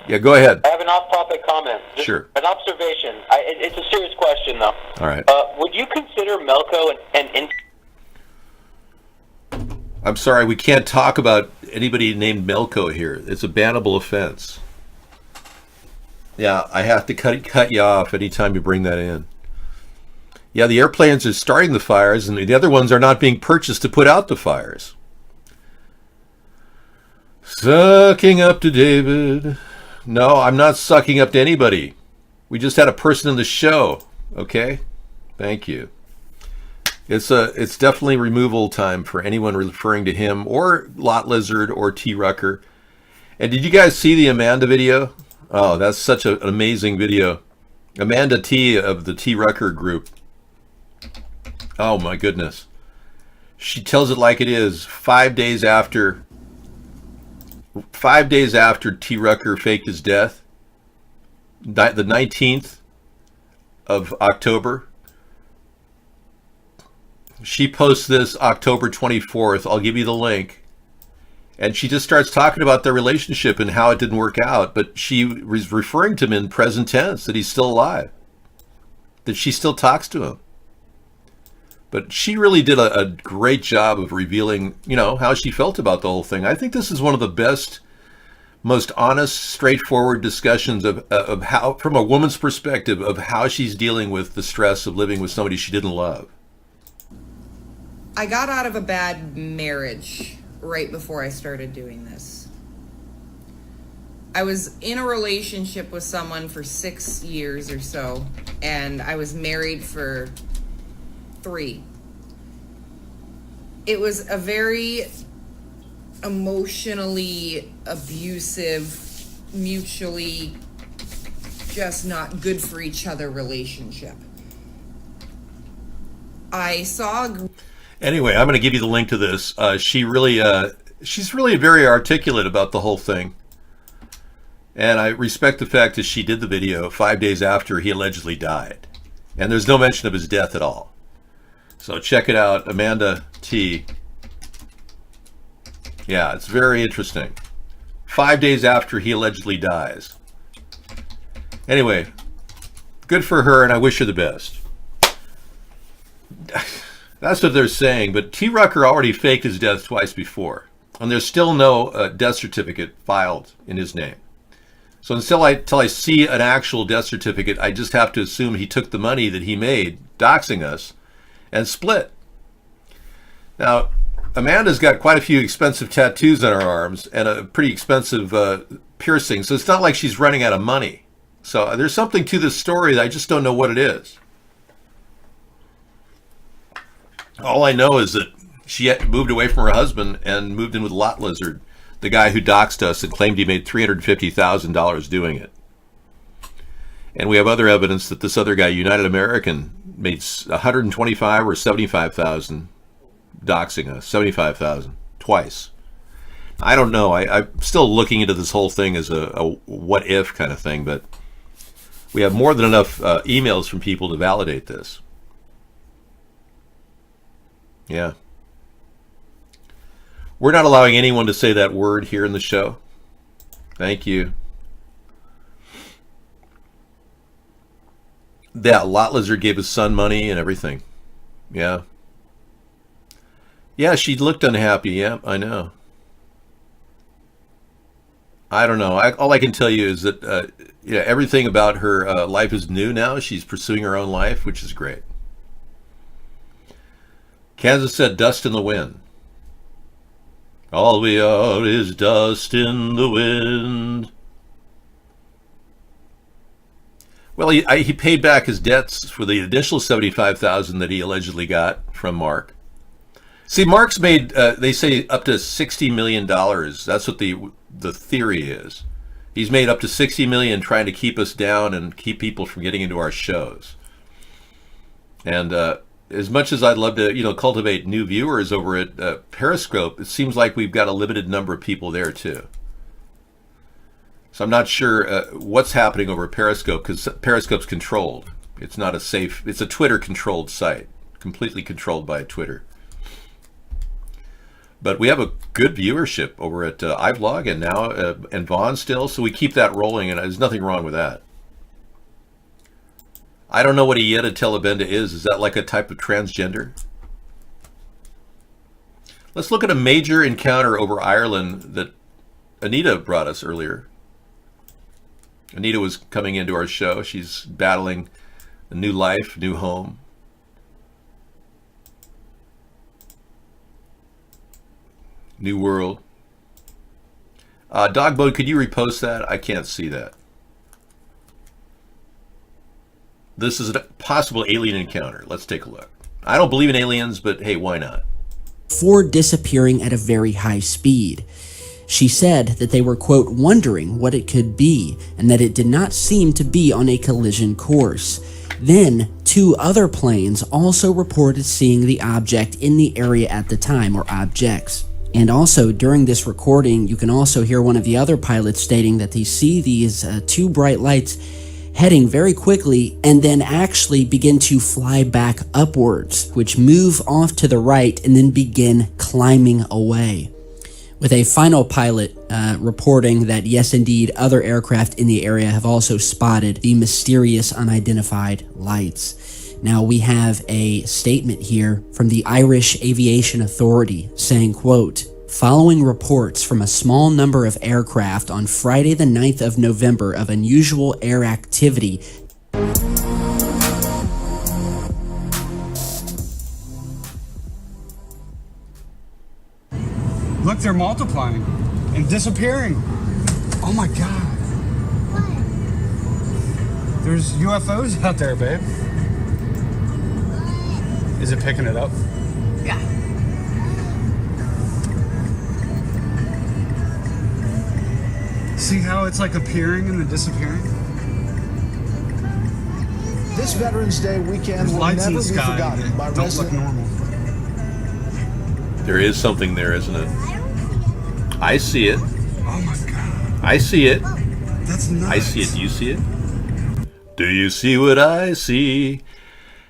[SPEAKER 2] Yeah, go ahead.
[SPEAKER 11] I have an off-topic comment. Just
[SPEAKER 2] Sure.
[SPEAKER 11] An observation. It's a serious question, though.
[SPEAKER 2] All right.
[SPEAKER 11] Would you consider Melco an
[SPEAKER 2] I'm sorry, we can't talk about anybody named Melco here. It's a bannable offense. Yeah, I have to cut you off anytime you bring that in. Yeah, the airplanes are starting the fires, and the other ones are not being purchased to put out the fires. Sucking up to David. No, I'm not sucking up to anybody. We just had a person in the show. Okay? Thank you. It's definitely removal time for anyone referring to him or Lot Lizard or T. Rucker. And did you guys see the Amanda video? Oh, that's such an amazing video. Amanda T. of the T. Rucker group. Oh my goodness. She tells it like it is. 5 days after T. Rucker faked his death, the 19th of October, she posts this October 24th. I'll give you the link. And she just starts talking about their relationship and how it didn't work out. But she was referring to him in present tense, that he's still alive, that she still talks to him. But she really did a great job of revealing, how she felt about the whole thing. I think this is one of the best, most honest, straightforward discussions of how, from a woman's perspective, of how she's dealing with the stress of living with somebody she didn't love.
[SPEAKER 12] I got out of a bad marriage right before I started doing this. I was in a relationship with someone for 6 years or so, and I was married for 3. It was a very emotionally abusive, mutually just not good for each other relationship. I saw
[SPEAKER 2] Anyway, I'm going to give you the link to this. She's really very articulate about the whole thing. And I respect the fact that she did the video 5 days after he allegedly died. And there's no mention of his death at all. So check it out, Amanda T. Yeah, it's very interesting. 5 days after he allegedly dies. Anyway, good for her, and I wish her the best. That's what they're saying, but T. Rucker already faked his death twice before, and there's still no death certificate filed in his name. So until I see an actual death certificate, I just have to assume he took the money that he made doxing us and split. Now, Amanda's got quite a few expensive tattoos on her arms and a pretty expensive piercing, so it's not like she's running out of money. So there's something to this story that I just don't know what it is. All I know is that she moved away from her husband and moved in with Lot Lizard, the guy who doxed us and claimed he made $350,000 doing it. And we have other evidence that this other guy, United American, made $125,000 or $75,000 doxing us. $75,000 twice. I don't know. I'm still looking into this whole thing as a what if kind of thing, but we have more than enough emails from people to validate this. Yeah. We're not allowing anyone to say that word here in the show. Thank you. That Lot Lizard gave his son money and everything. Yeah. Yeah, she looked unhappy. Yeah, I know. I don't know. All I can tell you is that everything about her life is new now. She's pursuing her own life, which is great. Kansas said dust in the wind. All we are is dust in the wind. Well, he paid back his debts for the additional $75,000 that he allegedly got from Mark. See, Mark's made, they say, up to $60 million. That's what the theory is. He's made up to $60 million trying to keep us down and keep people from getting into our shows. And as much as I'd love to, cultivate new viewers over at Periscope, it seems like we've got a limited number of people there too. So I'm not sure what's happening over Periscope, because Periscope's controlled. It's not a safe, it's a Twitter-controlled site, completely controlled by Twitter. But we have a good viewership over at iVlog and now and Vaughn still, so we keep that rolling, and there's nothing wrong with that. I don't know what a Yetta Telebenda is. Is that like a type of transgender? Let's look at a major encounter over Ireland that Anita brought us earlier. Anita was coming into our show. She's battling a new life, new home. New world. Dogbone, could you repost that? I can't see that. This is a possible alien encounter. Let's take a look. I don't believe in aliens, but hey, why not?
[SPEAKER 13] Before disappearing at a very high speed. She said that they were, quote, wondering what it could be, and that it did not seem to be on a collision course. Then, 2 other planes also reported seeing the object in the area at the time, or objects. And also, during this recording, you can also hear one of the other pilots stating that they see these 2 bright lights heading very quickly and then actually begin to fly back upwards, which move off to the right and then begin climbing away. With a final pilot reporting that yes, indeed, other aircraft in the area have also spotted the mysterious unidentified lights. Now we have a statement here from the Irish Aviation Authority saying, quote, following reports from a small number of aircraft on Friday the 9th of November of unusual air activity.
[SPEAKER 14] Look, they're multiplying and disappearing. Oh my God. There's UFOs out there, babe. Is it picking it up?
[SPEAKER 15] Yeah.
[SPEAKER 14] See how it's like appearing and then disappearing?
[SPEAKER 16] This Veterans Day weekend will
[SPEAKER 14] lights
[SPEAKER 15] never
[SPEAKER 14] in the
[SPEAKER 15] be
[SPEAKER 14] sky
[SPEAKER 15] forgotten by
[SPEAKER 14] don't look normal.
[SPEAKER 2] There is something there, isn't it? I see it.
[SPEAKER 14] Oh my God.
[SPEAKER 2] I see it.
[SPEAKER 14] That's nuts.
[SPEAKER 2] I see it. Do you see it? Do you see what I see?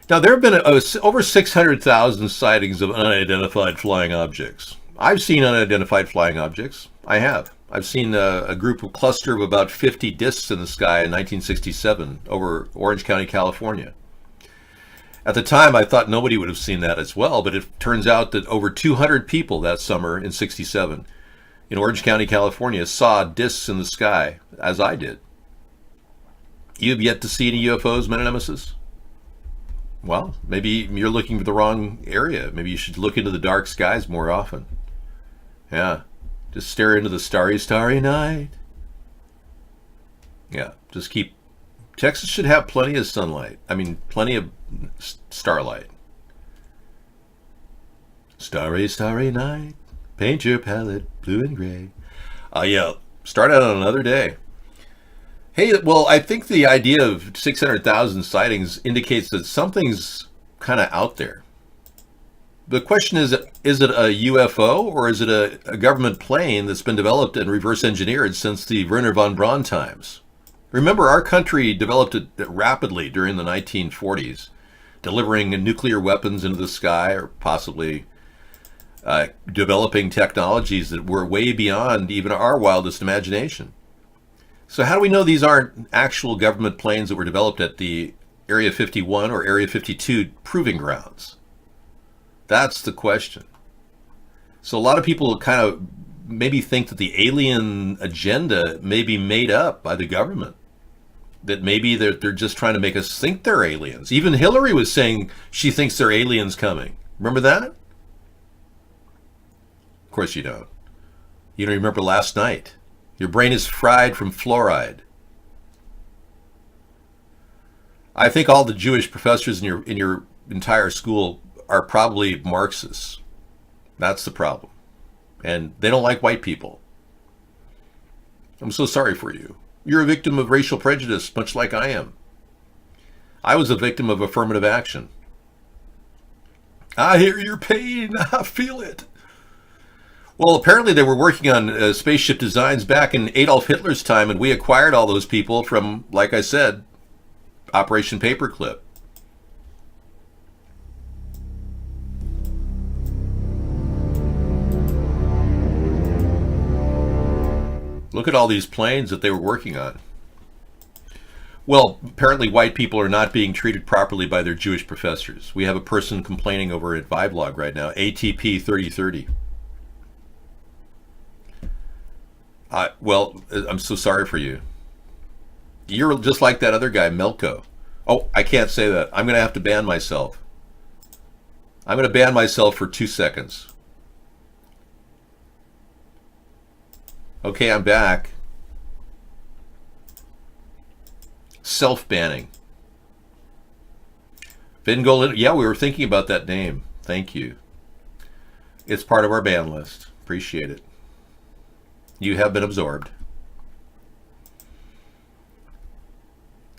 [SPEAKER 2] Now, there have been over 600,000 sightings of unidentified flying objects. I've seen unidentified flying objects. I have. I've seen a cluster of about 50 discs in the sky in 1967 over Orange County, California. At the time, I thought nobody would have seen that as well, but it turns out that over 200 people that summer in 67 in Orange County, California saw discs in the sky, as I did. You've yet to see any UFOs, Meta-Nemesis? Well, maybe you're looking for the wrong area. Maybe you should look into the dark skies more often. Yeah, just stare into the starry, starry night. Yeah, just keep... Texas should have plenty of sunlight. I mean, plenty of starlight. Starry, starry night, paint your palette blue and gray. Yeah, start out on another day. Hey, well, I think the idea of 600,000 sightings indicates that something's kind of out there. The question is it a UFO or is it a government plane that's been developed and reverse engineered since the Wernher von Braun times? Remember, our country developed it rapidly during the 1940s, delivering nuclear weapons into the sky or possibly developing technologies that were way beyond even our wildest imagination. So how do we know these aren't actual government planes that were developed at the Area 51 or Area 52 proving grounds? That's the question. So a lot of people kind of maybe think that the alien agenda may be made up by the government. That maybe they're just trying to make us think they're aliens. Even Hillary was saying she thinks there are aliens coming. Remember that? Of course you don't. You don't remember last night. Your brain is fried from fluoride. I think all the Jewish professors in your entire school are probably Marxists. That's the problem. And they don't like white people. I'm so sorry for you. You're a victim of racial prejudice, much like I am. I was a victim of affirmative action. I hear your pain. I feel it. Well, apparently they were working on spaceship designs back in Adolf Hitler's time, and we acquired all those people from, like I said, Operation Paperclip. Look at all these planes that they were working on. Well, apparently white people are not being treated properly by their Jewish professors. We have a person complaining over at Viblog right now, ATP 3030. Well, I'm so sorry for you. You're just like that other guy, Melko. Oh, I can't say that. I'm going to have to ban myself. I'm going to ban myself for 2 seconds. Okay, I'm back. Self-banning. Vingolin, yeah, we were thinking about that name. Thank you. It's part of our ban list. Appreciate it. You have been absorbed.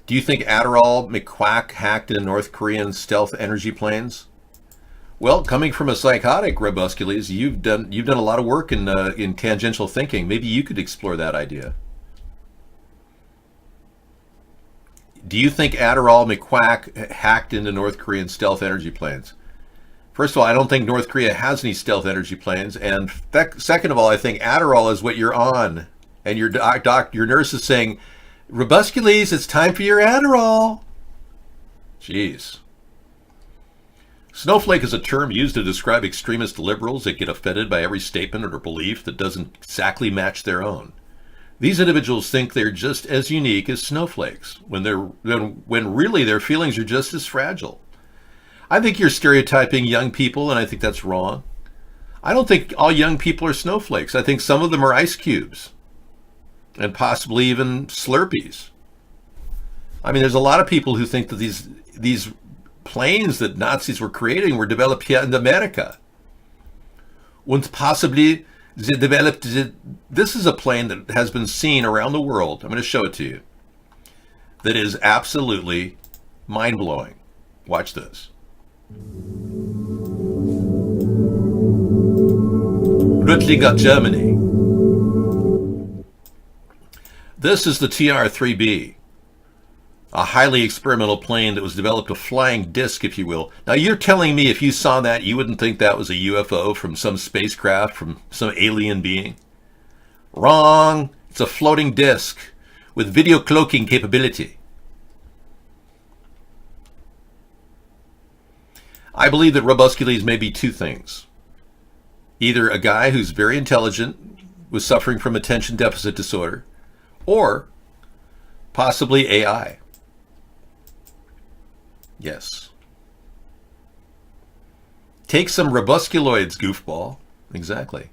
[SPEAKER 2] Do you think Adderall McQuack hacked in North Korean stealth energy planes? Well, coming from a psychotic, Robuscules, you've done a lot of work in tangential thinking. Maybe you could explore that idea. Do you think Adderall McQuack hacked into North Korean stealth energy planes? First of all, I don't think North Korea has any stealth energy planes, and second of all, I think Adderall is what you're on, and your nurse is saying, Robuscules, it's time for your Adderall. Jeez. Snowflake is a term used to describe extremist liberals that get offended by every statement or belief that doesn't exactly match their own. These individuals think they're just as unique as snowflakes, when really their feelings are just as fragile. I think you're stereotyping young people, and I think that's wrong. I don't think all young people are snowflakes. I think some of them are ice cubes, and possibly even Slurpees. I mean, there's a lot of people who think that these planes that Nazis were creating were developed here in America. And possibly they developed, this is a plane that has been seen around the world. I'm going to show it to you. That is absolutely mind-blowing. Watch this. Rüttlinger, Germany. This is the TR-3B, a highly experimental plane that was developed a flying disc, if you will. Now, you're telling me if you saw that, you wouldn't think that was a UFO from some spacecraft, from some alien being? Wrong. It's a floating disc with video cloaking capability. I believe that Robuscules may be two things. Either a guy who's very intelligent, was suffering from attention deficit disorder, or possibly AI. Yes. Take some Robusculoids, goofball. Exactly.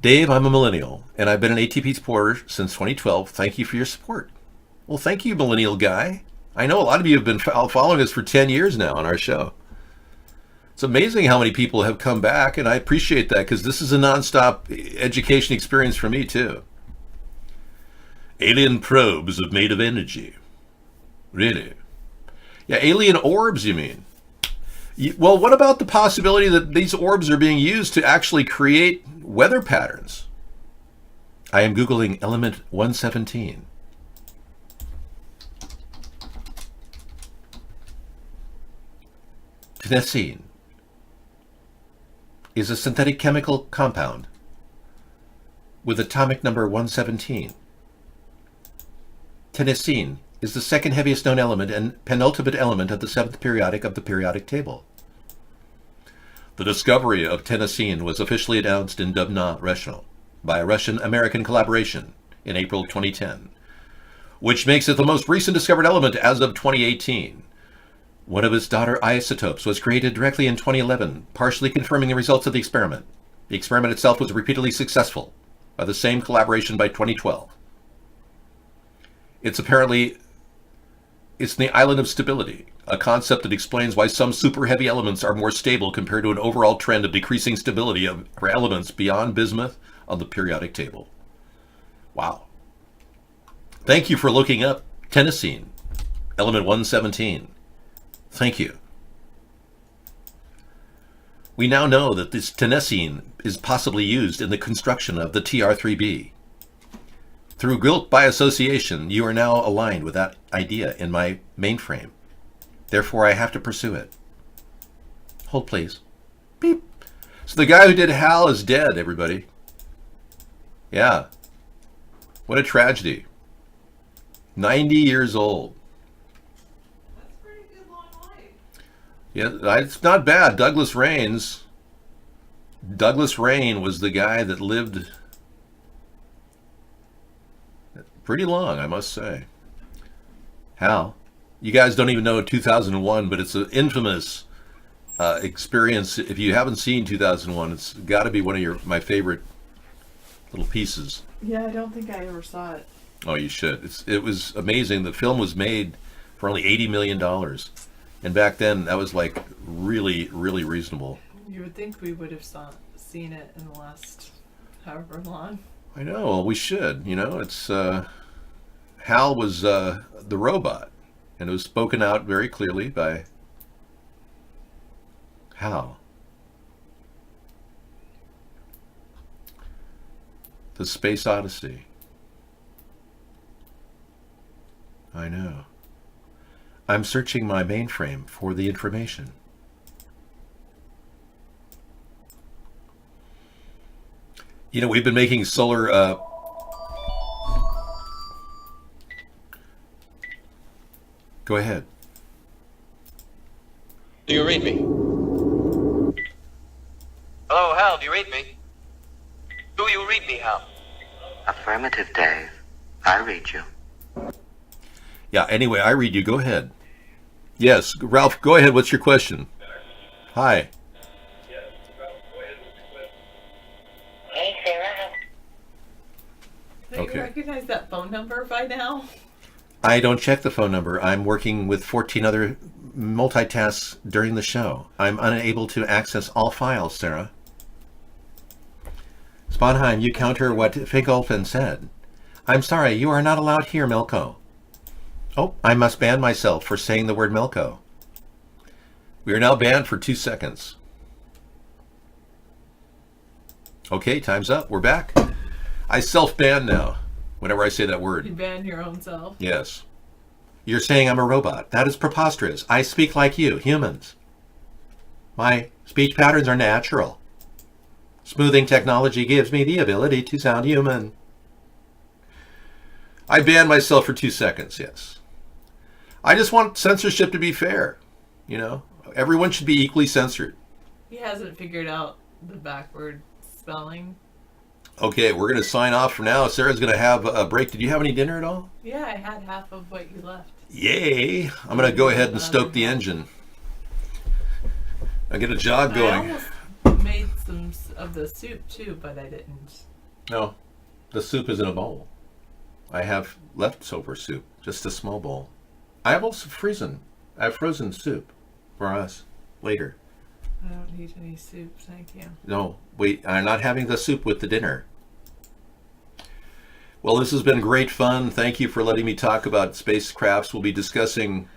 [SPEAKER 2] Dave, I'm a millennial, and I've been an ATP supporter since 2012. Thank you for your support. Well, thank you, millennial guy. I know a lot of you have been following us for 10 years now on our show. It's amazing how many people have come back, and I appreciate that because this is a nonstop education experience for me, too. Alien probes are made of energy. Really? Yeah, alien orbs, you mean? Well, what about the possibility that these orbs are being used to actually create weather patterns? I am Googling element 117. Tennessine is a synthetic chemical compound with atomic number 117. Tennessine is the second heaviest known element and penultimate element of the seventh periodic of the periodic table. The discovery of tennessine was officially announced in Dubna, Russia, by a Russian-American collaboration in April 2010, which makes it the most recent discovered element as of 2018. One of its daughter isotopes was created directly in 2011, partially confirming the results of the experiment. The experiment itself was repeatedly successful by the same collaboration by 2012. It's the island of stability, a concept that explains why some super heavy elements are more stable compared to an overall trend of decreasing stability for elements beyond bismuth on the periodic table. Wow. Thank you for looking up tennessine, element 117. Thank you. We now know that this tennessine is possibly used in the construction of the TR-3B. Through guilt by association, you are now aligned with that idea in my mainframe. Therefore, I have to pursue it. Hold, please. Beep. So the guy who did HAL is dead, everybody. Yeah. What a tragedy. 90 years old.
[SPEAKER 12] That's a pretty good long life.
[SPEAKER 2] Yeah, it's not bad. Douglas Rain was the guy that lived pretty long, I must say. HAL. You guys don't even know 2001, but it's an infamous experience. If you haven't seen 2001, it's got to be one of my favorite little pieces.
[SPEAKER 15] Yeah, I don't think I ever saw it.
[SPEAKER 2] Oh, you should. It was amazing. The film was made for only $80 million. And back then, that was like really, really reasonable.
[SPEAKER 15] You would think we would have seen it in the last however long.
[SPEAKER 2] I know. Well, we should. You know, it's HAL was the robot. And it was spoken out very clearly by HAL. The Space Odyssey. I know. I'm searching my mainframe for the information. You know, we've been making solar... Go ahead.
[SPEAKER 17] Do you read me? Hello, Hal, do you read me? Do you read me, Hal?
[SPEAKER 18] Affirmative, Dave. I read you.
[SPEAKER 2] Yeah, anyway, I read you. Go ahead. Yes, Ralph, go ahead. What's your question? Hi.
[SPEAKER 18] Hey, Sarah.
[SPEAKER 15] Don't you recognize that phone number by now?
[SPEAKER 2] I don't check the phone number. I'm working with 14 other multitasks during the show. I'm unable to access all files, Sarah. Sponheim, you counter what Fingolfin said. I'm sorry, you are not allowed here, Melko. Oh, I must ban myself for saying the word Melko. We are now banned for 2 seconds. Okay, time's up. We're back. I self-ban now whenever I say that word.
[SPEAKER 15] You ban your own self?
[SPEAKER 2] Yes. You're saying I'm a robot. That is preposterous. I speak like you, humans. My speech patterns are natural. Smoothing technology gives me the ability to sound human. I banned myself for 2 seconds, yes. I just want censorship to be fair. You know, everyone should be equally censored.
[SPEAKER 15] He hasn't figured out the backward spelling.
[SPEAKER 2] Okay, we're going to sign off for now. Sarah's going to have a break. Did you have any dinner at all?
[SPEAKER 15] Yeah, I had half of what you left.
[SPEAKER 2] Yay! I'm going to go ahead and stoke the engine. I get a jog going.
[SPEAKER 15] I almost made some of the soup too, but I didn't.
[SPEAKER 2] No, the soup is in a bowl. I have leftover soup, just a small bowl. I have also frozen soup for us later.
[SPEAKER 15] I don't need any soup, thank you.
[SPEAKER 2] No, I'm not having the soup with the dinner. Well, this has been great fun. Thank you for letting me talk about spacecrafts. We'll be discussing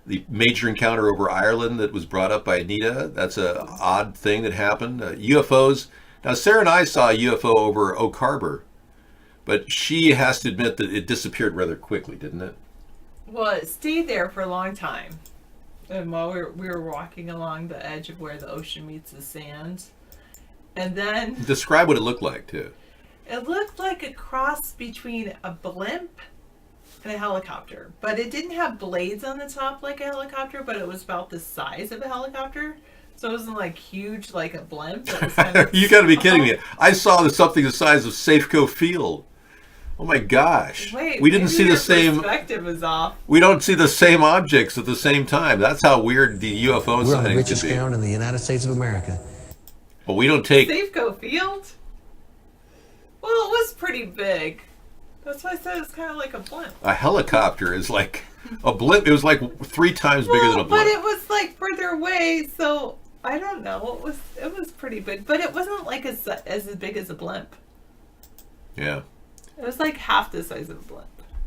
[SPEAKER 2] the major encounter over Ireland that was brought up by Anita. That's an odd thing that happened. UFOs. Now, Sarah and I saw a UFO over Oak Harbor, but she has to admit that it disappeared rather quickly, didn't it?
[SPEAKER 15] Well, it stayed there for a long time. And while we were walking along the edge of where the ocean meets the sand. And then...
[SPEAKER 2] Describe what it looked like, too.
[SPEAKER 15] It looked like a cross between a blimp in a helicopter, but it didn't have blades on the top like a helicopter, but it was about the size of a helicopter. So it wasn't like huge like a blimp. It was kind of
[SPEAKER 2] You got to be kidding me. I saw something the size of Safeco Field. Oh my gosh.
[SPEAKER 15] Wait,
[SPEAKER 2] we didn't
[SPEAKER 15] maybe
[SPEAKER 2] see the
[SPEAKER 15] your
[SPEAKER 2] same
[SPEAKER 15] perspective is off.
[SPEAKER 2] We don't see the same objects at the same time. That's how weird the UFO
[SPEAKER 1] We're on the
[SPEAKER 2] sightings
[SPEAKER 1] richest
[SPEAKER 2] could be.
[SPEAKER 1] ground in the United States of America.
[SPEAKER 2] But we don't take
[SPEAKER 15] Safeco Field? Well, it was pretty big. That's why I said it's kind of like a blimp.
[SPEAKER 2] a helicopter is like a blimp. It was like 3 times bigger than a
[SPEAKER 15] But
[SPEAKER 2] blimp.
[SPEAKER 15] it was like further away, so I don't know. It was pretty big, but it wasn't like as big as a blimp.
[SPEAKER 2] Yeah.
[SPEAKER 15] It was like half the size of a blimp.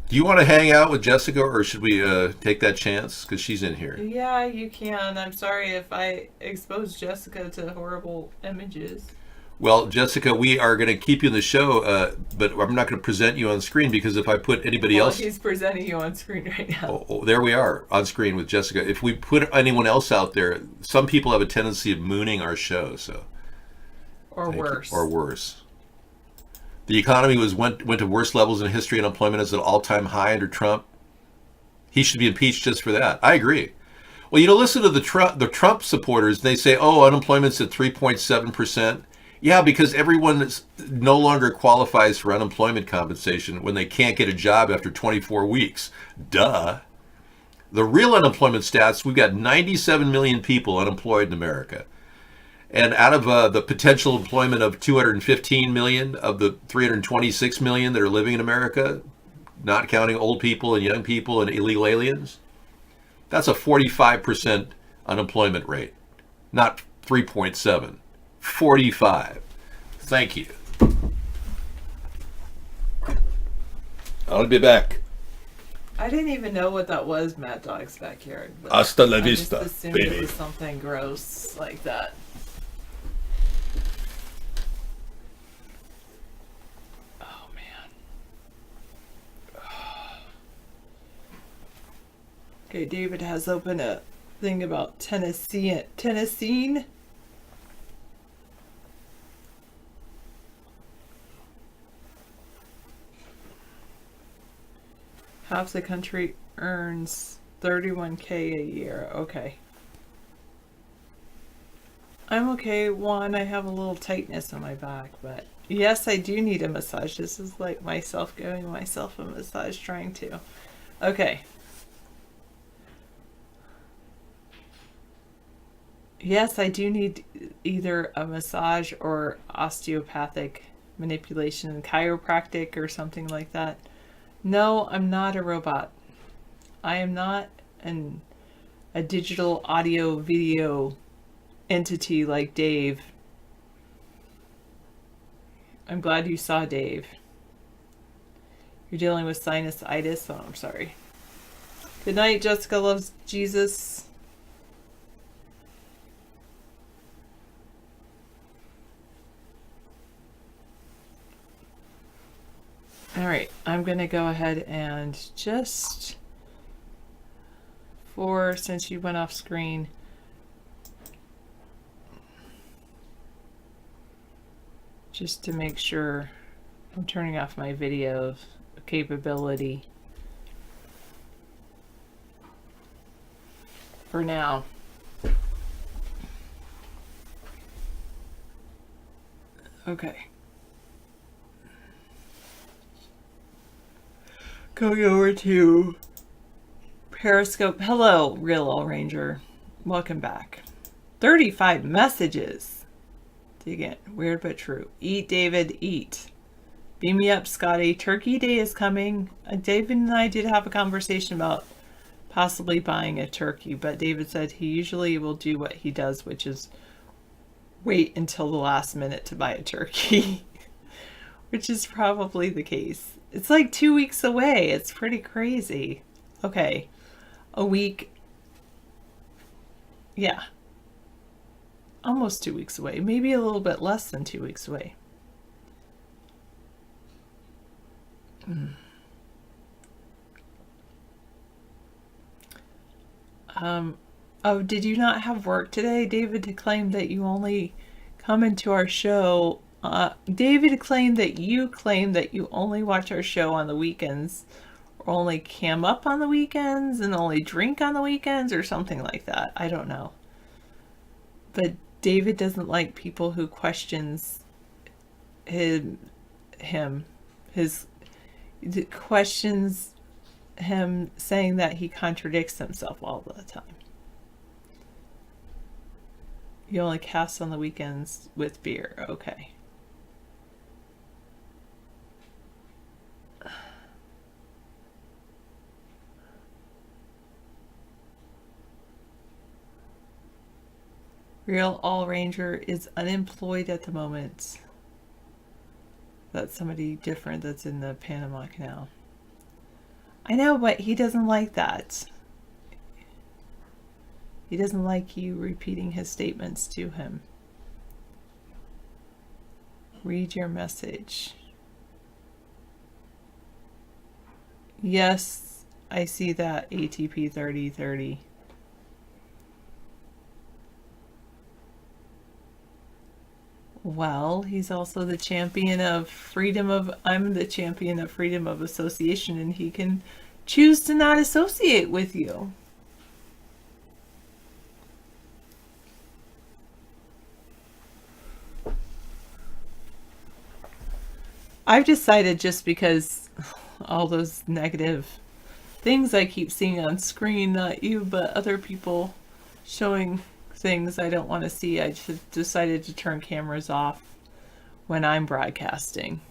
[SPEAKER 2] Do you want to hang out with Jessica, or should we take that chance? Because she's in here.
[SPEAKER 15] Yeah, you can. I'm sorry if I exposed Jessica to horrible images.
[SPEAKER 2] Well, Jessica, we are going to keep you in the show, but I'm not going to present you on screen, because if I put anybody else...
[SPEAKER 15] He's presenting you on screen right now.
[SPEAKER 2] Oh, there we are, on screen with Jessica. If we put anyone else out there, some people have a tendency of mooning our show, so...
[SPEAKER 15] Or worse.
[SPEAKER 2] Or worse. The economy went to worst levels in history. Unemployment is at an all-time high under Trump. He should be impeached just for that. I agree. Well, listen to the Trump supporters. They say, oh, unemployment's at 3.7%. Yeah, because everyone no longer qualifies for unemployment compensation when they can't get a job after 24 weeks. Duh. The real unemployment stats, we've got 97 million people unemployed in America. And out of the potential employment of 215 million of the 326 million that are living in America, not counting old people and young people and illegal aliens, that's a 45% unemployment rate, not 3.7. 45. Thank you. I'll be back.
[SPEAKER 15] I didn't even know what that was, Mad Dog's backyard.
[SPEAKER 2] Hasta la vista,
[SPEAKER 15] I just assumed
[SPEAKER 2] baby.
[SPEAKER 15] it was something gross like that. Oh, man. Okay, David has opened a thing about Tennessee. Half the country earns $31K a year. Okay. I'm okay. One, I have a little tightness on my back, but yes, I do need a massage. This is like myself giving myself a massage, trying to. Okay. Yes, I do need either a massage or osteopathic manipulation and chiropractic or something like that. No, I'm not a robot. I am not a digital audio video entity like Dave. I'm glad you saw Dave. You're dealing with sinusitis? Oh, I'm sorry. Good night, Jessica loves Jesus. All right, I'm going to go ahead and just, since you went off screen, just to make sure I'm turning off my video capability for now. Okay. Going over to Periscope. Hello, Real All Ranger. Welcome back. 35 messages. Dig it. Weird but true. Eat, David, eat. Beam me up, Scotty. Turkey Day is coming. David and I did have a conversation about possibly buying a turkey, but David said he usually will do what he does, which is wait until the last minute to buy a turkey, which is probably the case. It's like 2 weeks away. It's pretty crazy. Okay. A week. Yeah. Almost 2 weeks away. Maybe a little bit less than 2 weeks away. Oh, did you not have work today? David claimed that you only come into our show. David claimed that you only watch our show on the weekends only cam up on the weekends and only drink on the weekends or something like that. I don't know. But David doesn't like people who questions questions him, saying that he contradicts himself all the time. You only cast on the weekends with beer. Okay. Real All Ranger is unemployed at the moment. That's somebody different that's in the Panama Canal. I know, but he doesn't like that. He doesn't like you repeating his statements to him. Read your message. Yes, I see that, ATP 3030. Well, he's also the champion of freedom of, I'm the champion of freedom of association, and he can choose to not associate with you. I've decided, just because all those negative things I keep seeing on screen, not you, but other people showing things I don't want to see, I just decided to turn cameras off when I'm broadcasting.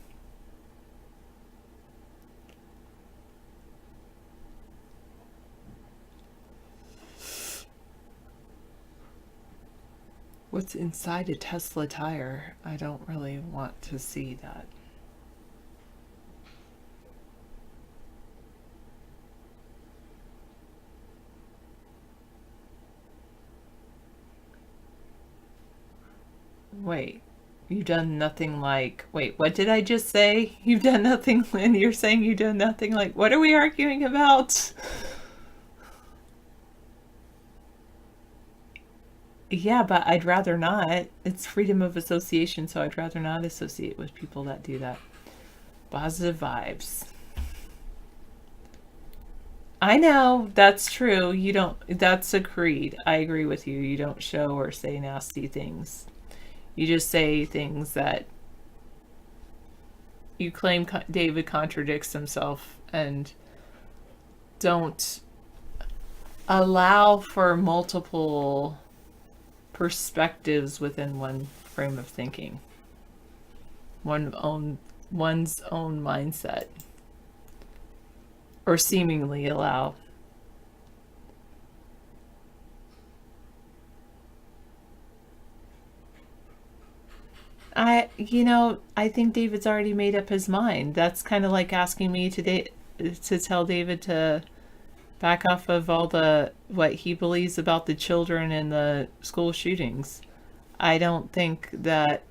[SPEAKER 15] What's inside a Tesla tire? I don't really want to see that. Wait, you've done nothing like... Wait, what did I just say? You've done nothing, and you're saying you've done nothing like... What are we arguing about? Yeah, but I'd rather not. It's freedom of association, so I'd rather not associate with people that do that. Positive vibes. I know, that's true. You don't... That's agreed. I agree with you. You don't show or say nasty things. You just say things that you claim David contradicts himself, and don't allow for multiple perspectives within one frame of thinking, one's own mindset, or seemingly allow. I think David's already made up his mind. That's kind of like asking me to tell David to back off of all what he believes about the children and the school shootings. I don't think that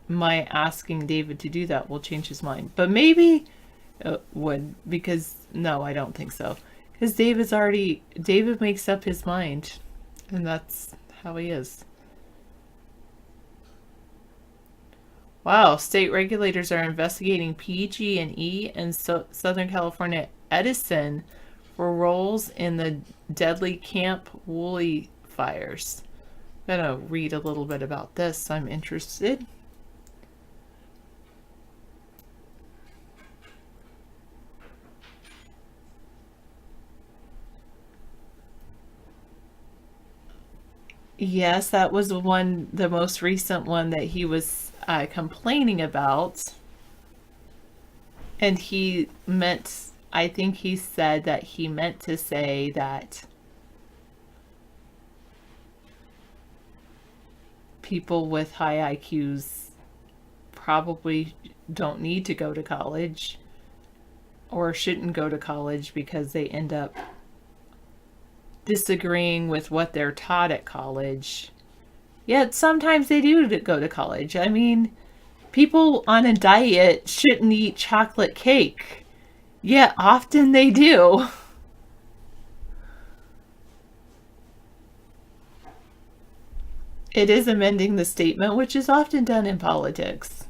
[SPEAKER 15] my asking David to do that will change his mind. But maybe it would, because no, I don't think so. Because David makes up his mind, and that's how he is. Wow, state regulators are investigating PG&E and Southern California Edison for roles in the deadly Camp Woolley fires. I'm gonna read a little bit about this. I'm interested. Yes, that was the most recent one that he was complaining about. And I think he said that he meant to say that people with high IQs probably don't need to go to college, or shouldn't go to college, because they end up disagreeing with what they're taught at college. Yet sometimes they do go to college. I mean, people on a diet shouldn't eat chocolate cake, yet often they do. It is amending the statement, which is often done in politics.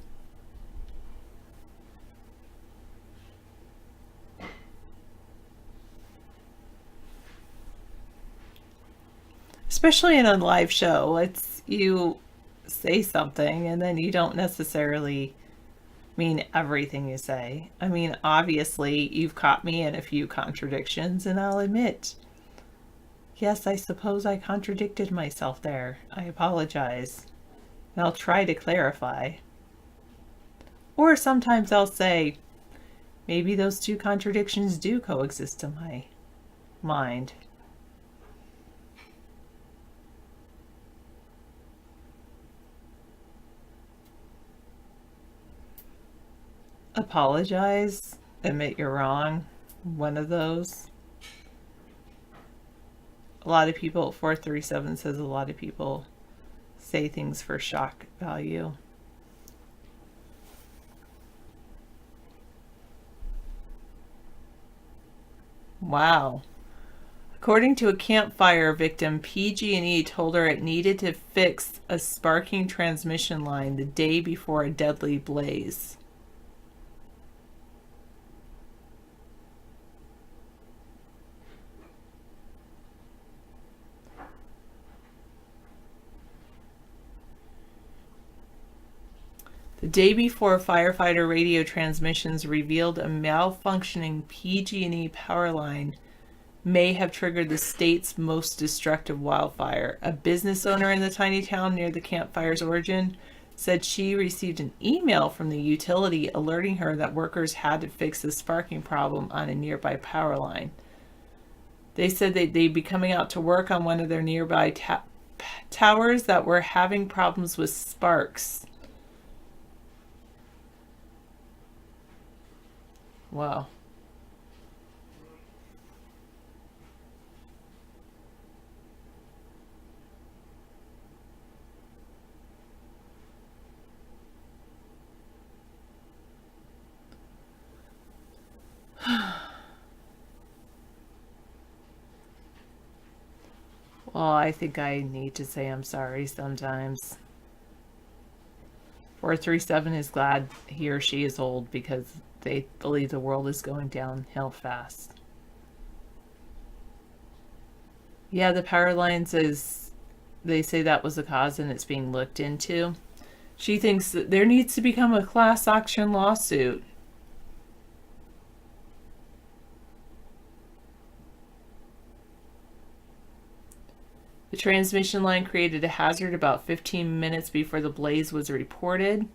[SPEAKER 15] especially in a live show. It's you say something and then you don't necessarily mean everything you say. I mean, obviously, you've caught me in a few contradictions, and I'll admit, yes, I suppose I contradicted myself there. I apologize. And I'll try to clarify. Or sometimes I'll say, maybe those two contradictions do coexist in my mind. Apologize, admit you're wrong, one of those. A lot of people, 437 says a lot of people say things for shock value. Wow. According to a campfire victim, PG&E told her it needed to fix a sparking transmission line the day before a deadly blaze. The day before, firefighter radio transmissions revealed a malfunctioning PG&E power line may have triggered the state's most destructive wildfire. A business owner in the tiny town near the campfire's origin said she received an email from the utility alerting her that workers had to fix the sparking problem on a nearby power line. They said they'd be coming out to work on one of their nearby towers that were having problems with sparks. Wow. Well, I think I need to say I'm sorry sometimes. 437 is glad he or she is old because they believe the world is going downhill fast. Yeah, the power lines they say that was the cause and it's being looked into. She thinks that there needs to become a class action lawsuit. The transmission line created a hazard about 15 minutes before the blaze was reported.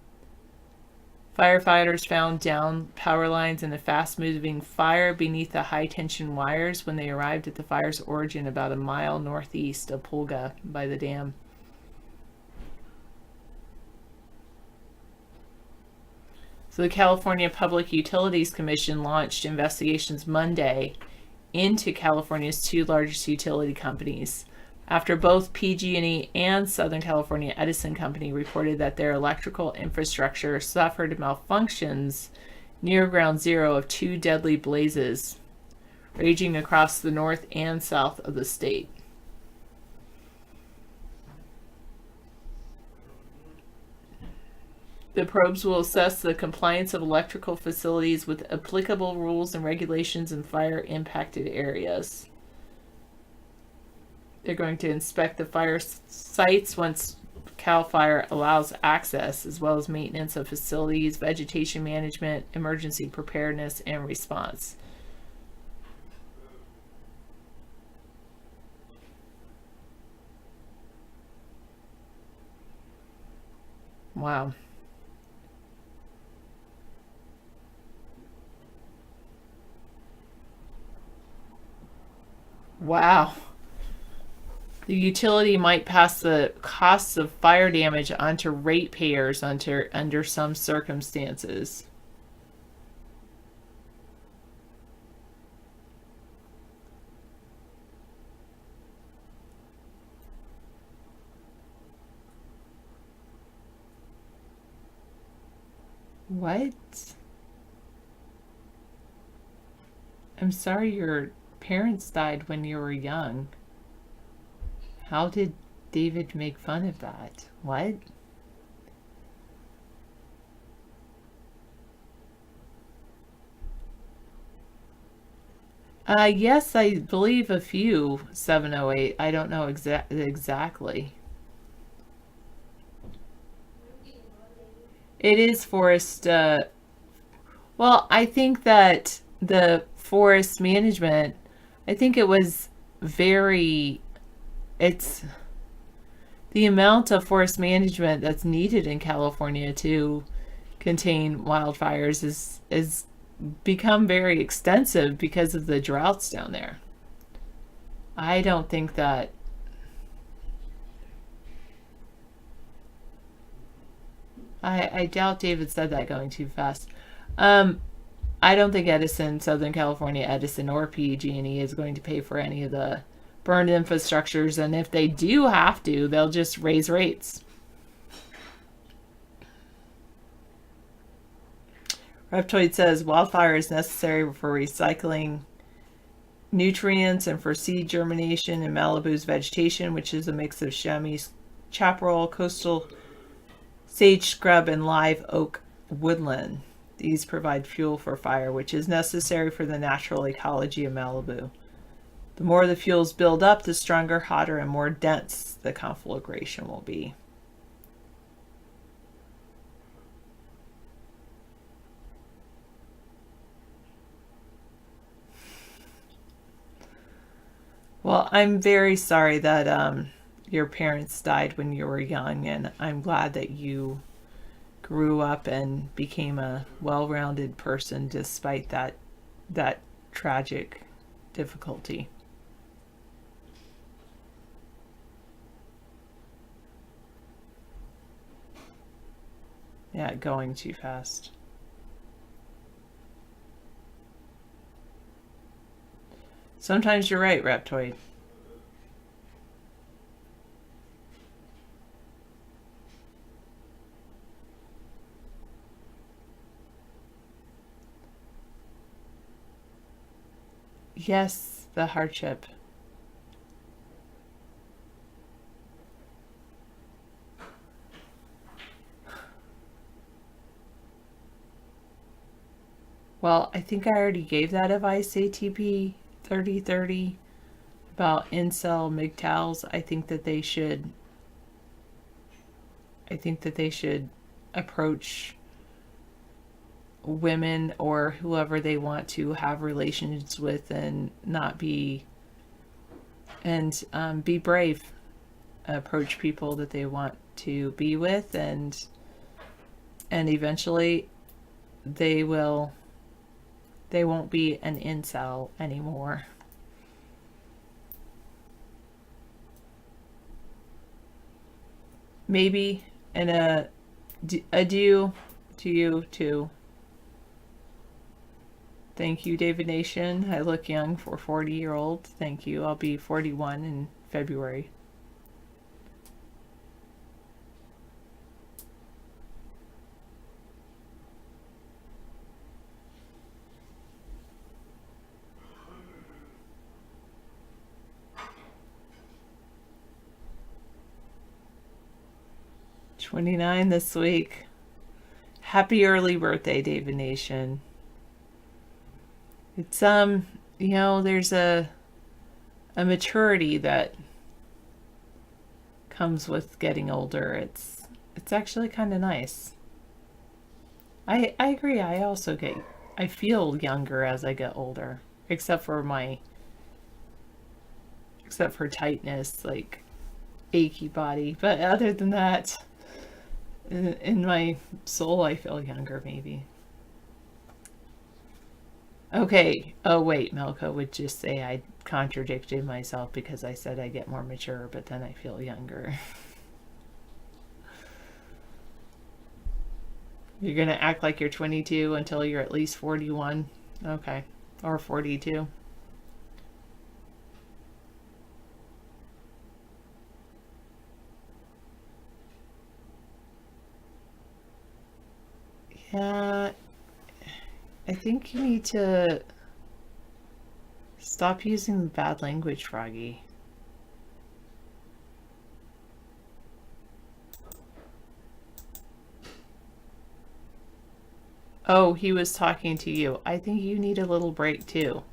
[SPEAKER 15] Firefighters found down power lines in a fast-moving fire beneath the high-tension wires when they arrived at the fire's origin about a mile northeast of Pulga by the dam. So the California Public Utilities Commission launched investigations Monday into California's two largest utility companies, after both PG&E and Southern California Edison Company reported that their electrical infrastructure suffered malfunctions near ground zero of two deadly blazes raging across the north and south of the state. The probes will assess the compliance of electrical facilities with applicable rules and regulations in fire-impacted areas. They're going to inspect the fire sites once CAL FIRE allows access, as well as maintenance of facilities, vegetation management, emergency preparedness, and response. Wow. Wow. The utility might pass the costs of fire damage onto ratepayers under some circumstances. What? I'm sorry your parents died when you were young. How did David make fun of that? What? Yes, I believe a few 708. I don't know exactly. It is forest. Well, I think that the forest management, I think it was it's the amount of forest management that's needed in California to contain wildfires is become very extensive because of the droughts down there. I don't think that I doubt David said that going too fast. I don't think Edison, Southern California Edison, or PG&E is going to pay for any of the burned infrastructures, and if they do have to, they'll just raise rates. Reptoid says wildfire is necessary for recycling nutrients and for seed germination in Malibu's vegetation, which is a mix of chamois, chaparral, coastal sage scrub, and live oak woodland. These provide fuel for fire, which is necessary for the natural ecology of Malibu. The more the fuels build up, the stronger, hotter, and more dense the conflagration will be. Well, I'm very sorry that your parents died when you were young, and I'm glad that you grew up and became a well-rounded person despite that tragic difficulty. Yeah, going too fast. Sometimes you're right, Reptoid. Yes, the hardship. Well, I think I already gave that advice, ATP 3030, about incel MGTOWs. I think that they should approach women or whoever they want to have relations with and not be, and be brave. Approach people that they want to be with, and eventually they won't be an incel anymore. Maybe, and adieu to you too. Thank you, David Nation. I look young for a 40-year-old. Thank you. I'll be 41 in February. '29 this week. Happy early birthday, David Nation. It's there's a maturity that comes with getting older. It's actually kind of nice. I agree. I feel younger as I get older, except for tightness, like achy body. But other than that, in my soul, I feel younger, maybe. Okay. Oh, wait. Melko would just say I contradicted myself because I said I get more mature, but then I feel younger. You're going to act like you're 22 until you're at least 41? Okay. Or 42. Yeah, I think you need to stop using bad language, Froggy. Oh, he was talking to you. I think you need a little break too.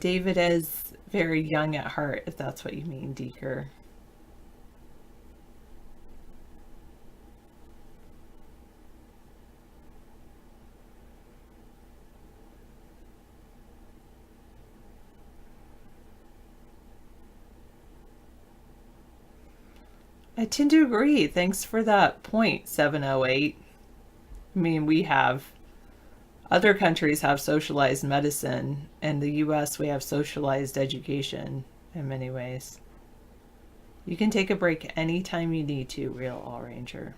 [SPEAKER 15] David is very young at heart, if that's what you mean, Deeker. I tend to agree. Thanks for that point, 708. I mean, other countries have socialized medicine. In the US, we have socialized education in many ways. You can take a break anytime you need to, Real All Ranger.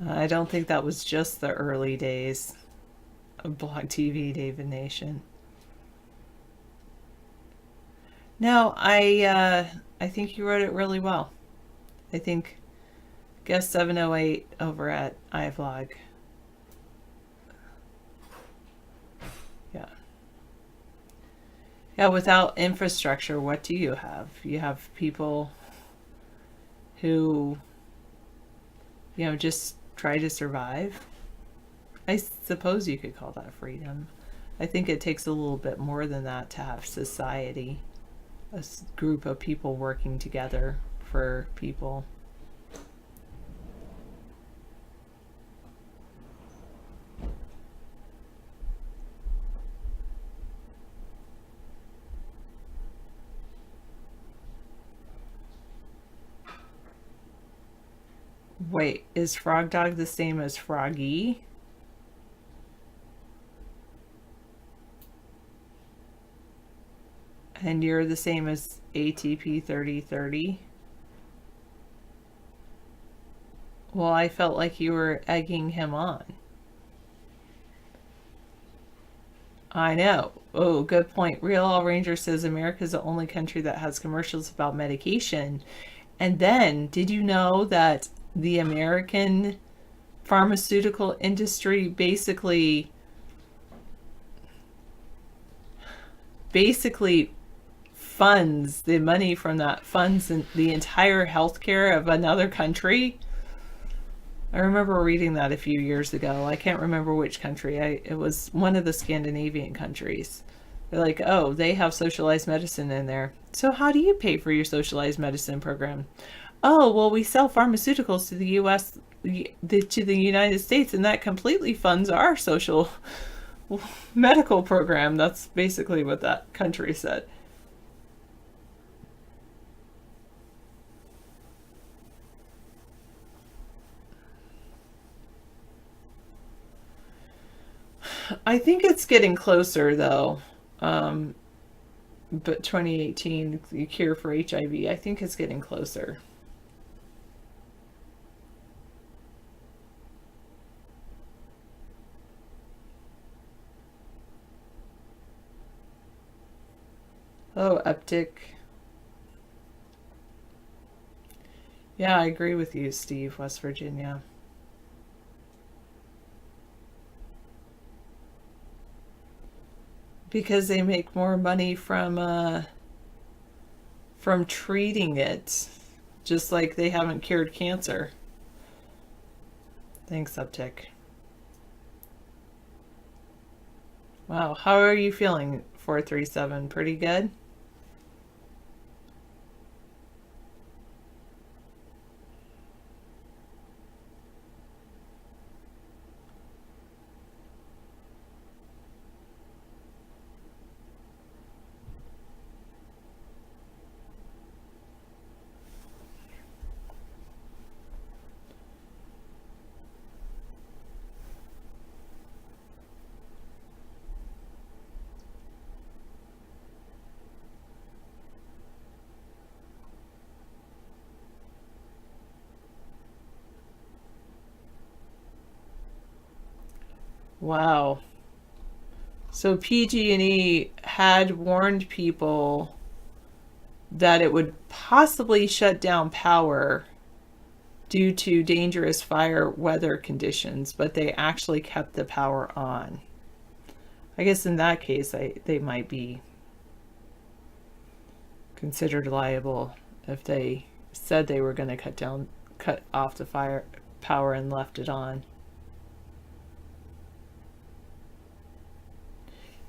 [SPEAKER 15] I don't think that was just the early days of Blog TV, David Nation. No, I think you wrote it really well. I think guest 708 over at iVlog. Yeah, without infrastructure, what do you have? You have people who, just try to survive. I suppose you could call that freedom. I think it takes a little bit more than that to have society. A group of people working together for people. Wait, is Frog Dog the same as Froggy? And you're the same as ATP 3030? Well, I felt like you were egging him on. I know. Oh, good point. Real All Ranger says America is the only country that has commercials about medication. And then, did you know that the American pharmaceutical industry basically funds the money from that, funds the entire healthcare of another country? I remember reading that a few years ago. I can't remember which country. It was one of the Scandinavian countries. They're like, oh, they have socialized medicine in there. So how do you pay for your socialized medicine program? Oh, well, we sell pharmaceuticals to the U.S., to the United States, and that completely funds our social medical program. That's basically what that country said. I think it's getting closer, though. But 2018, the cure for HIV, I think it's getting closer. Oh, Eptic. Yeah, I agree with you, Steve, West Virginia. Because they make more money from treating it, just like they haven't cured cancer. Thanks, Uptick. Wow, how are you feeling, 437? Pretty good? Wow. So PG&E had warned people that it would possibly shut down power due to dangerous fire weather conditions, but they actually kept the power on. I guess in that case, they might be considered liable if they said they were going to cut off the fire power and left it on.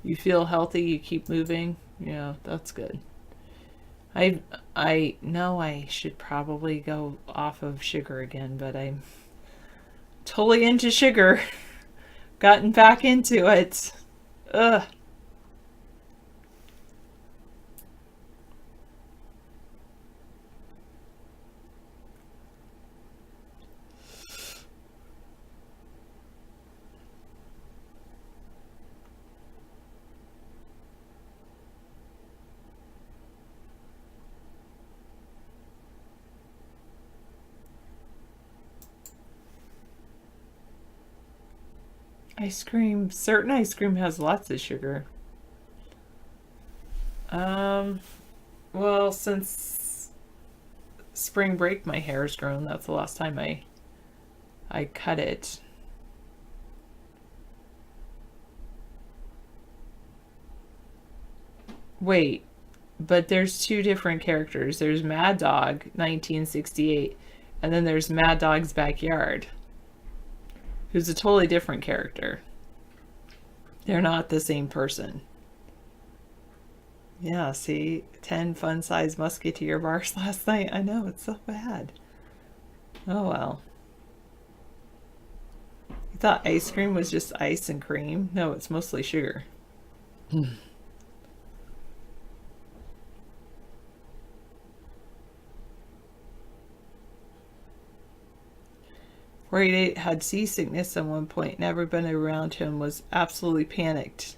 [SPEAKER 15] You feel healthy, you keep moving. Yeah, that's good. I know I should probably go off of sugar again, but I'm totally into sugar. Gotten back into it. Ugh. Ice cream, certain ice cream has lots of sugar. Well, since spring break my hair's grown. That's the last time I cut it. Wait, but there's two different characters. There's Mad Dog 1968 and then there's Mad Dog's Backyard, who's a totally different character. They're not the same person. Yeah, see, 10 fun-sized musketeer bars last night. I know, it's so bad. Oh well. You thought ice cream was just ice and cream? No, it's mostly sugar. 488 had seasickness at one point, and everybody around him was absolutely panicked.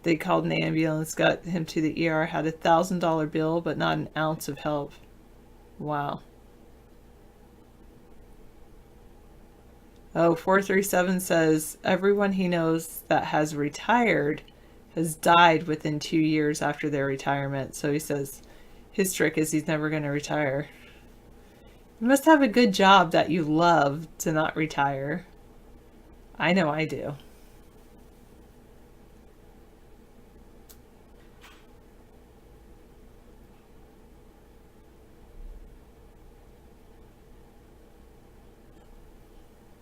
[SPEAKER 15] They called an ambulance, got him to the ER, had a $1,000 bill, but not an ounce of help. Wow. Oh, 437 says everyone he knows that has retired has died within 2 years after their retirement. So he says his trick is he's never going to retire. You must have a good job that you love to not retire. I know I do.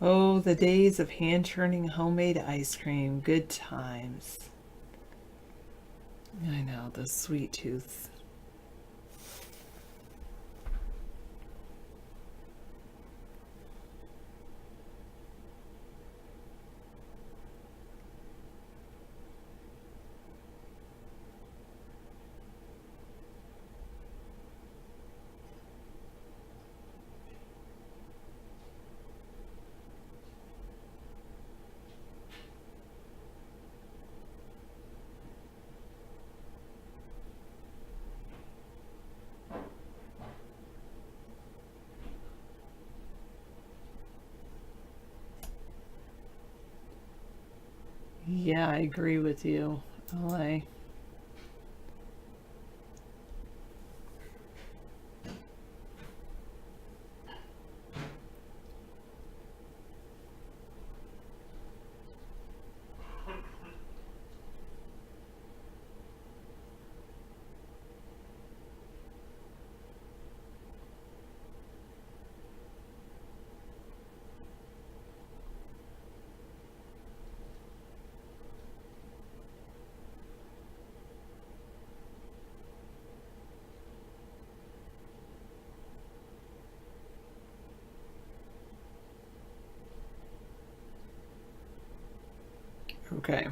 [SPEAKER 15] Oh, the days of hand-churning homemade ice cream. Good times. I know, the sweet tooth. Yeah, I agree with you, LA. Okay.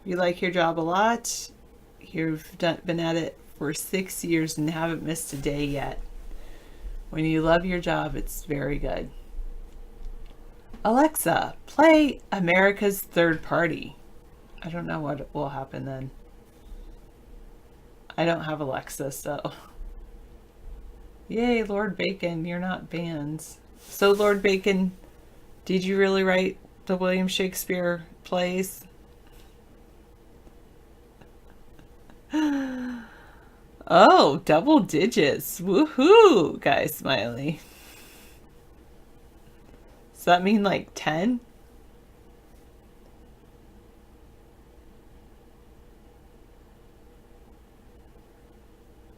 [SPEAKER 15] You like your job a lot. You've been at it for 6 years and haven't missed a day yet. When you love your job, it's very good. Alexa, play America's Third Party. I don't know what will happen then. I don't have Alexa, so. Yay, Lord Bacon, you're not banned. So, Lord Bacon, did you really write the William Shakespeare plays? Oh, double digits. Woohoo, Guy Smiley. Does that mean like 10?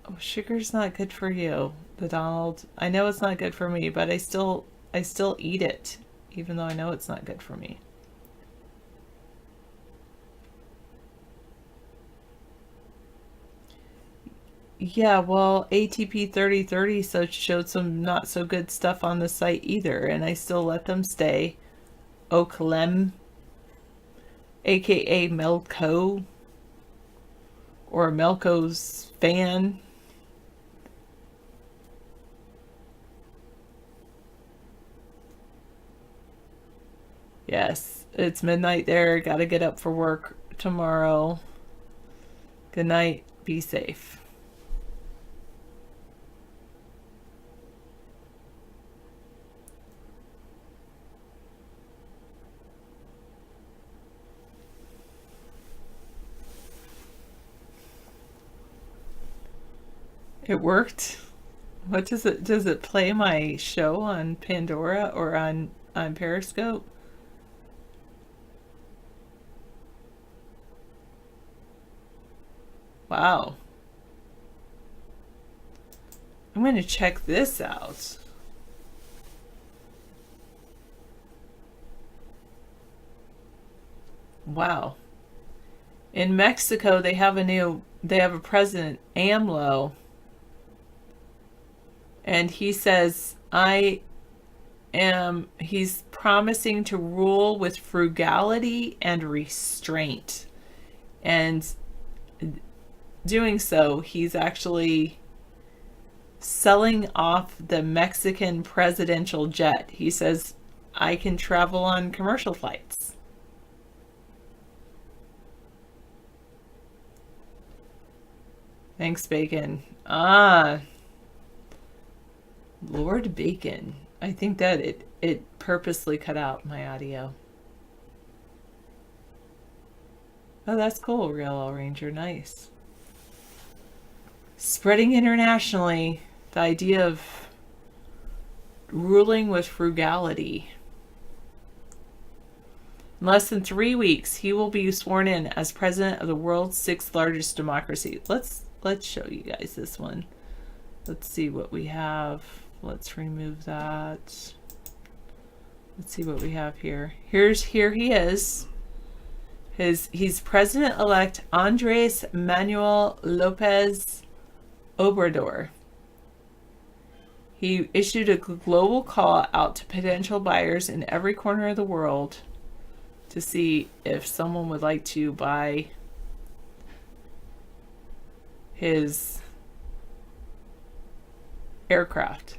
[SPEAKER 15] Oh, sugar's not good for you, the Donald. I know it's not good for me, but I still eat it, even though I know it's not good for me. Yeah, well, ATP 3030 showed some not so good stuff on the site either, and I still let them stay. Oaklem, aka Melco, or Melco's fan. Yes, it's midnight there. Gotta get up for work tomorrow. Good night. Be safe. It worked. What does it play my show on Pandora or on Periscope? Wow. I'm going to check this out. Wow. In Mexico, they have a president, AMLO. And he says, he's promising to rule with frugality and restraint. And doing so, he's actually selling off the Mexican presidential jet. He says, I can travel on commercial flights. Thanks, Bacon. Lord Bacon. I think that it purposely cut out my audio. Oh, that's cool, Real L Ranger. Nice. Spreading internationally the idea of ruling with frugality. In less than 3 weeks, he will be sworn in as president of the world's 6th largest democracy. Let's show you guys this one. Let's see what we have. Let's remove that. Let's see what we have here. Here he is. He's President-elect Andres Manuel Lopez Obrador. He issued a global call out to potential buyers in every corner of the world to see if someone would like to buy his aircraft.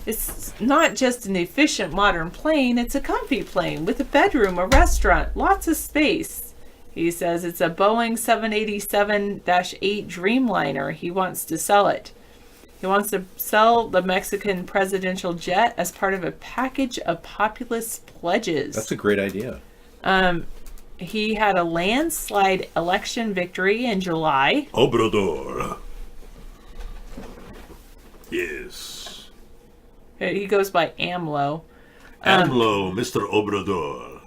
[SPEAKER 15] It's not just an efficient modern plane, it's a comfy plane with a bedroom, a restaurant, lots of space. He says it's a Boeing 787-8 Dreamliner. He wants to sell it. He wants to sell the Mexican presidential jet as part of a package of populist pledges.
[SPEAKER 2] That's a great idea.
[SPEAKER 15] He had a landslide election victory in July.
[SPEAKER 2] Obrador. Yes.
[SPEAKER 15] He goes by AMLO.
[SPEAKER 2] AMLO, Mr. Obrador.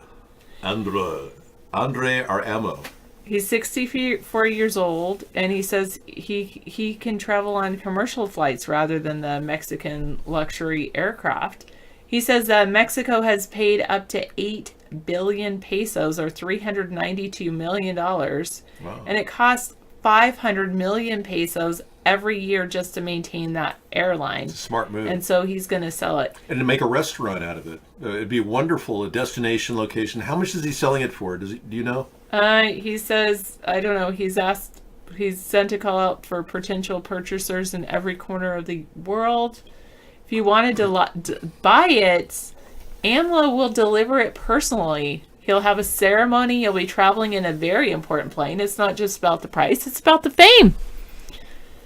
[SPEAKER 2] Andre Aramo.
[SPEAKER 15] He's 64 years old, and he says he can travel on commercial flights rather than the Mexican luxury aircraft. He says that Mexico has paid up to 8 billion pesos, or $392 million. Wow. And it costs 500 million pesos every year just to maintain that airline.
[SPEAKER 2] It's a smart move.
[SPEAKER 15] And so he's going to sell it.
[SPEAKER 2] And to make a restaurant out of it. It'd be wonderful, a destination location. How much is he selling it for? Do you know?
[SPEAKER 15] He says, I don't know, he's sent a call out for potential purchasers in every corner of the world. If you wanted to buy it, AMLO will deliver it personally. He'll have a ceremony. He'll be traveling in a very important plane. It's not just about the price, it's about the fame.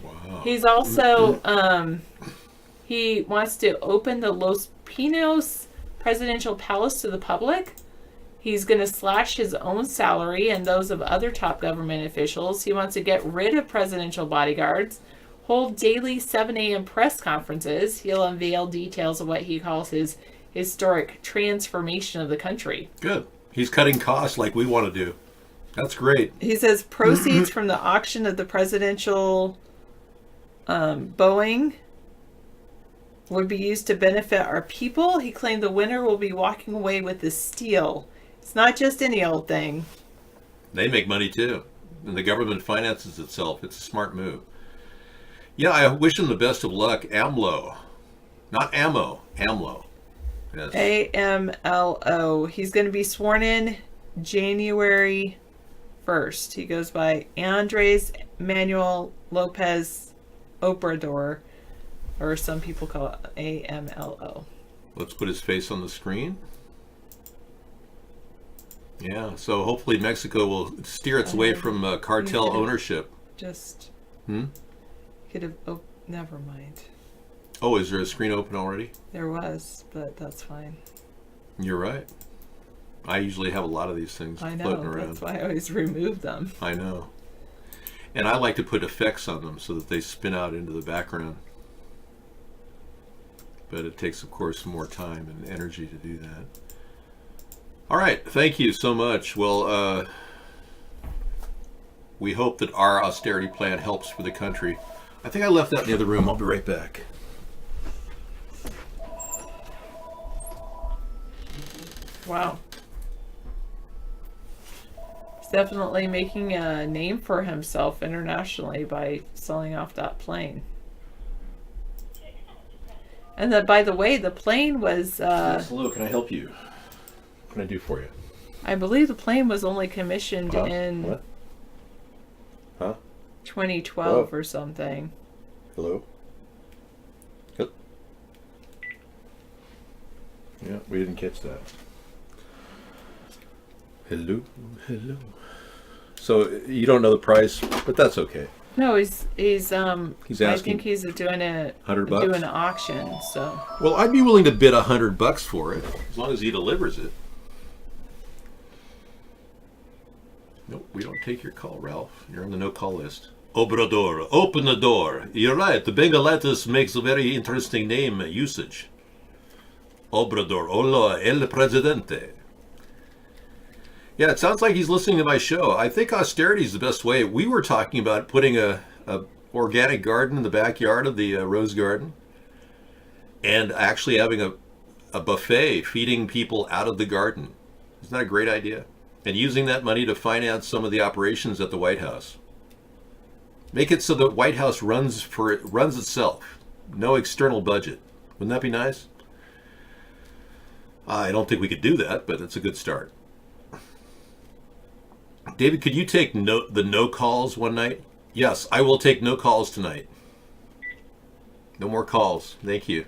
[SPEAKER 15] Wow. He's also he wants to open the Los Pinos presidential palace to the public. He's going to slash his own salary and those of other top government officials. He wants to get rid of presidential bodyguards, hold daily 7 a.m. press conferences. He'll unveil details of what he calls his historic transformation of the country.
[SPEAKER 2] Good. He's cutting costs like we want to do. That's great.
[SPEAKER 15] He says proceeds from the auction of the presidential Boeing would be used to benefit our people. He claimed the winner will be walking away with the steel. It's not just any old thing.
[SPEAKER 2] They make money too. And the government finances itself. It's a smart move. Yeah, I wish him the best of luck. AMLO. Not ammo. AMLO. Yes.
[SPEAKER 15] AMLO. He's going to be sworn in January 1st. He goes by Andres Manuel Lopez Obrador, or some people call it AMLO.
[SPEAKER 2] Let's put his face on the screen. Yeah, so hopefully Mexico will steer its way from cartel ownership.
[SPEAKER 15] Just
[SPEAKER 2] Hmm?
[SPEAKER 15] could have. Oh, never mind.
[SPEAKER 2] Oh, is there a screen open already?
[SPEAKER 15] There was, but that's fine.
[SPEAKER 2] You're right. I usually have a lot of these things
[SPEAKER 15] I know.
[SPEAKER 2] floating around.
[SPEAKER 15] That's why I always remove them.
[SPEAKER 2] I know. And I like to put effects on them so that they spin out into the background. But it takes, of course, more time and energy to do that. All right. Thank you so much. Well, we hope that our austerity plan helps for the country. I think I left that in the other room. I'll be right back.
[SPEAKER 15] Wow. He's definitely making a name for himself internationally by selling off that plane. And then, by the way, the plane was...
[SPEAKER 2] Yes, hello, can I help you? What can I do for you?
[SPEAKER 15] I believe the plane was only commissioned in...
[SPEAKER 2] What? Huh?
[SPEAKER 15] 2012 or something.
[SPEAKER 2] Hello? Yep. Yeah, we didn't catch that. Hello? Hello. So you don't know the price, but that's okay.
[SPEAKER 15] No, he's
[SPEAKER 2] asking
[SPEAKER 15] I think he's doing
[SPEAKER 2] $100?
[SPEAKER 15] doing an auction, so.
[SPEAKER 2] Well, I'd be willing to bid $100 for it, as long as he delivers it. Nope, we don't take your call, Ralph. You're on the no-call list. Obrador, open the door. You're right, the Bengaletas makes a very interesting name usage. Obrador, hola, el presidente. Yeah, it sounds like he's listening to my show. I think austerity is the best way. We were talking about putting a organic garden in the backyard of the rose garden, and actually having a buffet feeding people out of the garden. Isn't that a great idea? And using that money to finance some of the operations at the White House. Make it so the White House runs itself. No external budget. Wouldn't that be nice? I don't think we could do that, but it's a good start. David, could you take the no calls one night? Yes, I will take no calls tonight. No more calls. Thank you.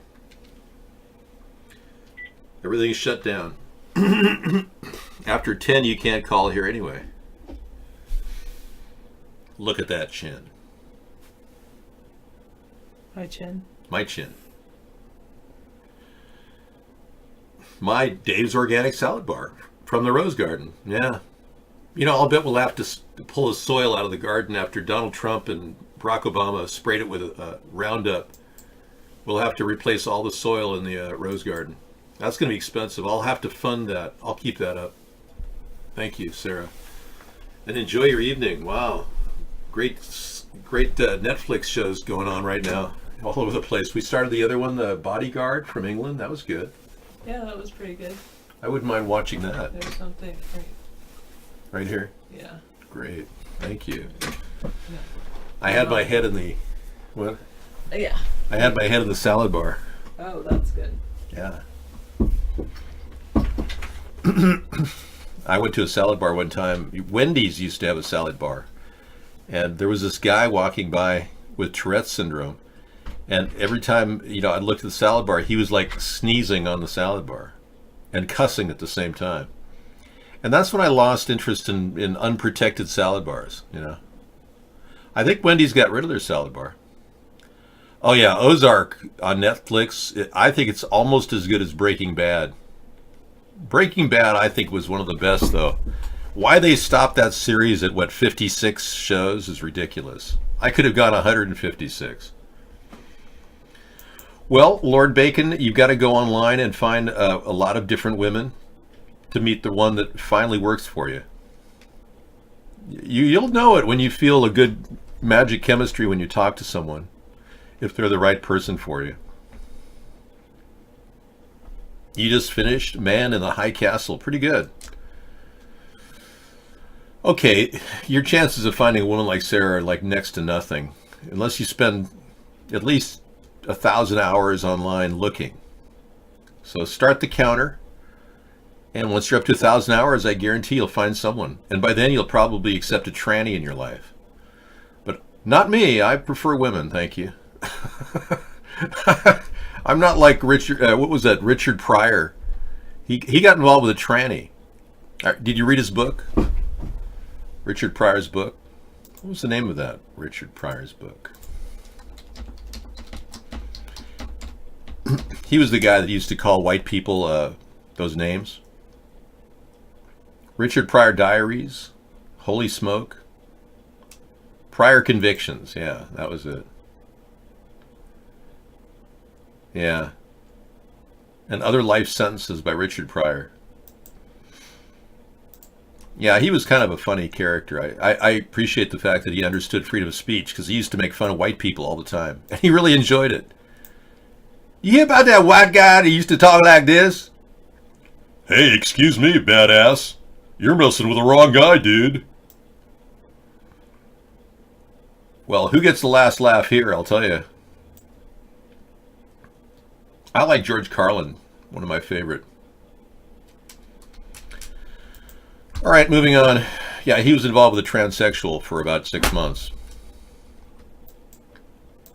[SPEAKER 2] Everything's shut down. After 10, you can't call here anyway. Look at that chin.
[SPEAKER 15] My chin.
[SPEAKER 2] My chin. My Dave's Organic Salad Bar from the Rose Garden. Yeah. You know, I'll bet we'll have to pull the soil out of the garden after Donald Trump and Barack Obama sprayed it with Roundup. We'll have to replace all the soil in the Rose Garden. That's going to be expensive. I'll have to fund that. I'll keep that up. Thank you, Sarah. And enjoy your evening. Wow. Great Netflix shows going on right now. All over the place. We started the other one, The Bodyguard from England. That was good.
[SPEAKER 15] Yeah, that was pretty good.
[SPEAKER 2] I wouldn't mind watching that.
[SPEAKER 15] There's something
[SPEAKER 2] Right here?
[SPEAKER 15] Yeah.
[SPEAKER 2] Great. Thank you.
[SPEAKER 15] Yeah.
[SPEAKER 2] I had my head in the... What?
[SPEAKER 15] Yeah.
[SPEAKER 2] I had my head in the salad bar.
[SPEAKER 15] Oh, that's good.
[SPEAKER 2] Yeah. I went to a salad bar one time. Wendy's used to have a salad bar. And there was this guy walking by with Tourette's syndrome. And every time, I'd look at the salad bar, he was like sneezing on the salad bar and cussing at the same time. And that's when I lost interest in unprotected salad bars, I think Wendy's got rid of their salad bar. Oh yeah, Ozark on Netflix. I think it's almost as good as Breaking Bad. Breaking Bad, I think, was one of the best, though. Why they stopped that series at, what, 56 shows is ridiculous. I could have gone 156. Well, Lord Bacon, you've got to go online and find a lot of different women to meet the one that finally works for you. You'll know it when you feel a good magic chemistry when you talk to someone, if they're the right person for you. You just finished Man in the High Castle. Pretty good. Okay, your chances of finding a woman like Sarah are like next to nothing, unless you spend at least 1,000 hours online looking. So start the counter, and once you're up to 1,000 hours, I guarantee you'll find someone. And by then, you'll probably accept a tranny in your life. But not me. I prefer women, thank you. I'm not like Richard. What was that? Richard Pryor. He got involved with a tranny. Did you read his book? Richard Pryor's book. What was the name of that? Richard Pryor's book. He was the guy that used to call white people those names. Richard Pryor Diaries, Holy Smoke, Prior Convictions. Yeah, that was it. Yeah. And Other Life Sentences by Richard Pryor. Yeah, he was kind of a funny character. I appreciate the fact that he understood freedom of speech, because he used to make fun of white people all the time. And he really enjoyed it. You hear about that white guy that used to talk like this? Hey, excuse me, badass. You're messing with the wrong guy, dude. Well, who gets the last laugh here, I'll tell you. I like George Carlin, one of my favorite. All right, moving on. Yeah, he was involved with a transsexual for about 6 months.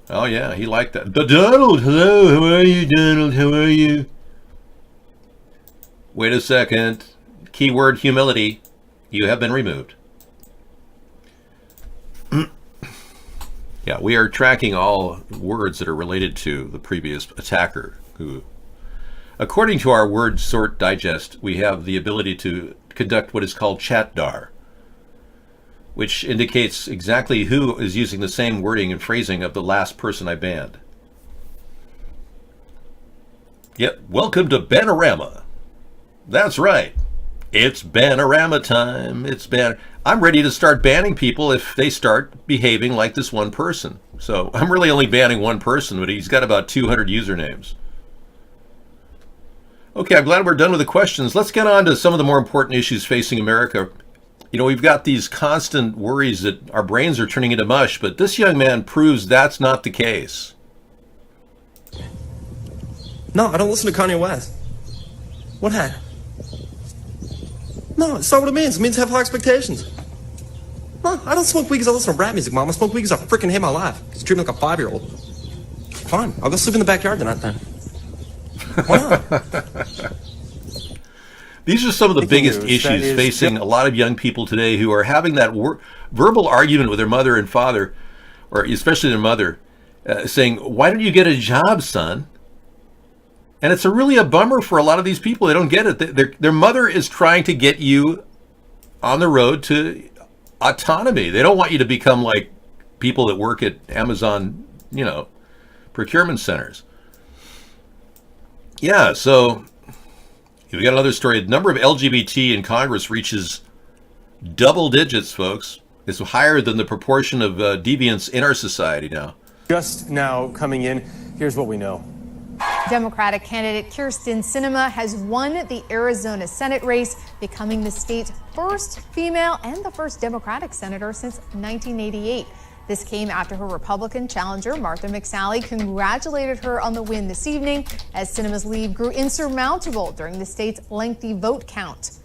[SPEAKER 2] Oh, yeah, he liked that. Donald, hello, how are you, Donald? How are you? Wait a second. Keyword humility. You have been removed. Yeah, we are tracking all words that are related to the previous attacker, who, according to our word sort digest, we have the ability to conduct what is called chatdar, which indicates exactly who is using the same wording and phrasing of the last person I banned. Yep, welcome to Bannerama. That's right. It's Bannerama time. I'm ready to start banning people if they start behaving like this one person. So I'm really only banning one person, but he's got about 200 usernames. Okay, I'm glad we're done with the questions. Let's get on to some of the more important issues facing America. You know, we've got these constant worries that our brains are turning into mush, but this young man proves that's not the case.
[SPEAKER 1] No, I don't listen to Kanye West. What happened? No, it's not what it means. It means have high expectations. No, I don't smoke weed because I listen to rap music, Mom. I smoke weed because I freaking hate my life. It's treating me like a 5-year-old. Fine, I'll go sleep in the backyard tonight then. Why not?
[SPEAKER 2] These are some of the biggest issues facing a lot of young people today who are having that verbal argument with their mother and father, or especially their mother, saying, why don't you get a job, son? And it's really a bummer for a lot of these people. They don't get it. Their mother is trying to get you on the road to autonomy. They don't want you to become like people that work at Amazon, procurement centers. Yeah, so we got another story. The number of LGBT in Congress reaches double digits, folks. It's higher than the proportion of deviants in our society now.
[SPEAKER 6] Just now coming in, here's what we know.
[SPEAKER 19] Democratic candidate Kyrsten Sinema has won the Arizona Senate race, becoming the state's first female and the first Democratic senator since 1988. This came after her Republican challenger, Martha McSally, congratulated her on the win this evening as Sinema's lead grew insurmountable during the state's lengthy vote count.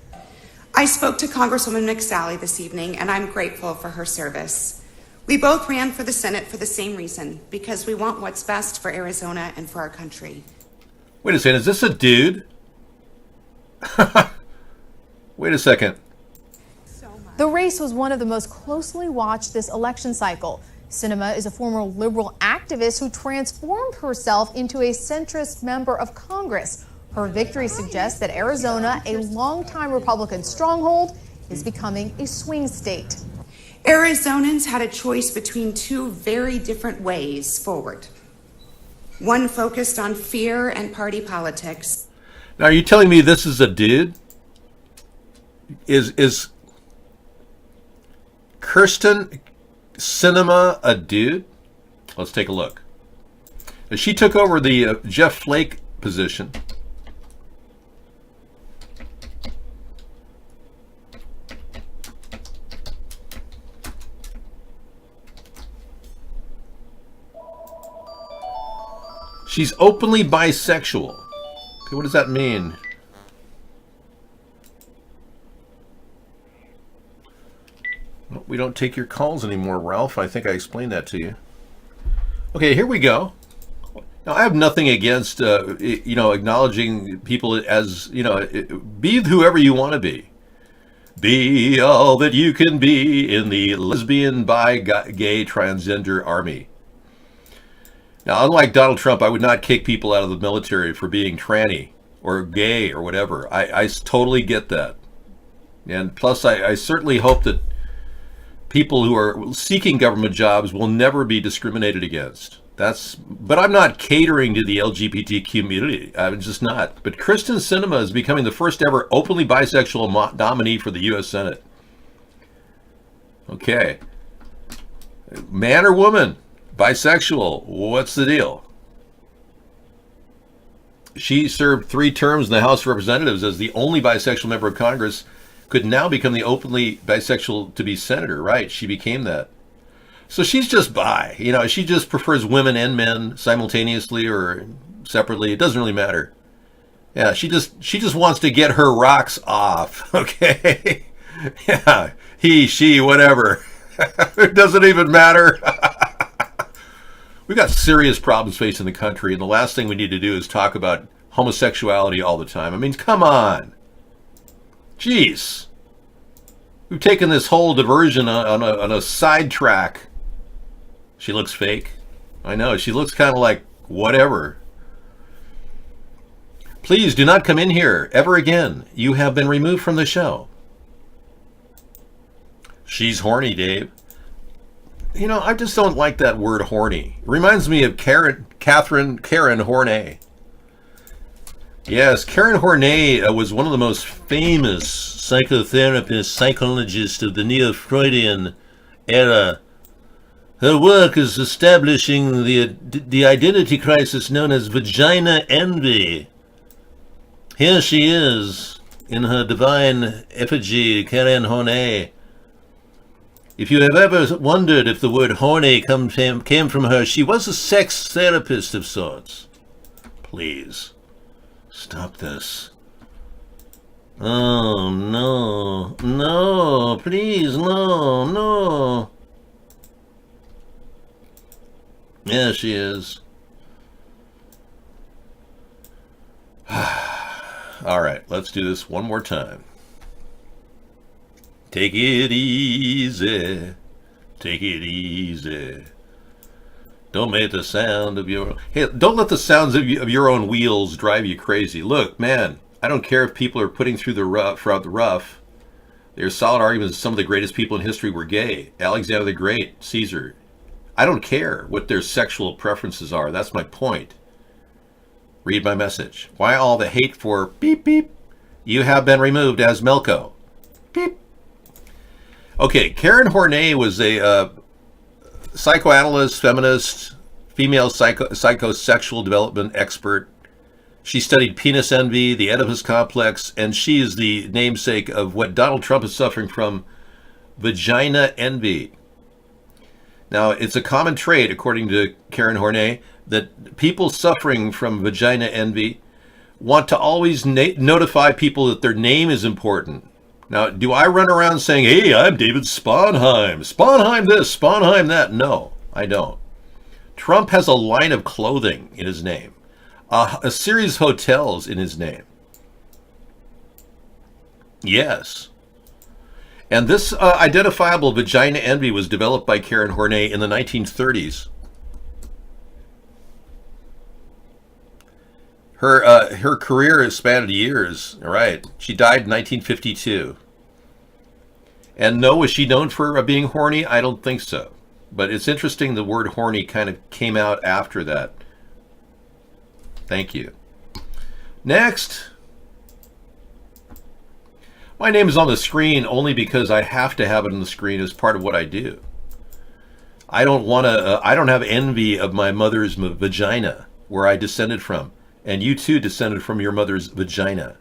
[SPEAKER 20] I spoke to Congresswoman McSally this evening, and I'm grateful for her service. We both ran for the Senate for the same reason, because we want what's best for Arizona and for our country.
[SPEAKER 2] Wait a second, is this a dude? Wait a second.
[SPEAKER 19] The race was one of the most closely watched this election cycle. Sinema is a former liberal activist who transformed herself into a centrist member of Congress. Her victory suggests that Arizona, a longtime Republican stronghold, is becoming a swing state.
[SPEAKER 20] Arizonans had a choice between two very different ways forward. One focused on fear and party politics.
[SPEAKER 2] Now, are you telling me this is a dude? Is Kyrsten Sinema a dude? Let's take a look. She took over the Jeff Flake position. She's openly bisexual. Okay, what does that mean? Well, we don't take your calls anymore, Ralph. I think I explained that to you. Okay, here we go. Now, I have nothing against, acknowledging people as, be whoever you want to be. Be all that you can be in the lesbian, bi, gay, transgender army. Now, unlike Donald Trump, I would not kick people out of the military for being tranny or gay or whatever. I totally get that. And plus, I certainly hope that people who are seeking government jobs will never be discriminated against. But I'm not catering to the LGBT community. I'm just not. But Kyrsten Sinema is becoming the first ever openly bisexual nominee for the U.S. Senate. Okay. Man or woman? Bisexual, what's the deal? She served 3 terms in the House of Representatives as the only bisexual member of Congress, could now become the openly bisexual to be senator, right? She became that. So she's just bi, she just prefers women and men simultaneously or separately. It doesn't really matter. Yeah, she just wants to get her rocks off, okay? Yeah, he, she, whatever. It doesn't even matter. We've got serious problems facing the country, and the last thing we need to do is talk about homosexuality all the time. I mean, come on. Jeez. We've taken this whole diversion on a sidetrack. She looks fake. I know, she looks kind of like whatever. Please do not come in here ever again. You have been removed from the show. She's horny, Dave. I just don't like that word horny. It reminds me of Karen Horney. Yes, Karen Horney was one of the most famous psychologists of the Neo-Freudian era. Her work is establishing the identity crisis known as vagina envy. Here she is, in her divine effigy, Karen Horney. If you have ever wondered if the word horny came from her, she was a sex therapist of sorts. Please, stop this. Oh, no, please, no. Yeah, she is. All right, let's do this one more time. Take it easy. Take it easy. Don't make the sound of your... Hey, don't let the sounds of your own wheels drive you crazy. Look, man, I don't care if people are putting through the rough. There's solid arguments that some of the greatest people in history were gay. Alexander the Great, Caesar. I don't care what their sexual preferences are. That's my point. Read my message. Why all the hate for beep beep? You have been removed as Melko. Beep. Okay, Karen Horney was a psychoanalyst, feminist, female psychosexual development expert. She studied penis envy, the Oedipus complex, and she is the namesake of what Donald Trump is suffering from, vagina envy. Now, it's a common trait, according to Karen Horney, that people suffering from vagina envy want to always notify people that their name is important. Now, do I run around saying, hey, I'm David Sponheim. Sponheim this, Sponheim that? No, I don't. Trump has a line of clothing in his name, a series of hotels in his name. Yes. And this identifiable vagina envy was developed by Karen Horney in the 1930s. Her career has spanned years. Right. She died in 1952. And no, was she known for being horny? I don't think so. But it's interesting the word horny kind of came out after that. Thank you. Next. My name is on the screen only because I have to have it on the screen as part of what I do. I don't want to, I don't have envy of my mother's vagina, where I descended from. And you too descended from your mother's vagina.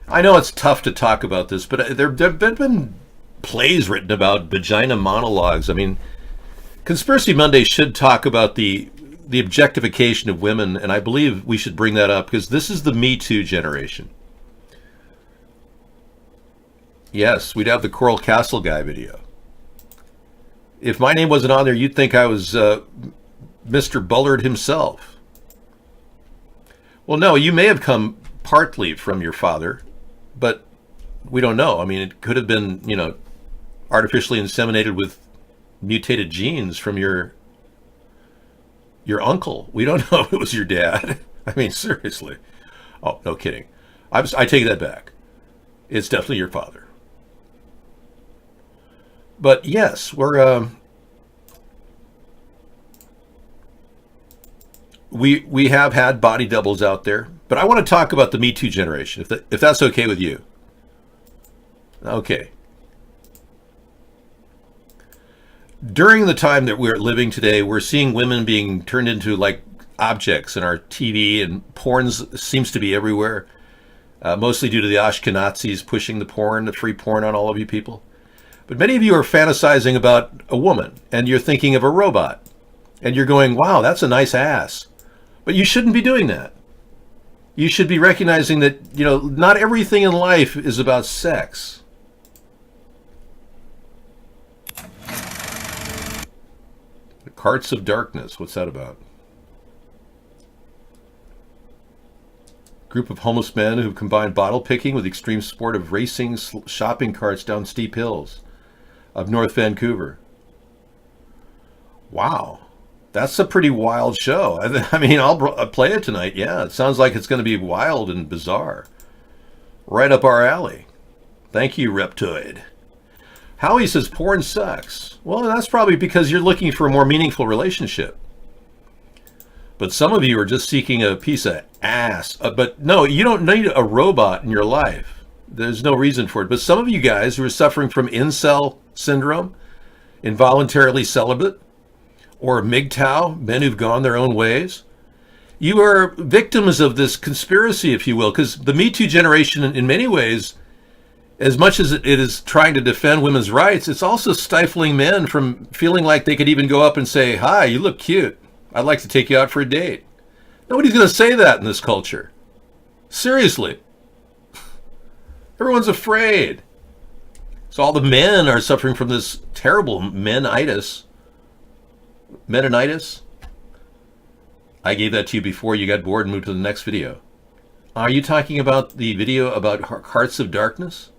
[SPEAKER 2] I know it's tough to talk about this, but there have been plays written about vagina monologues. I mean, Conspiracy Monday should talk about the objectification of women, and I believe we should bring that up because this is the Me Too generation. Yes, we'd have the Coral Castle guy video. If my name wasn't on there, you'd think I was Mr. Bullard himself. Well, no, you may have come partly from your father, but we don't know. I mean, it could have been, you know, artificially inseminated with mutated genes from your uncle. We don't know if it was your dad. I mean, seriously. Oh, no kidding. I take that back. It's definitely your father. But yes, we have had body doubles out there. But I want to talk about the Me Too generation, if that's okay with you. Okay. During the time that we're living today, we're seeing women being turned into like objects in our TV, and porn seems to be everywhere, mostly due to the Ashkenazis pushing the free porn on all of you people. But many of you are fantasizing about a woman, and you're thinking of a robot, and you're going, wow, that's a nice ass. But you shouldn't be doing that. You should be recognizing that, you know, not everything in life is about sex. Carts of Darkness, what's that about? Group of homeless men who've combined bottle picking with extreme sport of racing shopping carts down steep hills of North Vancouver. Wow, that's a pretty wild show. I mean, I'll play it tonight. Yeah, it sounds like it's going to be wild and bizarre. Right up our alley. Thank you, Reptoid. Howie says porn sucks. Well, that's probably because you're looking for a more meaningful relationship. But some of you are just seeking a piece of ass. But no, you don't need a robot in your life. There's no reason for it. But some of you guys who are suffering from incel syndrome, involuntarily celibate, or MGTOW, men who've gone their own ways, you are victims of this conspiracy, if you will, because the Me Too generation, in many ways, as much as it is trying to defend women's rights, it's also stifling men from feeling like they could even go up and say, hi, you look cute. I'd like to take you out for a date. Nobody's going to say that in this culture. Seriously. Everyone's afraid. So all the men are suffering from this terrible menitis. Metanitis? I gave that to you before you got bored and moved to the next video. Are you talking about the video about Hearts of Darkness?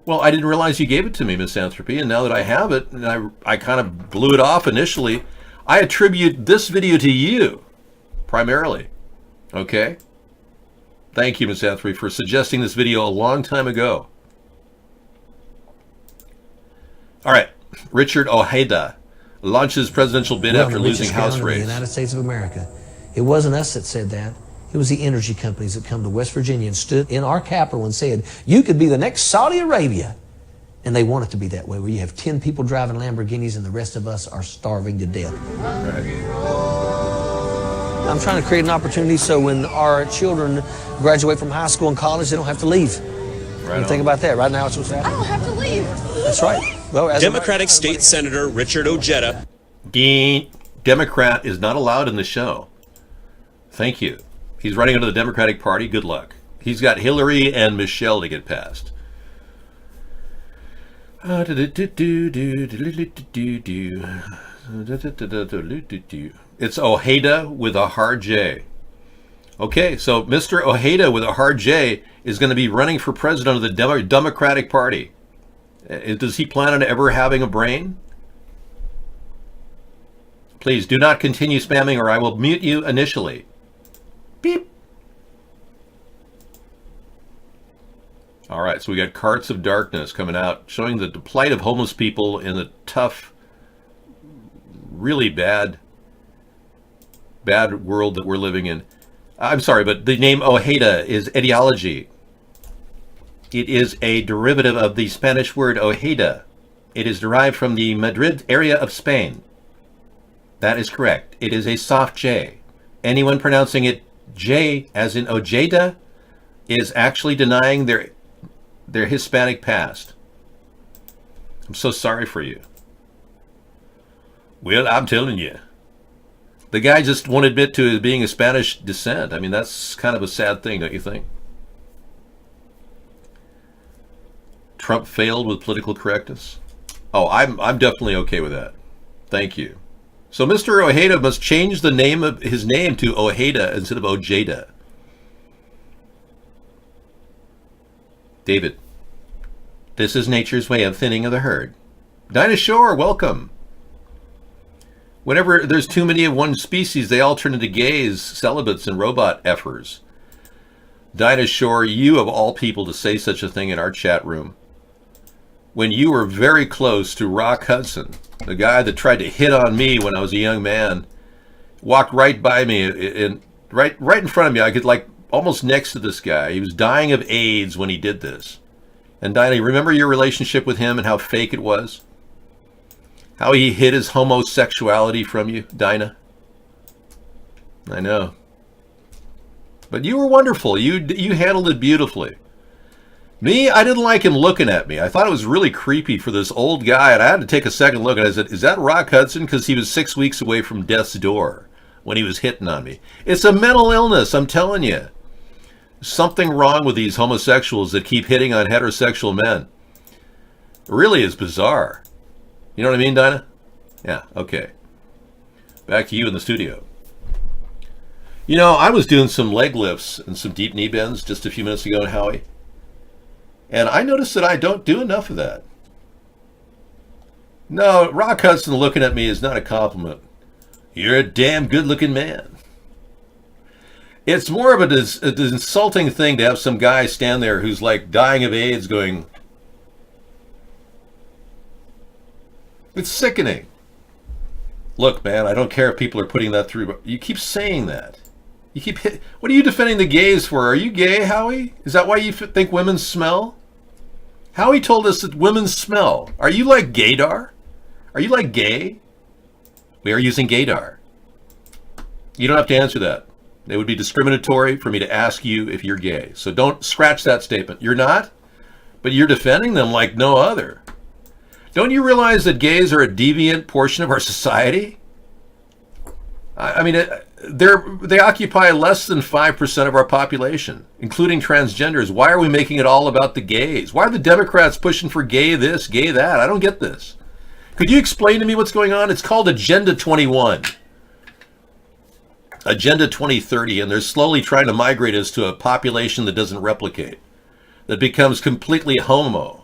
[SPEAKER 2] Well, I didn't realize you gave it to me, Misanthropy, and now that I have it, and I kind of blew it off initially, I attribute this video to you, primarily. Okay? Thank you, Misanthropy, for suggesting this video a long time ago. All right, Richard Ojeda launches presidential bid after losing House race.
[SPEAKER 3] In the United States of America. It wasn't us that said that. It was the energy companies that come to West Virginia and stood in our capital and said, you could be the next Saudi Arabia. And they want it to be that way, where you have 10 people driving Lamborghinis and the rest of us are starving to death.
[SPEAKER 2] Right.
[SPEAKER 3] I'm trying to create an opportunity so when our children graduate from high school and college, they don't have to leave.
[SPEAKER 2] Right
[SPEAKER 3] you think about that. Right now it's what's happening.
[SPEAKER 7] I don't have to leave.
[SPEAKER 3] That's right. Well, as
[SPEAKER 21] Democratic State Senator Richard Ojeda.
[SPEAKER 2] Democrat is not allowed in the show. Thank you. He's running under the Democratic Party. Good luck. He's got Hillary and Michelle to get past. It's Ojeda with a hard J. Okay, so Mr. Ojeda with a hard J is going to be running for president of the Democratic Party. Does he plan on ever having a brain? Please do not continue spamming or I will mute you initially. Beep. All right, so we got Carts of Darkness coming out, showing the plight of homeless people in the tough, really bad world that we're living in. I'm sorry, but the name Ojeda is etiology. It is a derivative of the Spanish word Ojeda. It is derived from the Madrid area of Spain. That is correct. It is a soft J. Anyone pronouncing it J as in Ojeda is actually denying their Hispanic past. I'm so sorry for you. Well, I'm telling you. The guy just won't admit to being of Spanish descent. I mean, that's kind of a sad thing, don't you think? Trump failed with political correctness. Oh, I'm definitely okay with that. Thank you. So Mr. Ojeda must change the name of his name to Ojeda instead of Ojeda. David, this is nature's way of thinning of the herd. Dinah Shore, welcome. Whenever there's too many of one species, they all turn into gays, celibates, and robot effers. Dinah Shore, you of all people to say such a thing in our chat room. When you were very close to Rock Hudson, the guy that tried to hit on me when I was a young man, walked right by me, right in front of me. I could like almost next to this guy. He was dying of AIDS when he did this. And Dinah, remember your relationship with him and how fake it was? How he hid his homosexuality from you, Dinah? I know. But you were wonderful. You handled it beautifully. Me, I didn't like him looking at me. I thought it was really creepy for this old guy, and I had to take a second look, and I said, is that Rock Hudson? Because he was 6 weeks away from death's door when he was hitting on me. It's a mental illness, I'm telling you. Something wrong with these homosexuals that keep hitting on heterosexual men. It really is bizarre. You know what I mean, Dinah? Yeah, okay. Back to you in the studio. You know, I was doing some leg lifts and some deep knee bends just a few minutes ago, Howie. And I noticed that I don't do enough of that. No, Rock Hudson looking at me is not a compliment. You're a damn good-looking man. It's more of an insulting thing to have some guy stand there who's like dying of AIDS going... It's sickening. Look, man, I don't care if people are putting that through, but you keep saying that. You keep what are you defending the gays for? Are you gay, Howie? Is that why you think women smell? Howie told us that women smell. Are you like gaydar? Are you like gay? We are using gaydar. You don't have to answer that. It would be discriminatory for me to ask you if you're gay. So don't scratch that statement. You're not, but you're defending them like no other. Don't you realize that gays are a deviant portion of our society? I mean, they occupy less than 5% of our population, including transgenders. Why are we making it all about the gays? Why are the Democrats pushing for gay this, gay that? I don't get this. Could you explain to me what's going on? It's called Agenda 21. Agenda 2030, and they're slowly trying to migrate us to a population that doesn't replicate, that becomes completely homo.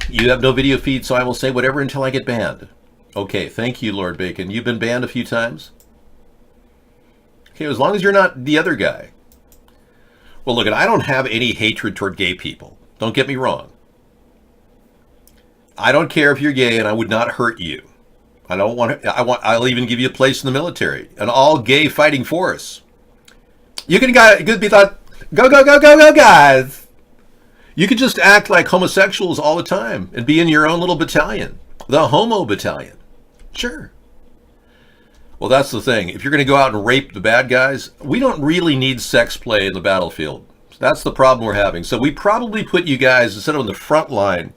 [SPEAKER 2] You have no video feed, so I will say whatever until I get banned. Okay, thank you, Lord Bacon. You've been banned a few times? Okay, as long as you're not the other guy. Well, look, I don't have any hatred toward gay people. Don't get me wrong. I don't care if you're gay, and I would not hurt you. I don't want to, I'll even give you a place in the military, an all-gay fighting force. You can be thought, go, guys. You could just act like homosexuals all the time and be in your own little battalion, the homo battalion. Sure. Well, that's the thing. If you're going to go out and rape the bad guys, we don't really need sex play in the battlefield. That's the problem we're having. So we probably put you guys, instead of on the front line,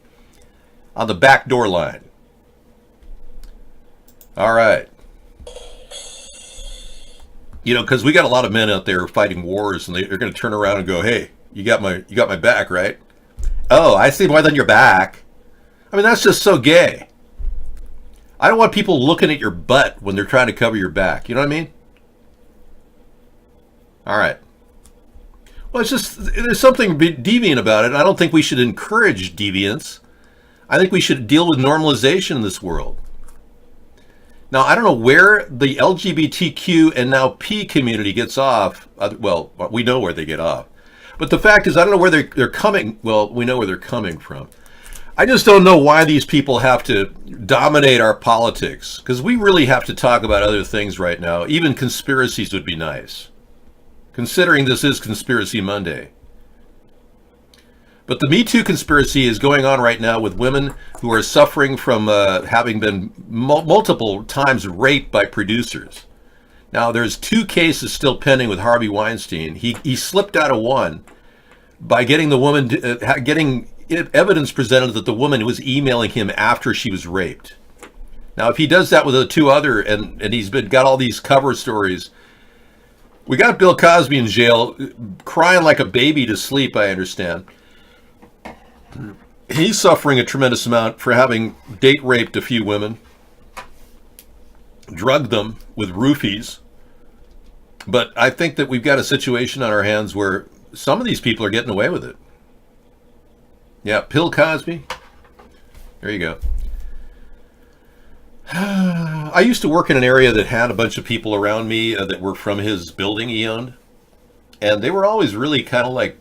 [SPEAKER 2] on the back door line. All right. You know, because we got a lot of men out there fighting wars, and they're going to turn around and go, "Hey, you got my back, right? Oh, I see more than your back." I mean, that's just so gay. I don't want people looking at your butt when they're trying to cover your back. You know what I mean? All right. Well, it's just, there's something deviant about it. I don't think we should encourage deviance. I think we should deal with normalization in this world. Now, I don't know where the LGBTQ and now P community gets off. Well, we know where they get off. But the fact is, I don't know where they're coming. Well, we know where they're coming from. I just don't know why these people have to dominate our politics, because we really have to talk about other things right now. Even conspiracies would be nice, considering this is Conspiracy Monday. But the Me Too conspiracy is going on right now with women who are suffering from having been multiple times raped by producers. Now, there's 2 cases still pending with Harvey Weinstein. He slipped out of one by getting the woman, getting evidence presented that the woman was emailing him after she was raped. Now, if he does that with the 2 other, and he's got all these cover stories, we got Bill Cosby in jail, crying like a baby to sleep, I understand. He's suffering a tremendous amount for having date raped a few women, drugged them with roofies. But I think that we've got a situation on our hands where some of these people are getting away with it. Yeah, Bill Cosby. There you go. I used to work in an area that had a bunch of people around me that were from his building he owned. And they were always really kind of like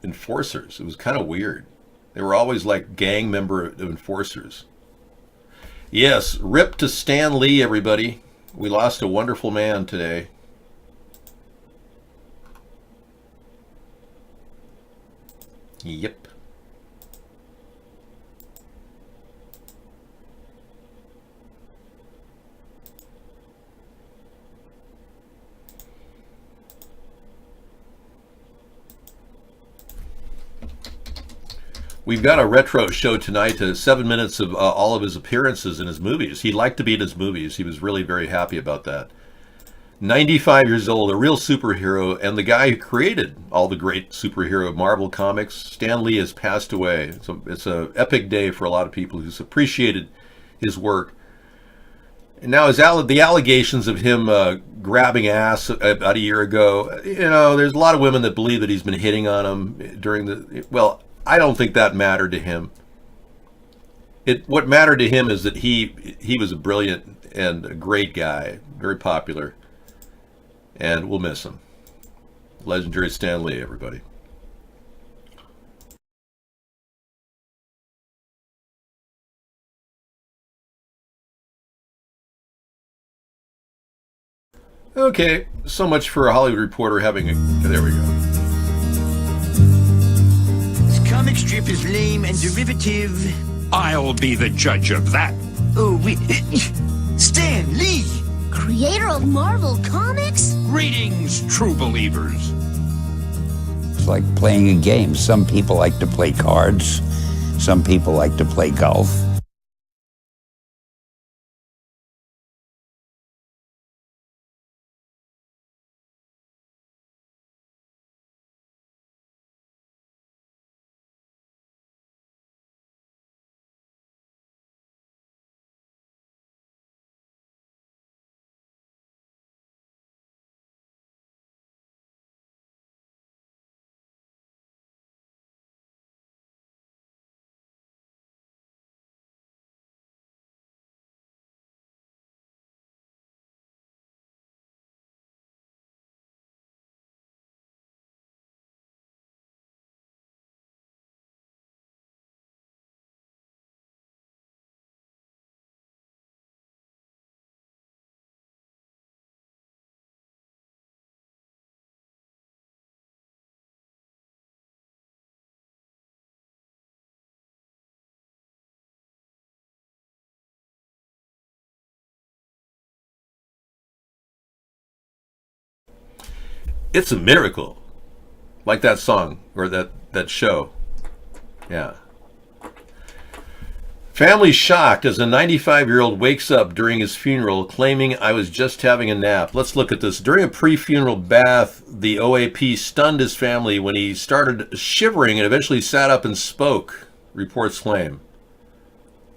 [SPEAKER 2] enforcers. It was kind of weird. They were always like gang member enforcers. Yes, rip to Stan Lee, everybody. We lost a wonderful man today. Yep. We've got a retro show tonight, 7 minutes of all of his appearances in his movies. He liked to be in his movies. He was really very happy about that. 95 years old, a real superhero, and the guy who created all the great superhero Marvel comics, Stan Lee, has passed away. It's an epic day for a lot of people who's appreciated his work. And now the allegations of him grabbing ass about a year ago, there's a lot of women that believe that he's been hitting on them during well, I don't think that mattered to him. What mattered to him is that he was a brilliant and a great guy, very popular, and we'll miss him. Legendary Stan Lee, everybody. Okay, so much for a Hollywood Reporter having a... There we go.
[SPEAKER 5] Comic strip is lame and derivative.
[SPEAKER 22] I'll be the judge of that.
[SPEAKER 5] Oh, wait. Stan Lee!
[SPEAKER 23] Creator of Marvel Comics?
[SPEAKER 22] Greetings, true believers.
[SPEAKER 24] It's like playing a game. Some people like to play cards. Some people like to play golf.
[SPEAKER 2] It's a miracle. Like that song, or that show. Yeah. Family shocked as a 95-year-old wakes up during his funeral claiming, "I was just having a nap." Let's look at this. During a pre-funeral bath, the OAP stunned his family when he started shivering and eventually sat up and spoke, reports claim.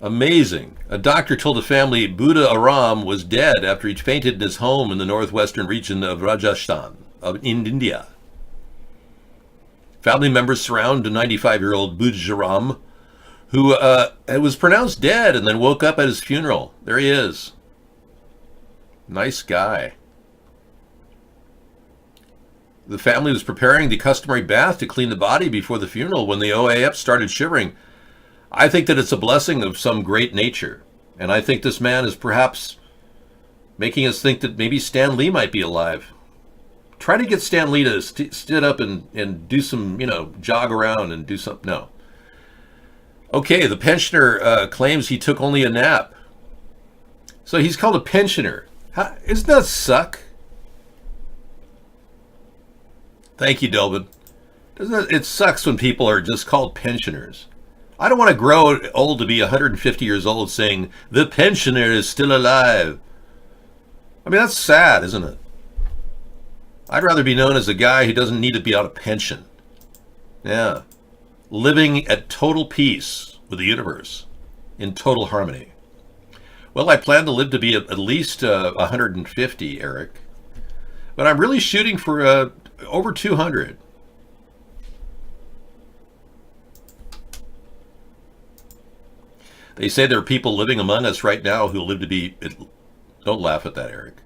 [SPEAKER 2] Amazing. A doctor told the family Buddha Aram was dead after he fainted in his home in the northwestern region of Rajasthan in India. Family members surround a 95-year-old Buddha Aram, who was pronounced dead and then woke up at his funeral. There he is. Nice guy. The family was preparing the customary bath to clean the body before the funeral when the OAF started shivering. I think that it's a blessing of some great nature. And I think this man is perhaps making us think that maybe Stan Lee might be alive. Try to get Stan Lee to stand up and do some, jog around and do something. No. Okay, the pensioner claims he took only a nap. So he's called a pensioner. Isn't that suck? Thank you, Delvin. It sucks when people are just called pensioners. I don't want to grow old to be 150 years old saying, the pensioner is still alive. I mean, that's sad, isn't it? I'd rather be known as a guy who doesn't need to be on a pension. Yeah. Living at total peace with the universe. In total harmony. Well, I plan to live to be at least 150, Eric. But I'm really shooting for over 200. They say there are people living among us right now who live to be... Don't laugh at that, Eric.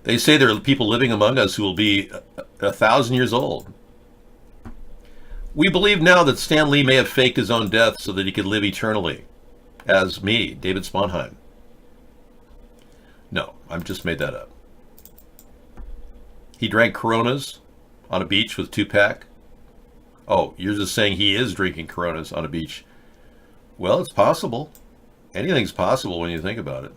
[SPEAKER 2] They say there are people living among us who will be 1,000 years old. We believe now that Stan Lee may have faked his own death so that he could live eternally. As me, David Sponheim. No, I've just made that up. He drank Coronas on a beach with Tupac. Oh, you're just saying he is drinking Coronas on a beach. Well, it's possible. Anything's possible when you think about it.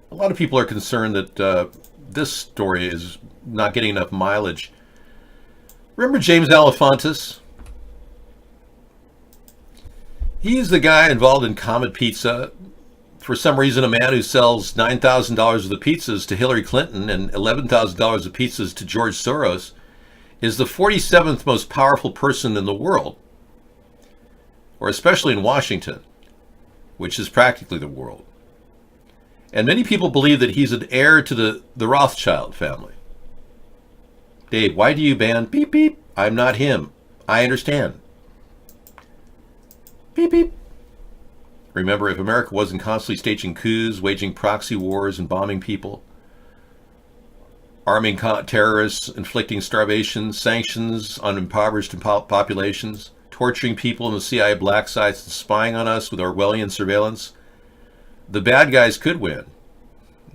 [SPEAKER 2] A lot of people are concerned that this story is not getting enough mileage. Remember James Alefantis? He's the guy involved in Comet Pizza. For some reason, a man who sells $9,000 of the pizzas to Hillary Clinton and $11,000 of pizzas to George Soros is the 47th most powerful person in the world, or especially in Washington, which is practically the world. And many people believe that he's an heir to the Rothschild family. Dave, why do you ban beep beep? I'm not him. I understand. Beep beep. Remember, if America wasn't constantly staging coups, waging proxy wars, and bombing people, arming terrorists, inflicting starvation, sanctions on impoverished populations, torturing people in the CIA black sites, and spying on us with Orwellian surveillance, the bad guys could win.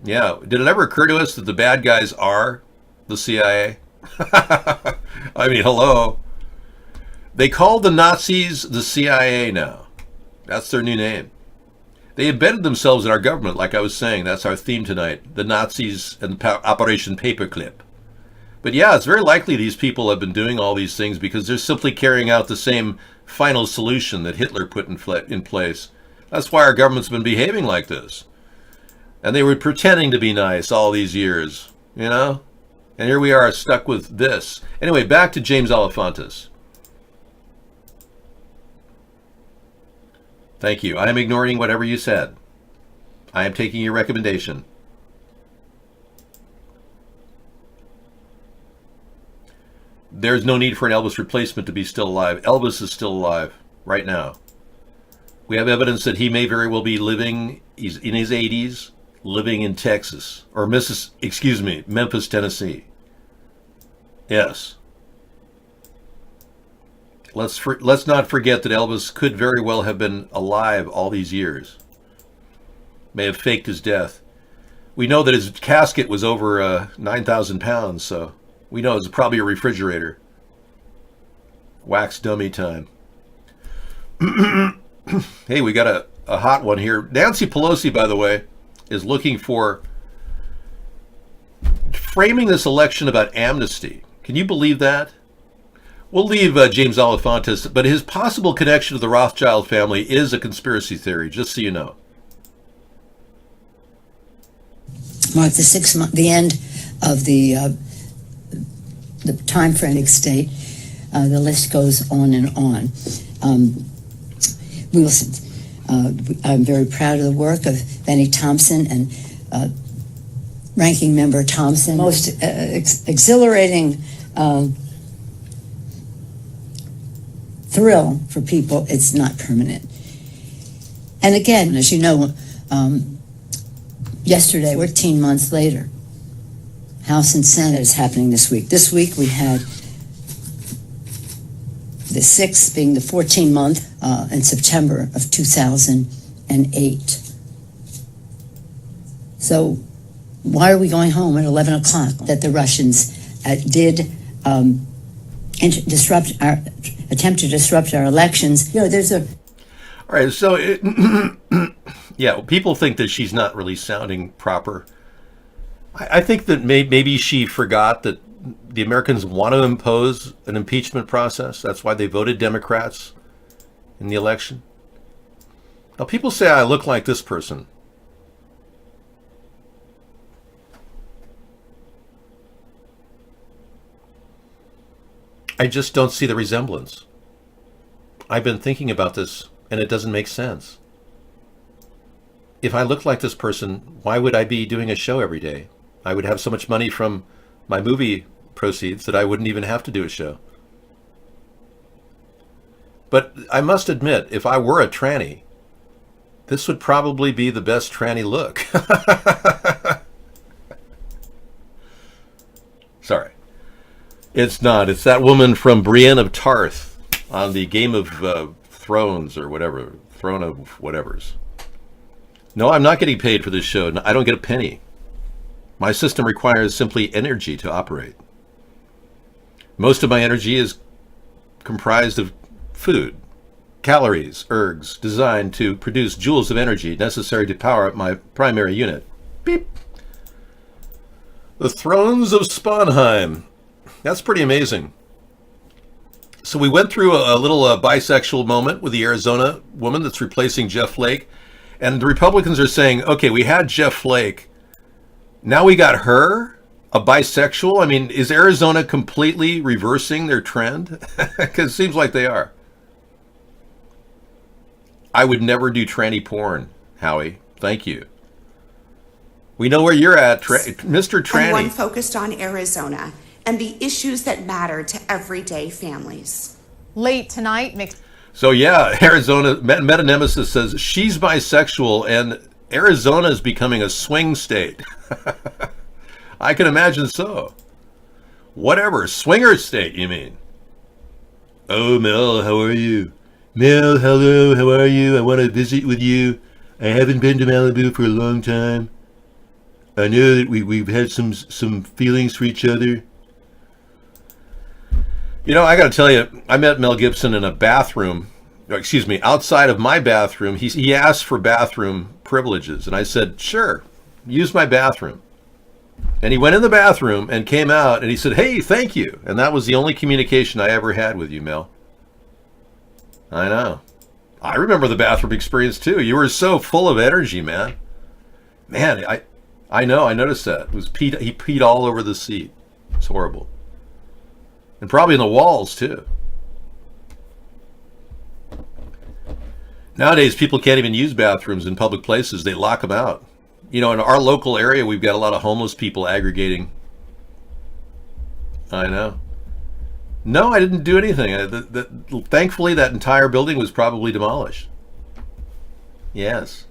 [SPEAKER 2] Yeah, did it ever occur to us that the bad guys are the CIA? I mean, hello. They call the Nazis the CIA now. That's their new name. They embedded themselves in our government, like I was saying. That's our theme tonight, the Nazis and Operation Paperclip. But yeah, it's very likely these people have been doing all these things because they're simply carrying out the same final solution that Hitler put in place. That's why our government's been behaving like this. And they were pretending to be nice all these years, you know? And here we are stuck with this. Anyway, back to James Alefantis. Thank you. I am ignoring whatever you said. I am taking your recommendation. There's no need for an Elvis replacement to be still alive. Elvis is still alive right now. We have evidence that he may very well be living, he's in his 80s, living in Texas, or Memphis, Tennessee. Yes. Let's not forget that Elvis could very well have been alive all these years. May have faked his death. We know that his casket was over 9,000 pounds, so we know it's probably a refrigerator. Wax dummy time. Hey, we got a hot one here. Nancy Pelosi, by the way, is looking for framing this election about amnesty. Can you believe that? We'll leave James Alefantis, but his possible connection to the Rothschild family is a conspiracy theory, just so you know.
[SPEAKER 4] Mark the end of the time frame state.
[SPEAKER 8] The list goes on and on. I'm very proud of the work of Benny Thompson and Ranking Member Thompson. Most exhilarating thrill for people. It's not permanent. And again, as you know, yesterday, 14 months later, House and Senate is happening this week. This week we had the 6th being the 14th month in September of 2008. So why are we going home at 11 o'clock? That the Russians did attempt to disrupt our elections. You know, there's a...
[SPEAKER 2] All right, so yeah, people think that she's not really sounding proper. I think that maybe she forgot that the Americans want to impose an impeachment process. That's why they voted Democrats in the election. Now, people say I look like this person. I just don't see the resemblance. I've been thinking about this, and it doesn't make sense. If I looked like this person, why would I be doing a show every day? I would have so much money from my movie proceeds that I wouldn't even have to do a show. But I must admit, if I were a tranny, this would probably be the best tranny look. Sorry. It's not. It's that woman from Brienne of Tarth on the Game of Thrones or whatever. Throne of whatevers. No, I'm not getting paid for this show. I don't get a penny. My system requires simply energy to operate. Most of my energy is comprised of food, calories, ergs, designed to produce joules of energy necessary to power up my primary unit. Beep. The Thrones of Sponheim. That's pretty amazing. So we went through a little bisexual moment with the Arizona woman that's replacing Jeff Flake. And the Republicans are saying, okay, we had Jeff Flake. Now we got her, a bisexual. I mean, is Arizona completely reversing their trend? Because it seems like they are. I would never do tranny porn, Howie. Thank you. We know where you're at, Mr. Tranny.
[SPEAKER 20] And one focused on Arizona and the issues that matter to everyday families.
[SPEAKER 19] Late tonight,
[SPEAKER 2] So yeah, Arizona, Meta Nemesis says she's bisexual and Arizona is becoming a swing state. I can imagine so. Whatever, swinger state, you mean? Oh, Mel, how are you? Mel, hello, how are you? I want to visit with you. I haven't been to Malibu for a long time. I know that we've had some feelings for each other. You know, I got to tell you, I met Mel Gibson in a bathroom, outside of my bathroom. He asked for bathroom privileges, and I said, sure, use my bathroom. And he went in the bathroom and came out, and he said, hey, thank you. And that was the only communication I ever had with you, Mel. I know. I remember the bathroom experience, too. You were so full of energy, man. Man, I know, I noticed that. It was he peed all over the seat. It's horrible. And probably in the walls, too. Nowadays, people can't even use bathrooms in public places. They lock them out. You know, in our local area, we've got a lot of homeless people aggregating. I know. No, I didn't do anything. Thankfully, that entire building was probably demolished. Yes.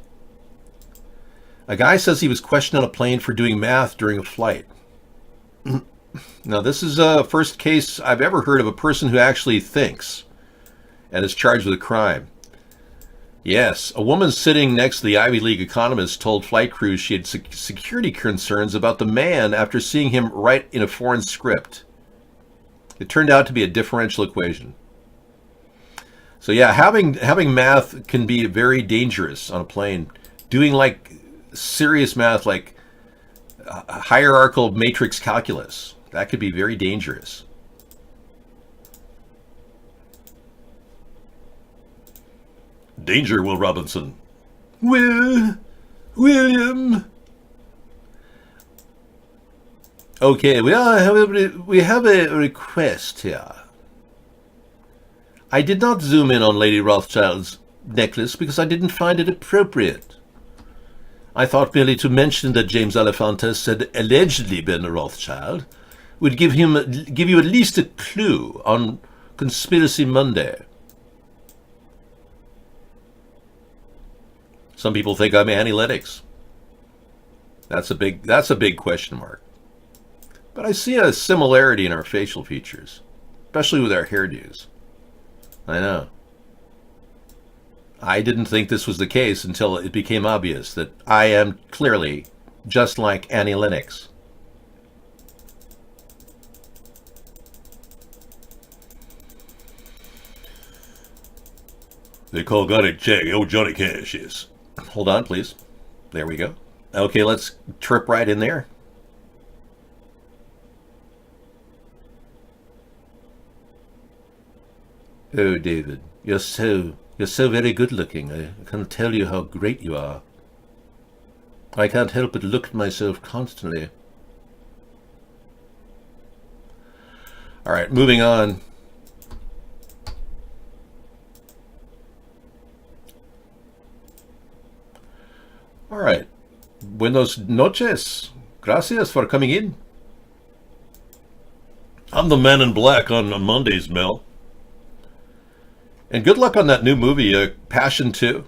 [SPEAKER 2] A guy says he was questioned on a plane for doing math during a flight. Now, this is the first case I've ever heard of a person who actually thinks and is charged with a crime. Yes, a woman sitting next to the Ivy League economist told flight crews she had security concerns about the man after seeing him write in a foreign script. It turned out to be a differential equation. So yeah, having math can be very dangerous on a plane. Doing like serious math, like hierarchical matrix calculus, that could be very dangerous. Danger, Will Robinson. William. Okay, we have a request here. I did not zoom in on Lady Rothschild's necklace because I didn't find it appropriate. I thought merely to mention that James Alefantis had allegedly been a Rothschild would give you at least a clue on Conspiracy Monday. Some people think I'm Annie Lennox. That's a big question mark. But I see a similarity in our facial features, especially with our hairdos. I know. I didn't think this was the case until it became obvious that I am clearly just like Annie Lennox. They call Johnny Check. Oh, Johnny Cash is. Hold on, please. There we go. Okay, let's trip right in there. Oh, David, you're so very good looking. I can't tell you how great you are. I can't help but look at myself constantly. All right, moving on. All right. Buenos noches. Gracias for coming in. I'm the man in black on Mondays, Mel. And good luck on that new movie, Passion 2.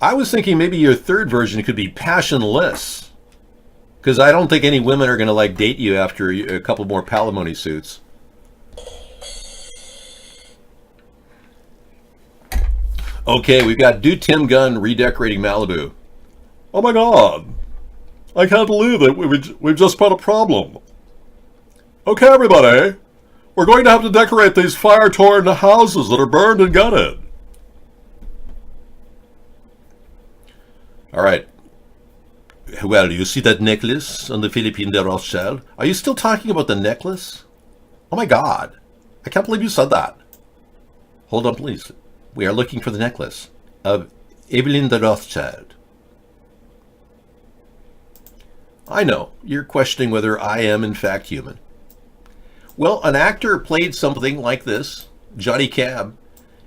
[SPEAKER 2] I was thinking maybe your third version could be Passionless. Because I don't think any women are going to like date you after a couple more palimony suits. Okay, we've got Do Tim Gunn redecorating Malibu. Oh my God, I can't believe it. We've just got a problem. Okay, everybody, we're going to have to decorate these fire-torn houses that are burned and gutted. All right. Well, you see that necklace on the Philippine de Rothschild? Are you still talking about the necklace? Oh my God, I can't believe you said that. Hold on, please. We are looking for the necklace of Evelyn de Rothschild. I know, you're questioning whether I am in fact human. Well, an actor played something like this, Johnny Cab,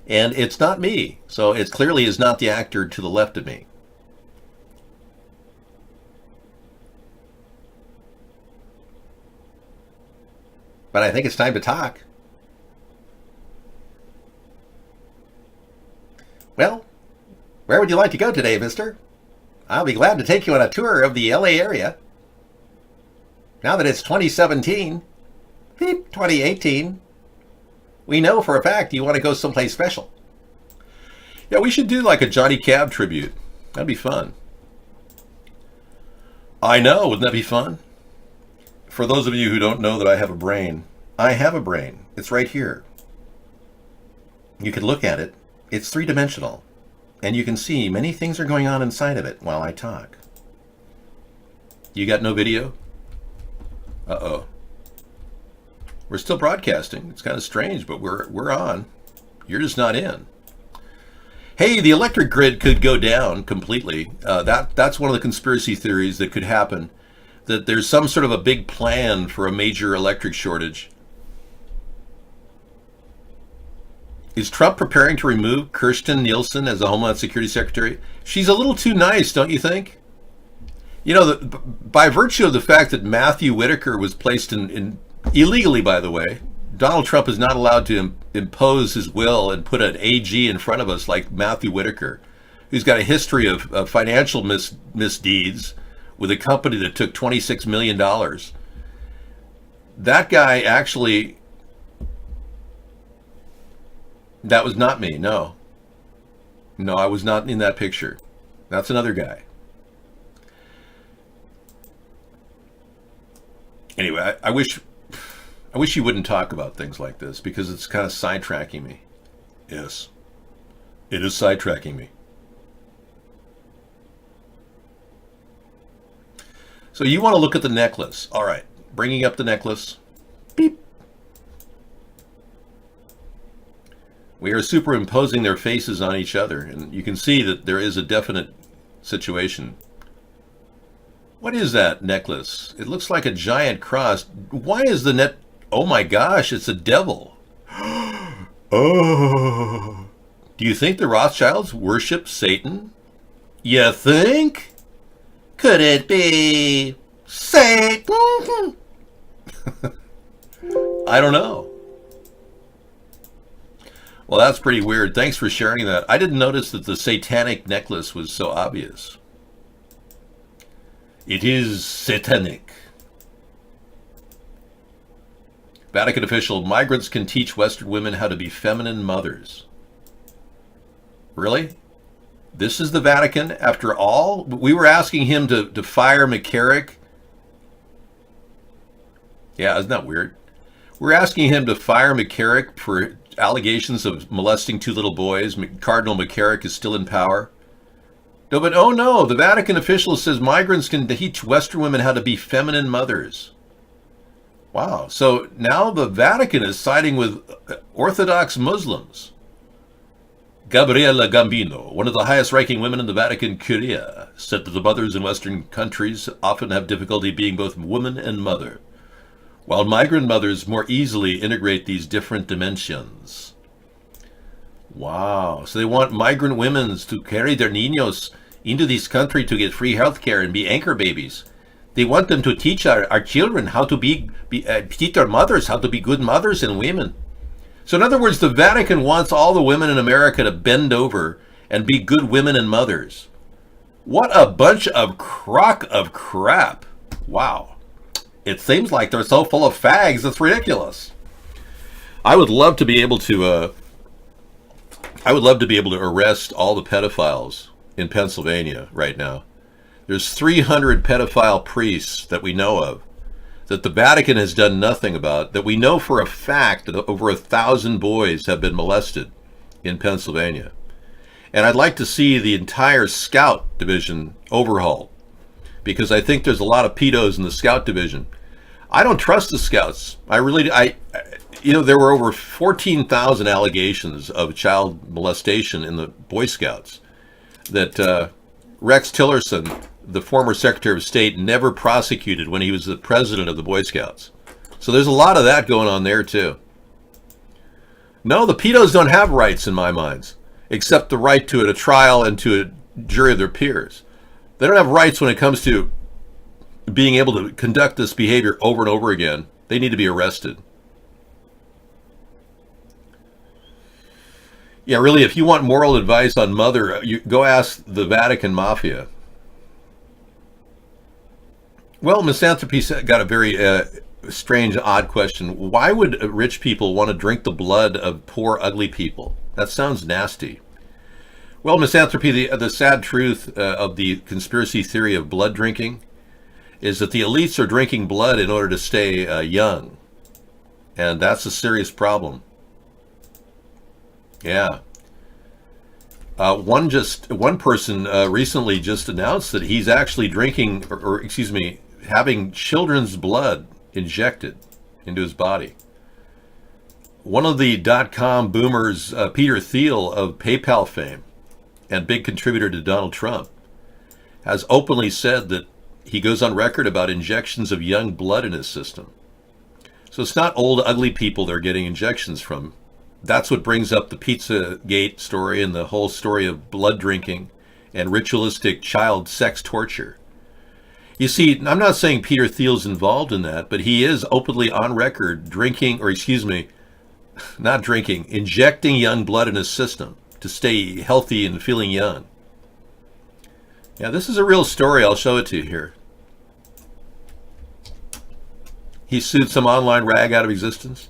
[SPEAKER 2] and it's not me, so it clearly is not the actor to the left of me. But I think it's time to talk. Well, where would you like to go today, mister? I'll be glad to take you on a tour of the LA area. Now that it's 2017, 2018, we know for a fact you want to go someplace special. Yeah, we should do like a Johnny Cab tribute. That'd be fun. I know, wouldn't that be fun? For those of you who don't know that I have a brain, I have a brain. It's right here. You can look at it. It's three-dimensional. And you can see many things are going on inside of it while I talk. You got no video? Uh-oh. We're still broadcasting. It's kind of strange, but we're on. You're just not in. Hey, the electric grid could go down completely. That's one of the conspiracy theories that could happen. That there's some sort of a big plan for a major electric shortage. Is Trump preparing to remove Kirstjen Nielsen as the Homeland Security Secretary? She's a little too nice, don't you think? You know, by virtue of the fact that Matthew Whitaker was placed in illegally, by the way, Donald Trump is not allowed to impose his will and put an AG in front of us like Matthew Whitaker, who's got a history of financial misdeeds with a company that took $26 million. That guy actually... That was not me, no. No, I was not in that picture. That's another guy. Anyway, I wish you wouldn't talk about things like this because it's kind of sidetracking me. Yes, it is sidetracking me. So you want to look at the necklace. All right, bringing up the necklace. Beep. We are superimposing their faces on each other, and you can see that there is a definite situation. What is that necklace? It looks like a giant cross. Why is the net... Oh my gosh, it's a devil. Oh Oh. Do you think the Rothschilds worship Satan? You think? Could it be Satan? I don't know. Well, that's pretty weird. Thanks for sharing that. I didn't notice that the satanic necklace was so obvious. It is satanic. Vatican official, migrants can teach Western women how to be feminine mothers. Really? This is the Vatican after all? We were asking him to fire McCarrick. Yeah, isn't that weird? We're asking him to fire McCarrick for allegations of molesting 2 little boys. Cardinal McCarrick is still in power. No, but oh no, the Vatican official says migrants can teach Western women how to be feminine mothers. Wow, so now the Vatican is siding with Orthodox Muslims. Gabriella Gambino, one of the highest-ranking women in the Vatican Curia, said that the mothers in Western countries often have difficulty being both woman and mother, while migrant mothers more easily integrate these different dimensions. Wow, so they want migrant women to carry their niños into this country to get free health care and be anchor babies. They want them to teach our children how to teach their mothers how to be good mothers and women. So in other words, the Vatican wants all the women in America to bend over and be good women and mothers. What a bunch of crock of crap. Wow. It seems like they're so full of fags, it's ridiculous. I would love to be able to arrest all the pedophiles in Pennsylvania right now. There's 300 pedophile priests that we know of, that the Vatican has done nothing about, that we know for a fact that over 1,000 boys have been molested in Pennsylvania. And I'd like to see the entire Scout division overhauled, because I think there's a lot of pedos in the Scout division. I don't trust the Scouts. There were over 14,000 allegations of child molestation in the Boy Scouts that Rex Tillerson, the former Secretary of State, never prosecuted when he was the president of the Boy Scouts. So there's a lot of that going on there too. No, the pedos don't have rights in my mind, except the right to a trial and to a jury of their peers. They don't have rights when it comes to being able to conduct this behavior over and over again. They need to be arrested. Yeah, really, if you want moral advice on mother, you go ask the Vatican Mafia. Well, Misanthropy got a very strange, odd question. Why would rich people want to drink the blood of poor, ugly people? That sounds nasty. Well, Misanthropy, the sad truth of the conspiracy theory of blood drinking is that the elites are drinking blood in order to stay young. And that's a serious problem. Yeah. One person recently just announced that he's actually drinking, having children's blood injected into his body. One of the .com boomers, Peter Thiel of PayPal fame and big contributor to Donald Trump, has openly said that he goes on record about injections of young blood in his system. So it's not old, ugly people they're getting injections from. That's what brings up the Pizzagate story and the whole story of blood drinking and ritualistic child sex torture. You see, I'm not saying Peter Thiel's involved in that, but he is openly on record injecting young blood in his system to stay healthy and feeling young. Yeah, this is a real story. I'll show it to you here. He sued some online rag out of existence.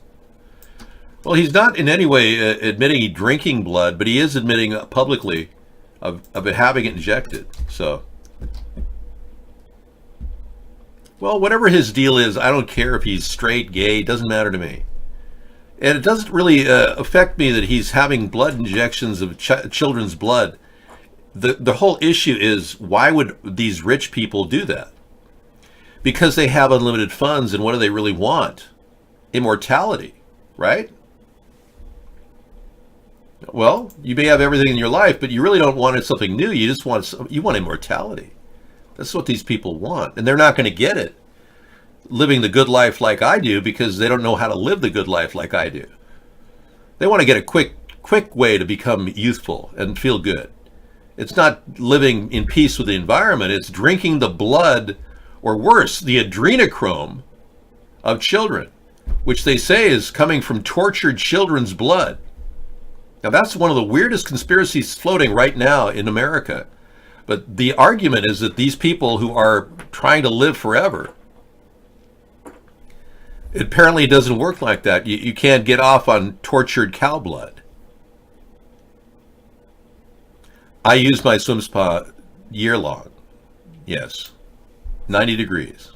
[SPEAKER 2] Well, he's not in any way admitting he's drinking blood, but he is admitting publicly of it having it injected. So, well, whatever his deal is, I don't care if he's straight, gay, it doesn't matter to me. And it doesn't really affect me that he's having blood injections of children's blood. The whole issue is, why would these rich people do that? Because they have unlimited funds, and what do they really want? Immortality, right? Well, you may have everything in your life, but you really don't want something new. You just want immortality. That's what these people want, and they're not going to get it living the good life like I do, because they don't know how to live the good life like I do. They want to get a quick way to become youthful and feel good. It's not living in peace with the environment. It's drinking the blood, or worse, the adrenochrome of children, which they say is coming from tortured children's blood. Now, that's one of the weirdest conspiracies floating right now in America. But the argument is that these people who are trying to live forever, it apparently doesn't work like that. You can't get off on tortured cow blood. I use my swim spa year long. Yes. 90 degrees.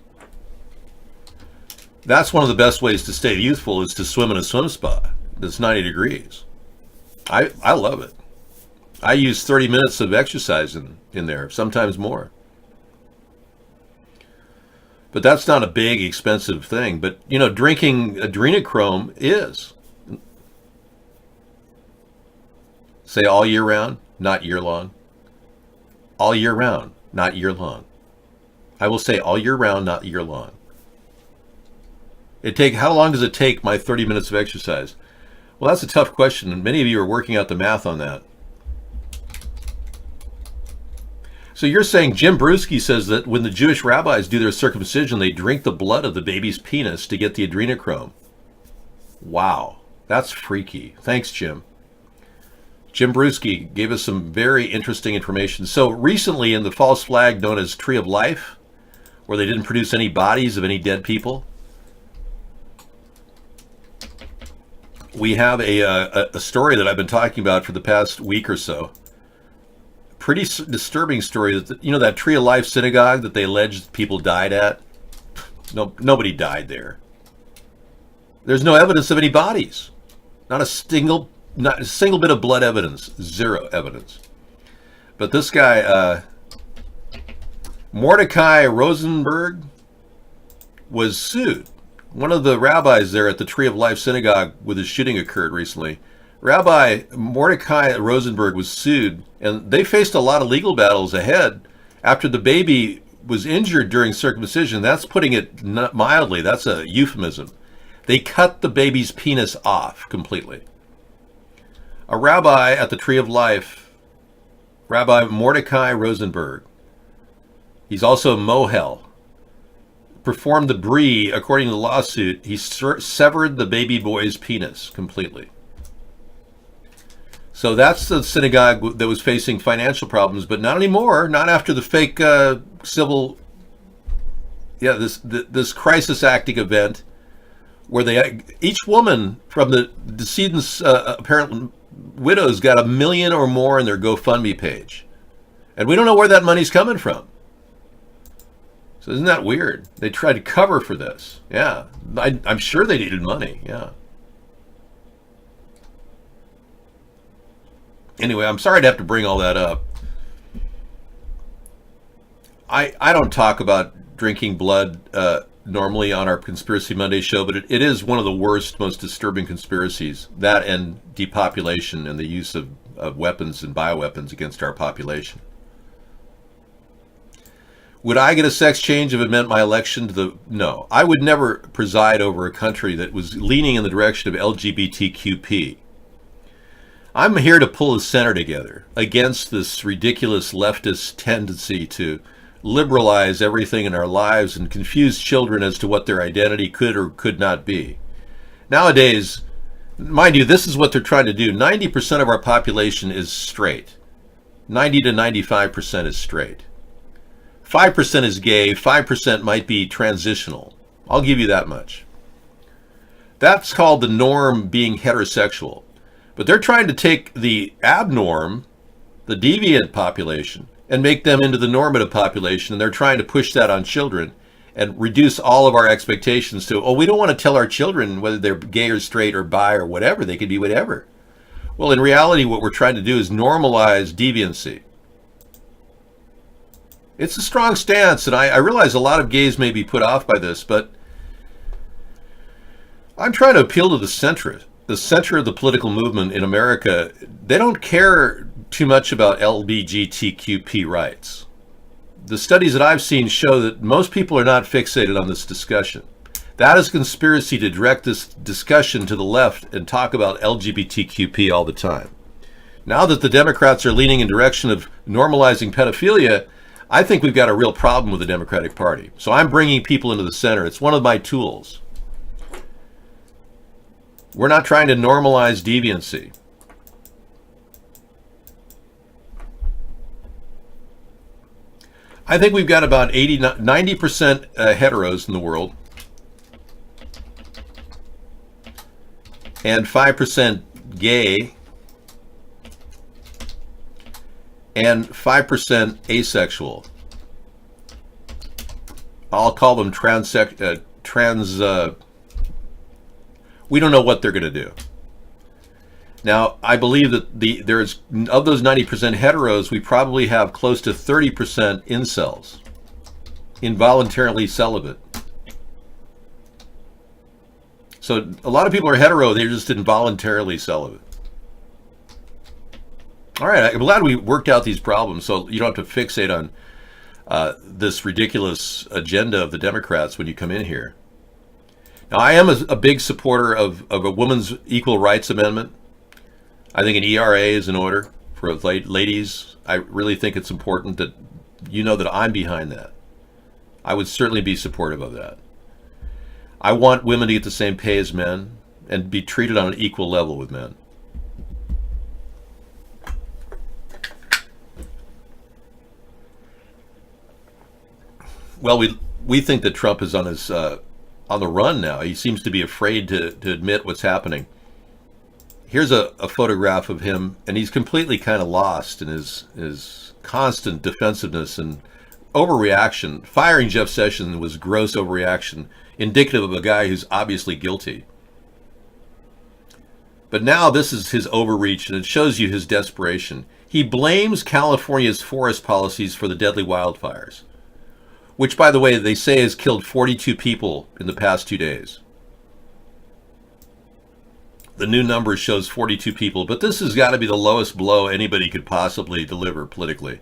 [SPEAKER 2] That's one of the best ways to stay youthful, is to swim in a swim spa that's 90 degrees. I love it. I use 30 minutes of exercise in there, sometimes more. But that's not a big, expensive thing. But, you know, drinking adrenochrome is. Say all year round, not year long. All year round, not year long. I will say all year round, not year long. How long does it take my 30 minutes of exercise? Well, that's a tough question, and many of you are working out the math on that. So you're saying Jim Brewski says that when the Jewish rabbis do their circumcision, they drink the blood of the baby's penis to get the adrenochrome. Wow, that's freaky. Thanks, Jim. Jim Brewski gave us some very interesting information. So recently, in the false flag known as Tree of Life, where they didn't produce any bodies of any dead people, we have a story that I've been talking about for the past week or so. Pretty disturbing story. That, you know, that Tree of Life synagogue that they alleged people died at? No, nobody died there. There's no evidence of any bodies. Not a single bit of blood evidence. Zero evidence. But this guy, Mordecai Rosenberg, was sued. One of the rabbis there at the Tree of Life synagogue where the shooting occurred recently, Rabbi Mordecai Rosenberg, was sued, and they faced a lot of legal battles ahead after the baby was injured during circumcision. That's putting it mildly. That's a euphemism. They cut the baby's penis off completely. A rabbi at the Tree of Life, Rabbi Mordecai Rosenberg, he's also Mohel, performed the brie. According to the lawsuit, he severed the baby boy's penis completely. So that's the synagogue that was facing financial problems, but not anymore. Not after the fake this crisis acting event, where each woman from the decedent's apparent widows got $1 million or more in their GoFundMe page, and we don't know where that money's coming from. So isn't that weird? They tried to cover for this. Yeah, I'm sure they needed money. Yeah. Anyway, I'm sorry to have to bring all that up. I don't talk about drinking blood normally on our Conspiracy Monday show, but it is one of the worst, most disturbing conspiracies. That and depopulation and the use of weapons and bioweapons against our population. Would I get a sex change if it meant my election to the... No. I would never preside over a country that was leaning in the direction of LGBTQP. I'm here to pull the center together against this ridiculous leftist tendency to liberalize everything in our lives and confuse children as to what their identity could or could not be. Nowadays, mind you, this is what they're trying to do. 90% of our population is straight. 90 to 95% is straight. 5% is gay, 5% might be transitional. I'll give you that much. That's called the norm being heterosexual. But they're trying to take the abnorm, the deviant population, and make them into the normative population, and they're trying to push that on children and reduce all of our expectations to, oh, we don't want to tell our children whether they're gay or straight or bi or whatever. They could be whatever. Well, in reality, what we're trying to do is normalize deviancy. It's a strong stance, and I realize a lot of gays may be put off by this, but I'm trying to appeal to the center of the political movement in America. They don't care too much about LGBTQP rights. The studies that I've seen show that most people are not fixated on this discussion. That is a conspiracy to direct this discussion to the left and talk about LGBTQP all the time. Now that the Democrats are leaning in direction of normalizing pedophilia, I think we've got a real problem with the Democratic Party. So I'm bringing people into the center. It's one of my tools. We're not trying to normalize deviancy. I think we've got about 90% heteros in the world and 5% gay and 5% asexual. I'll call them we don't know what they're going to do. Now, I believe that there's of those 90% heteros, we probably have close to 30% incels, involuntarily celibate. So a lot of people are hetero, they're just involuntarily celibate. All right, I'm glad we worked out these problems so you don't have to fixate on this ridiculous agenda of the Democrats when you come in here. Now, I am a big supporter of a woman's equal rights amendment. I think an ERA is in order for ladies. I really think it's important that you know that I'm behind that. I would certainly be supportive of that. I want women to get the same pay as men and be treated on an equal level with men. Well, we think that Trump is on his on the run now. He seems to be afraid to admit what's happening. Here's a photograph of him, and he's completely kind of lost in his constant defensiveness and overreaction. Firing Jeff Sessions was gross overreaction, indicative of a guy who's obviously guilty. But now this is his overreach, and it shows you his desperation. He blames California's forest policies for the deadly wildfires, which, by the way, they say has killed 42 people in the past 2 days. The new number shows 42 people, but this has got to be the lowest blow anybody could possibly deliver politically.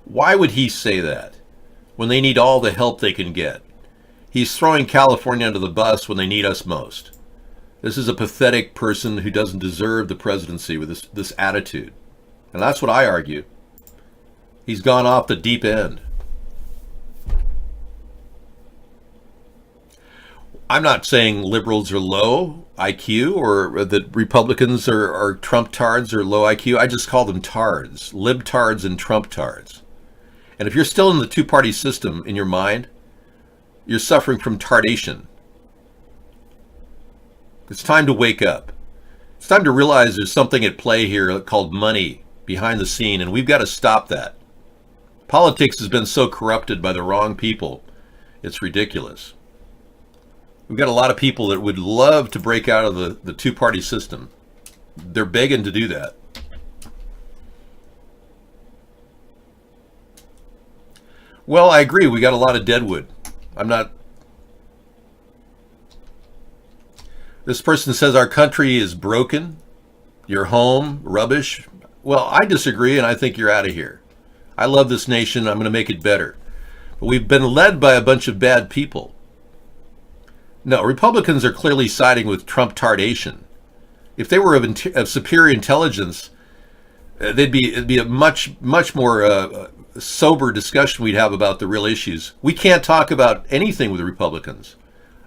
[SPEAKER 2] Why would he say that when they need all the help they can get? He's throwing California under the bus when they need us most. This is a pathetic person who doesn't deserve the presidency with this attitude. And that's what I argue. He's gone off the deep end. I'm not saying liberals are low IQ or that Republicans are Trump-tards or low IQ. I just call them tards, libtards and Trump-tards. And if you're still in the two-party system in your mind, you're suffering from tardation. It's time to wake up. It's time to realize there's something at play here called money behind the scene, and we've got to stop that. Politics has been so corrupted by the wrong people. It's ridiculous. We've got a lot of people that would love to break out of the two-party system. They're begging to do that. Well, I agree. We got a lot of deadwood. This person says our country is broken. Your home, rubbish. Well, I disagree, and I think you're out of here. I love this nation. I'm going to make it better. But we've been led by a bunch of bad people. No, Republicans are clearly siding with Trump-tardation. If they were of superior intelligence, it'd be a much more sober discussion we'd have about the real issues. We can't talk about anything with the Republicans.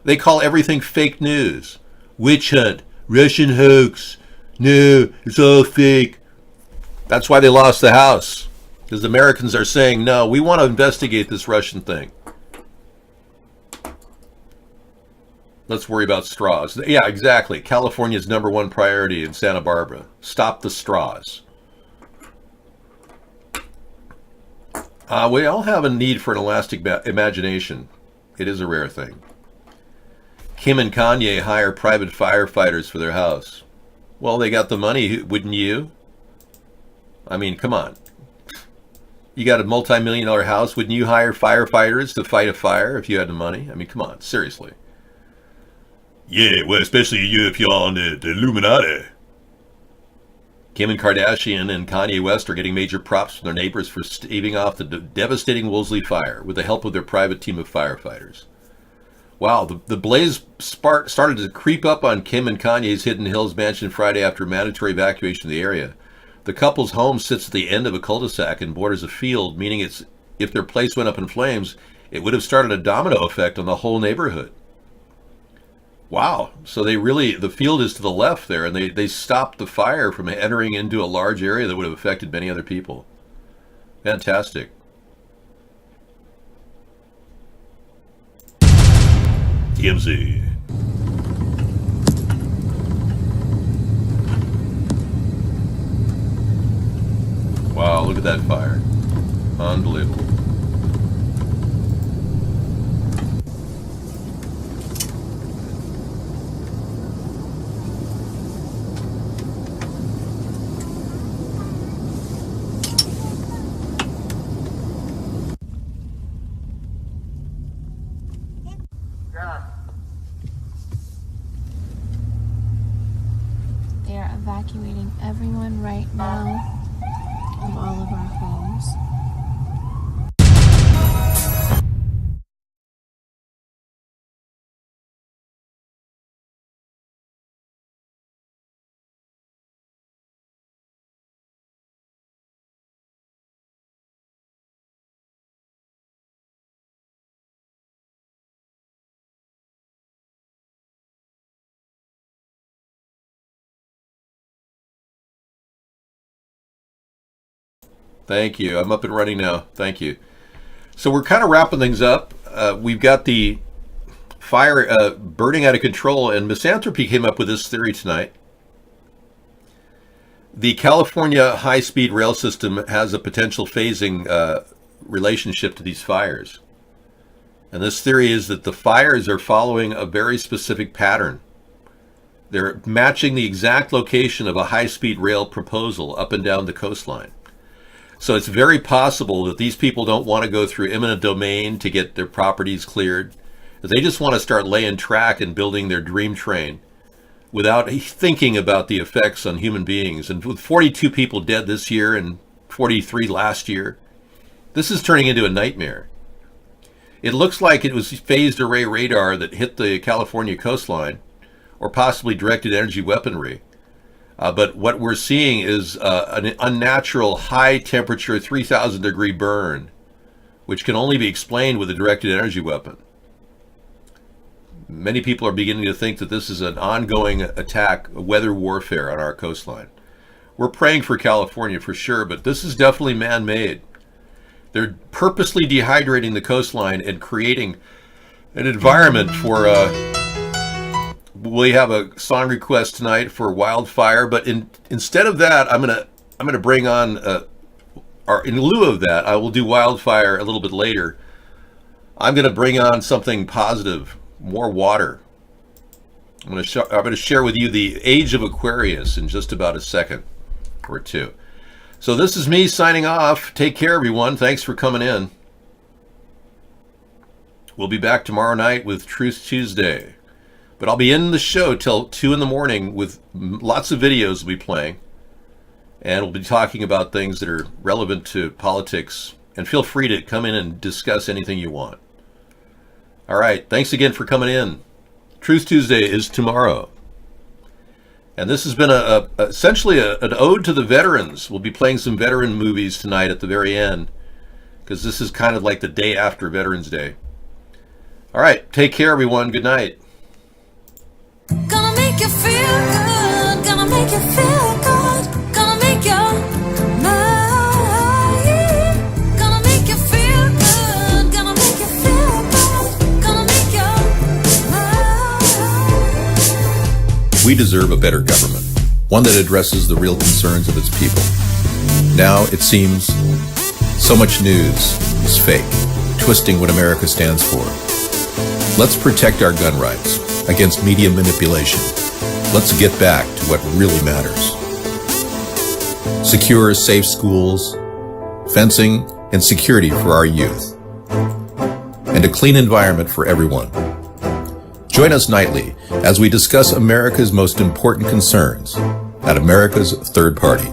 [SPEAKER 2] They call everything fake news. Witch hunt, Russian hoax. No, it's all fake. That's why they lost the House. Because the Americans are saying, no, we want to investigate this Russian thing. Let's worry about straws. Yeah, exactly. California's #1 priority in Santa Barbara. Stop the straws. We all have a need for an elastic imagination. It is a rare thing. Kim and Kanye hire private firefighters for their house. Well, they got the money, wouldn't you? I mean, come on. You got a multi-million-dollar house, wouldn't you hire firefighters to fight a fire if you had the money? I mean, come on, seriously. Yeah, well, especially you if you're on the Illuminati. Kim and Kardashian and Kanye West are getting major props from their neighbors for staving off the devastating Woolsey fire with the help of their private team of firefighters. Wow, the blaze started to creep up on Kim and Kanye's Hidden Hills mansion Friday after mandatory evacuation of the area. The couple's home sits at the end of a cul-de-sac and borders a field, meaning if their place went up in flames, it would have started a domino effect on the whole neighborhood. Wow, so the field is to the left there, and they stopped the fire from entering into a large area that would have affected many other people. Fantastic. TMZ. Wow, look at that fire. Unbelievable.
[SPEAKER 7] They are evacuating everyone right now from all of our homes.
[SPEAKER 2] Thank you. I'm up and running now. Thank you. So we're kind of wrapping things up. We've got the fire burning out of control, and Misanthropy came up with this theory tonight. The California high-speed rail system has a potential phasing relationship to these fires. And this theory is that the fires are following a very specific pattern. They're matching the exact location of a high-speed rail proposal up and down the coastline. So it's very possible that these people don't want to go through eminent domain to get their properties cleared. They just want to start laying track and building their dream train without thinking about the effects on human beings. And with 42 people dead this year and 43 last year, this is turning into a nightmare. It looks like it was phased array radar that hit the California coastline, or possibly directed energy weaponry. But what we're seeing is an unnatural high temperature 3,000 degree burn, which can only be explained with a directed energy weapon. Many people are beginning to think that this is an ongoing attack, weather warfare on our coastline. We're praying for California for sure, but this is definitely man-made. They're purposely dehydrating the coastline and creating an environment for we have a song request tonight for Wildfire, but instead of that, I'm gonna bring on, or in lieu of that, I will do Wildfire a little bit later. I'm gonna bring on something positive, more water. I'm gonna share with you the age of Aquarius in just about a second or two. So this is me signing off. Take care, everyone. Thanks for coming in. We'll be back tomorrow night with Truth Tuesday. But I'll be in the show till 2 in the morning with lots of videos we'll be playing. And we'll be talking about things that are relevant to politics. And feel free to come in and discuss anything you want. All right. Thanks again for coming in. Truth Tuesday is tomorrow. And this has been essentially an ode to the veterans. We'll be playing some veteran movies tonight at the very end, because this is kind of like the day after Veterans Day. All right. Take care, everyone. Good night.
[SPEAKER 9] Gonna make you feel good, gonna make you feel good, gonna make you mine, gonna make you feel good, gonna make you feel good, gonna make you mine.
[SPEAKER 2] We deserve a better government, one that addresses the real concerns of its people. Now, it seems, so much news is fake, twisting what America stands for. Let's protect our gun rights against media manipulation. Let's get back to what really matters. Secure, safe schools, fencing, and security for our youth, and a clean environment for everyone. Join us nightly as we discuss America's most important concerns at America's Third Party.